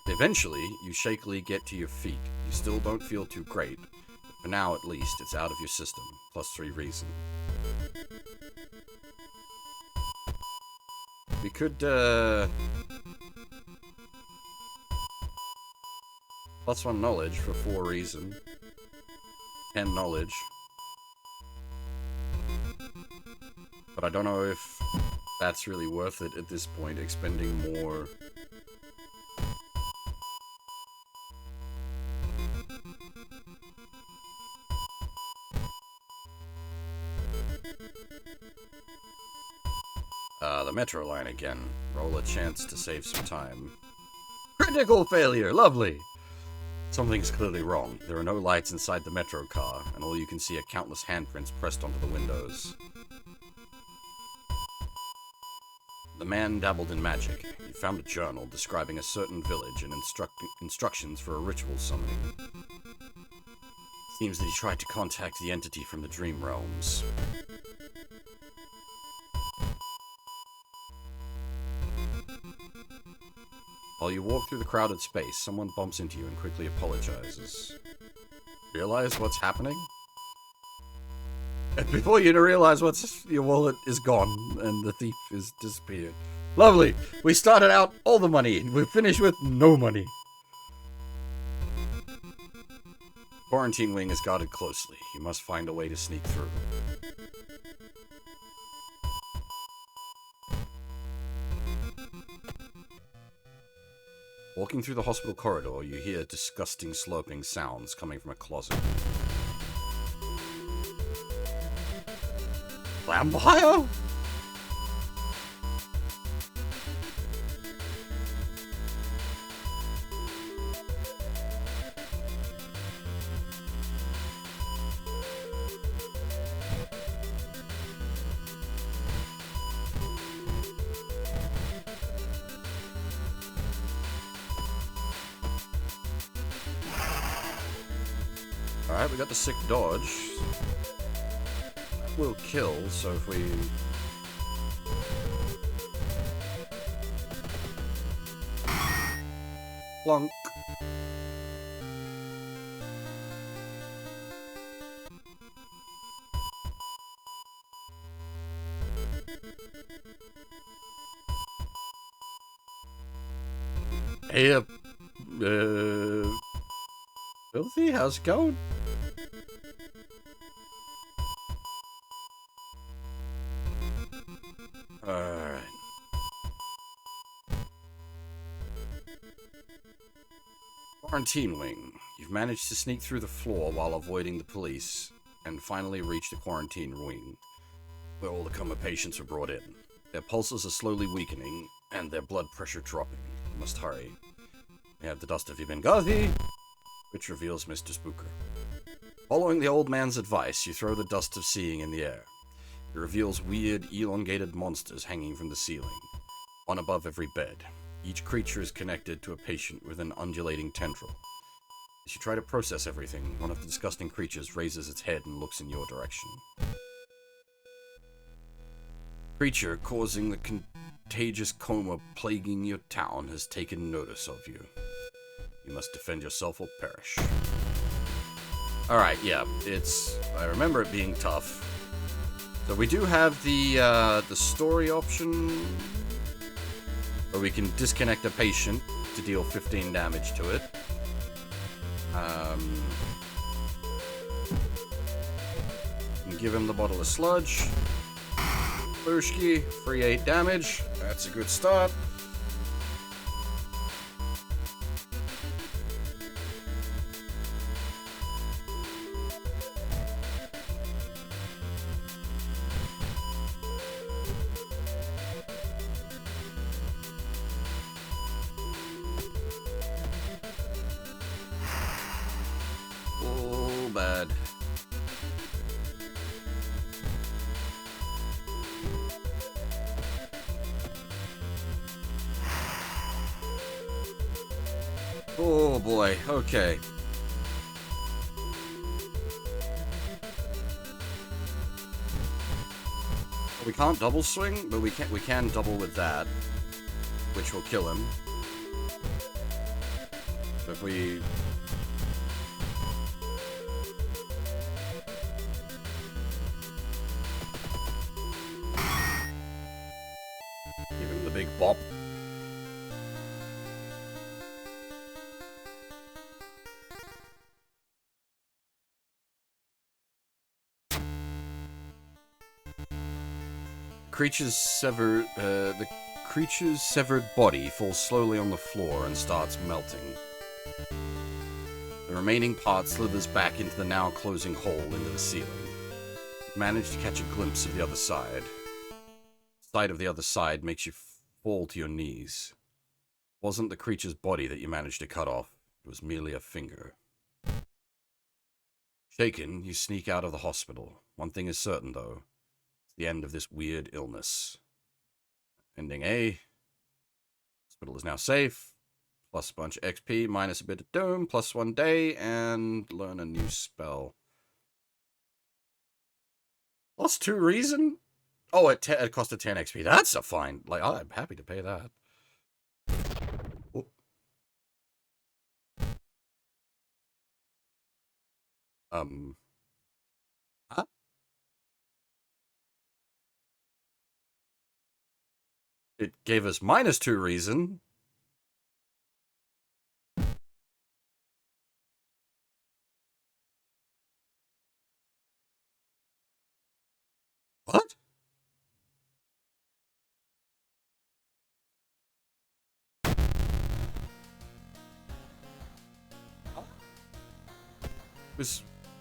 Eventually, you shakily get to your feet. You still don't feel too great. But for now, at least, it's out of your system. +3 reason. We could, +1 knowledge for 4 reason. 10 knowledge. But I don't know if that's really worth it at this point, expending more. The metro line again. Roll a chance to save some time. Critical failure! Lovely! Something's clearly wrong. There are no lights inside the metro car, and all you can see are countless handprints pressed onto the windows. The man dabbled in magic. He found a journal describing a certain village and instructions for a ritual summoning. Seems that he tried to contact the entity from the dream realms. While you walk through the crowded space, someone bumps into you and quickly apologizes. Realize what's happening? And before you realize your wallet is gone and the thief is disappeared. Lovely! We started out all the money, we finished with no money. Quarantine wing is guarded closely. You must find a way to sneak through. Walking through the hospital corridor, you hear disgusting slurping sounds coming from a closet. Vampire? Alright, we got the sick dodge. Will kill, so if we... Plunk. Hey, Filthy, how's it going? Alright. Quarantine wing. You've managed to sneak through the floor while avoiding the police, and finally reach the quarantine wing, where all the coma patients are brought in. Their pulses are slowly weakening, and their blood pressure dropping. You must hurry. We have the dust of Ibn Ghazi, which reveals Mr. Spooker. Following the old man's advice, you throw the dust of seeing in the air. It reveals weird, elongated monsters hanging from the ceiling, one above every bed. Each creature is connected to a patient with an undulating tendril. As you try to process everything, one of the disgusting creatures raises its head and looks in your direction. Creature causing the contagious coma plaguing your town has taken notice of you. You must defend yourself or perish. Alright, yeah, I remember it being tough. So we do have the story option, where we can disconnect a patient to deal 15 damage to it. And give him the bottle of sludge. Booshki, free 8 damage. That's a good start. Bad. Oh boy, okay. We can't double swing, but we can double with that, which will kill him. So if we... give him the big bop. The creature's severed body falls slowly on the floor and starts melting. The remaining part slithers back into the now closing hole into the ceiling. You manage to catch a glimpse of the other side. Sight of the other side makes you fall to your knees. It wasn't the creature's body that you managed to cut off. It was merely a finger. Shaken, you sneak out of the hospital. One thing is certain, though. The end of this weird illness. Ending A. Hospital is now safe. Plus a bunch of XP, minus a bit of dome, plus 1 day, and learn a new spell. Plus 2 reason? Oh, it costed 10 XP. That's a fine. Like, I'm happy to pay that. Oh. Huh? It gave us minus 2 reason. What?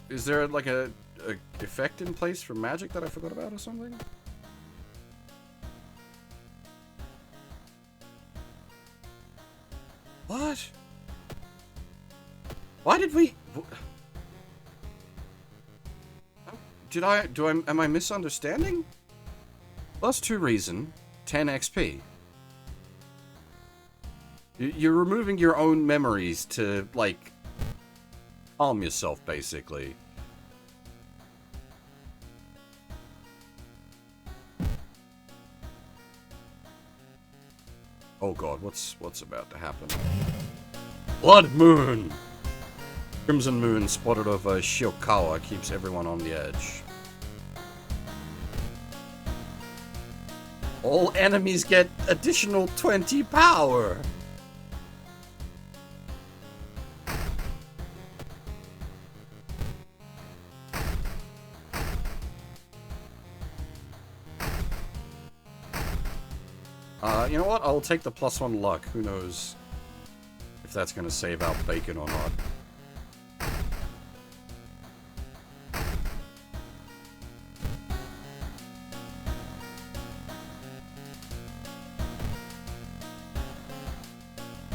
Is there like a effect in place for magic that I forgot about or something? What? Why did we... am I misunderstanding? Plus 2 reason, 10 XP. You're removing your own memories to, like, calm yourself, basically. Oh god, what's about to happen? Blood Moon! Crimson Moon spotted over Shiokawa keeps everyone on the edge. All enemies get additional 20 power! You know what? I'll take the +1 luck. Who knows if that's gonna save out bacon or not.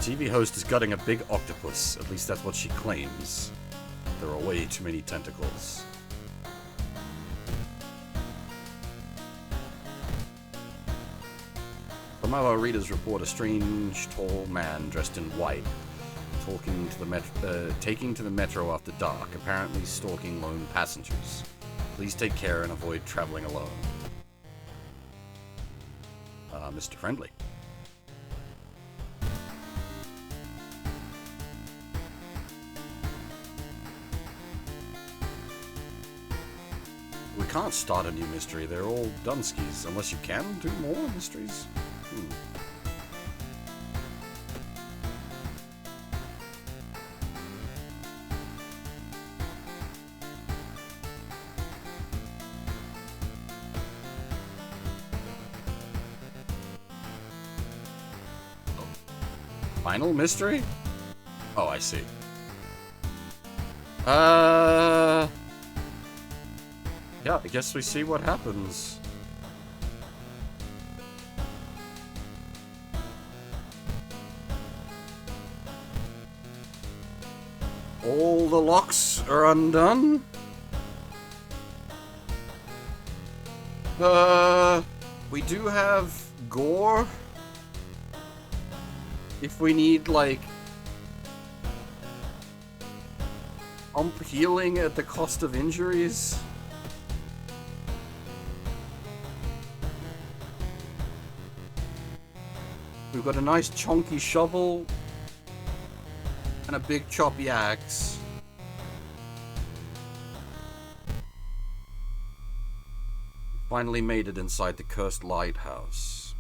TV host is gutting a big octopus. At least that's what she claims. There are way too many tentacles. Some of our readers report a strange, tall man dressed in white, taking to the metro after dark, apparently stalking lone passengers. Please take care and avoid traveling alone. Mr. Friendly. We can't start a new mystery. They're all Dunskies, unless you can do more mysteries. Final mystery? Oh, I see. Yeah, I guess we see what happens. All the locks are undone. We do have gore. If we need, like, Pump healing at the cost of injuries? We've got a nice chunky shovel and a big choppy axe. Finally made it inside the cursed lighthouse.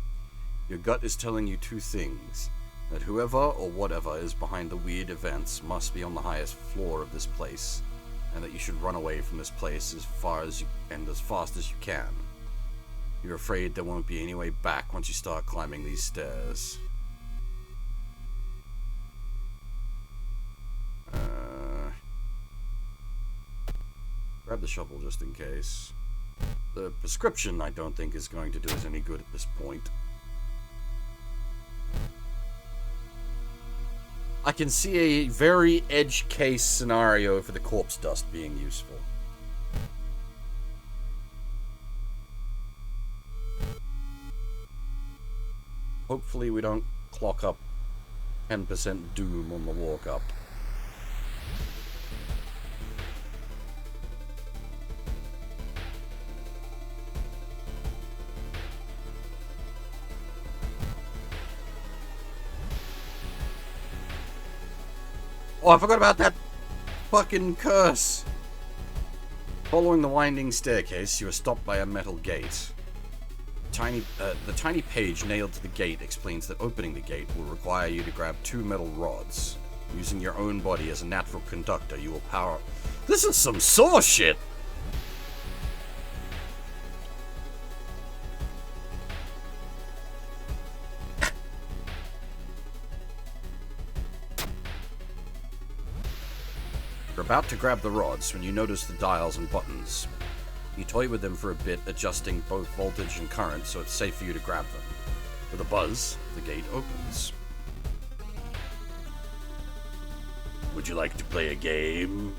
Your gut is telling you two things. That whoever or whatever is behind the weird events must be on the highest floor of this place, and that you should run away from this place as far as you and as fast as you can. You're afraid there won't be any way back once you start climbing these stairs. Grab the shovel just in case. The prescription I don't think is going to do us any good at this point. I can see a very edge case scenario for the corpse dust being useful. Hopefully we don't clock up 10% doom on the walk up. Oh, I forgot about that fucking curse! Following the winding staircase, you are stopped by a metal gate. The tiny page nailed to the gate explains that opening the gate will require you to grab 2 metal rods. Using your own body as a natural conductor, you will power... This is some Saw shit! You're about to grab the rods when you notice the dials and buttons. You toy with them for a bit, adjusting both voltage and current so it's safe for you to grab them. With a buzz, the gate opens. Would you like to play a game?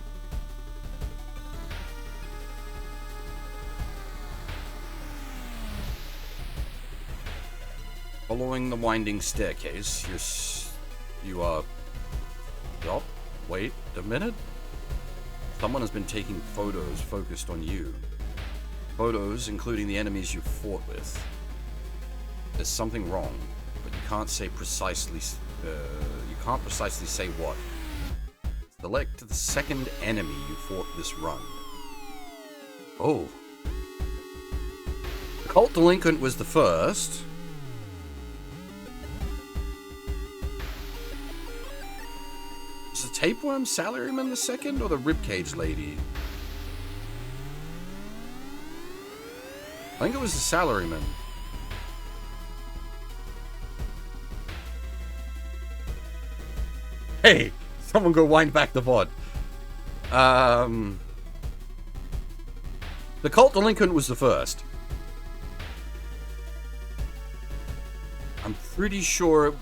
Following the winding staircase, you are... Oh, wait a minute. Someone has been taking photos focused on you. Photos including the enemies you fought with. There's something wrong, but you can't say precisely. You can't precisely say what. Select the second enemy you fought this run. Oh. The Cult Delinquent was the first. Was the Tapeworm Salaryman the second, or the Ribcage Lady? I think it was the Salaryman. Hey! Someone go wind back the VOD. The Cult Delinquent was the first. I'm pretty sure...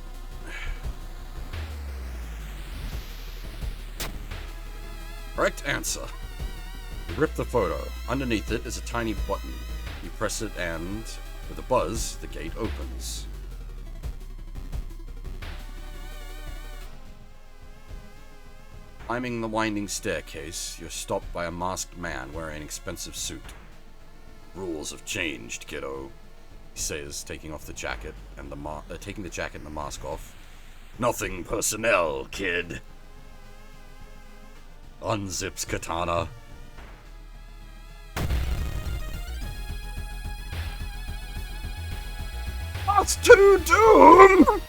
Correct answer. You rip the photo. Underneath it is a tiny button. You press it and, with a buzz, the gate opens. Climbing the winding staircase, you're stopped by a masked man wearing an expensive suit. Rules have changed, kiddo, he says, taking off the jacket and taking the jacket and the mask off. Nothing personnel, kid. Unzips katana. What's to doom?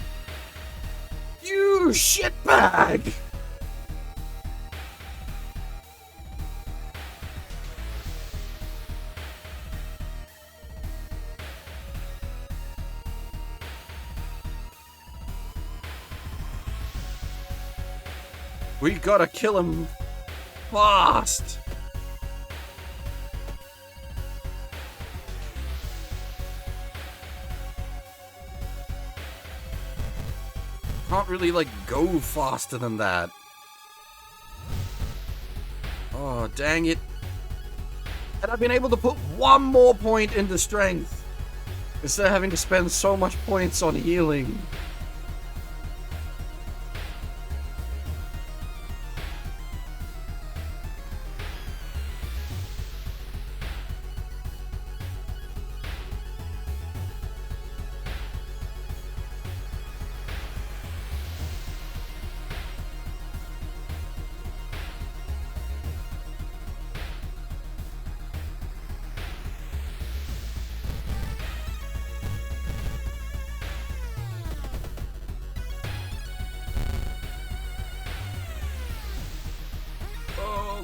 You shitbag! We gotta kill him fast! Can't really, like, go faster than that. Oh, dang it. Had I been able to put one more point into strength, instead of having to spend so much points on healing.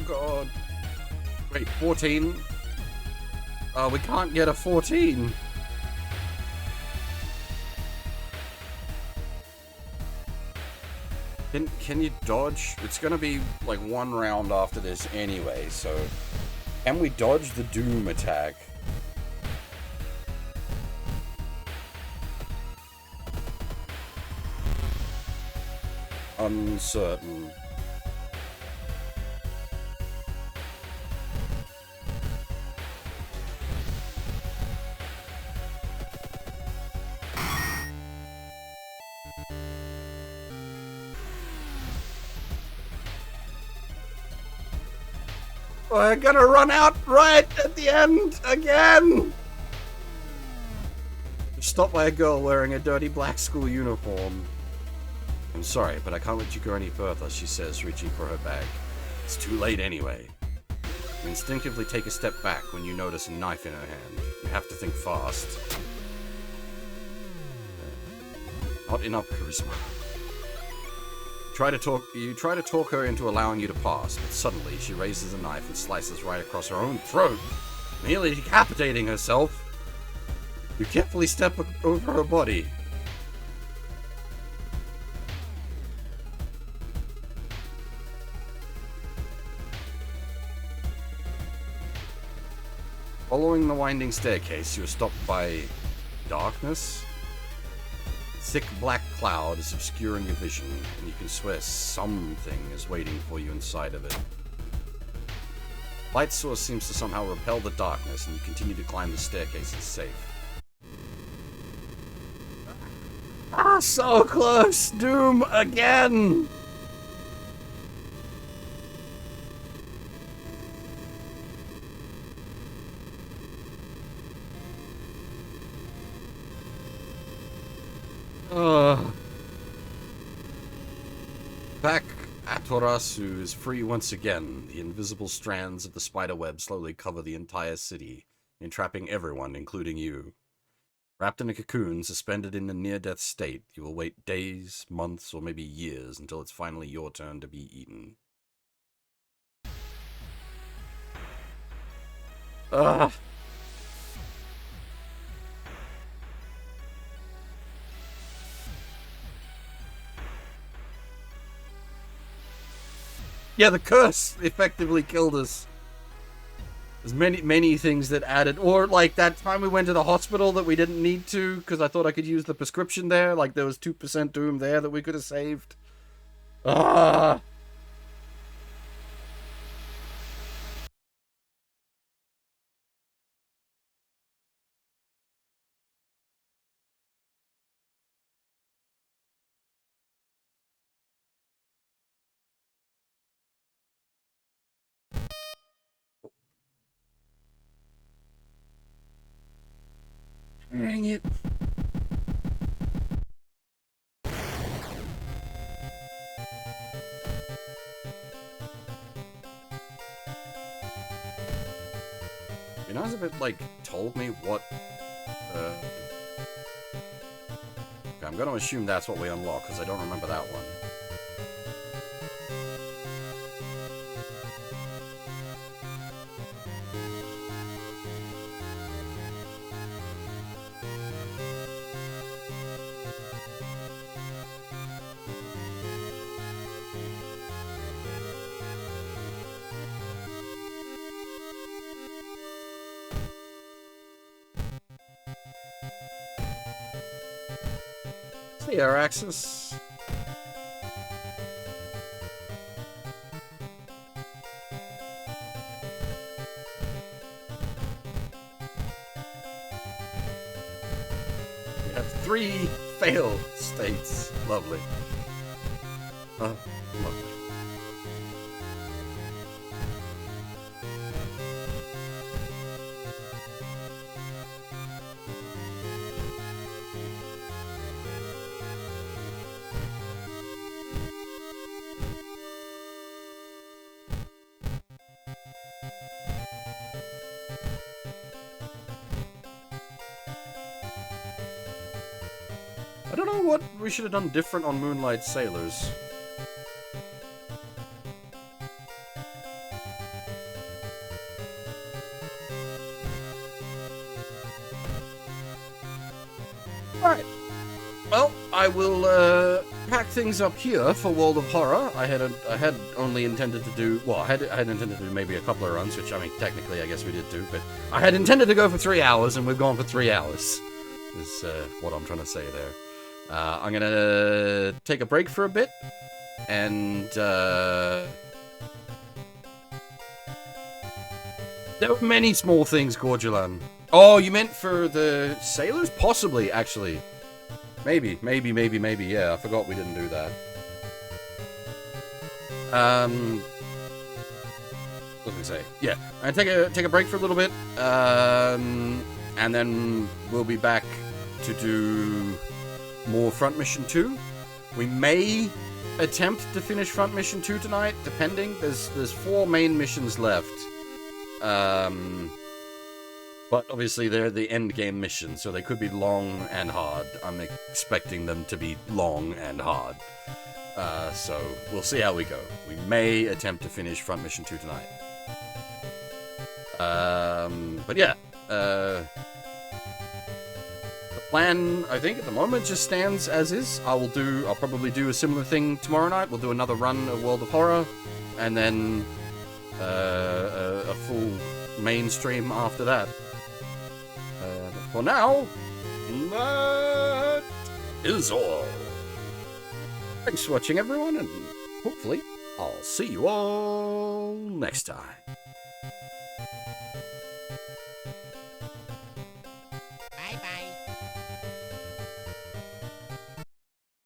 god. Wait, 14? We can't get a 14. Can you dodge? It's gonna be like one round after this anyway, so... Can we dodge the Doom attack? Uncertain. We're gonna run out right at the end again! Stopped by a girl wearing a dirty black school uniform. I'm sorry, but I can't let you go any further, she says, reaching for her bag. It's too late anyway. You instinctively take a step back when you notice a knife in her hand. You have to think fast. Not enough charisma. You try to talk her into allowing you to pass, but suddenly she raises a knife and slices right across her own throat, nearly decapitating herself. You carefully step over her body. Following the winding staircase, you are stopped by darkness. Thick black cloud is obscuring your vision, and you can swear something is waiting for you inside of it. Light source seems to somehow repel the darkness, and you continue to climb the staircases safe. Ah, so close! Doom again! Back, Amaterasu is free once again. The invisible strands of the spiderweb slowly cover the entire city, entrapping everyone, including you. Wrapped in a cocoon, suspended in a near-death state, you will wait days, months, or maybe years until it's finally your turn to be eaten. Ugh. Yeah, the curse effectively killed us. There's many things that added, or like that time we went to the hospital that we didn't need to because I thought I could use the prescription there. Like there was 2% doom there that we could have saved. Ah. Dang it. You know, if it like told me what okay, I'm gonna assume that's what we unlock because I don't remember that one. See, Araxis. We have 3 failed states. Lovely. Lovely. I don't know what we should have done different on Moonlight Sailors. Alright. Well, I will pack things up here for World of Horror. I had only intended to do, well, I had intended to do maybe a couple of runs, which, I mean, technically I guess we did do, but I had intended to go for 3 hours, and we've gone for 3 hours, is what I'm trying to say there. I'm gonna take a break for a bit, and there were many small things, Gorgelan. Oh, you meant for the sailors? Possibly, actually. Maybe, yeah, I forgot we didn't do that. What was I gonna say? Yeah, I'm gonna take a break for a little bit, and then we'll be back to do more Front Mission 2. We may attempt to finish Front Mission 2 tonight, depending. There's 4 main missions left. But obviously they're the end game missions, so they could be long and hard. I'm expecting them to be long and hard. So we'll see how we go. We may attempt to finish Front Mission 2 tonight. But yeah, the plan, I think, at the moment just stands as is. I'll probably do a similar thing tomorrow night. We'll do another run of World of Horror, and then a full mainstream after that. But for now, that is all. Thanks for watching, everyone, and hopefully I'll see you all next time.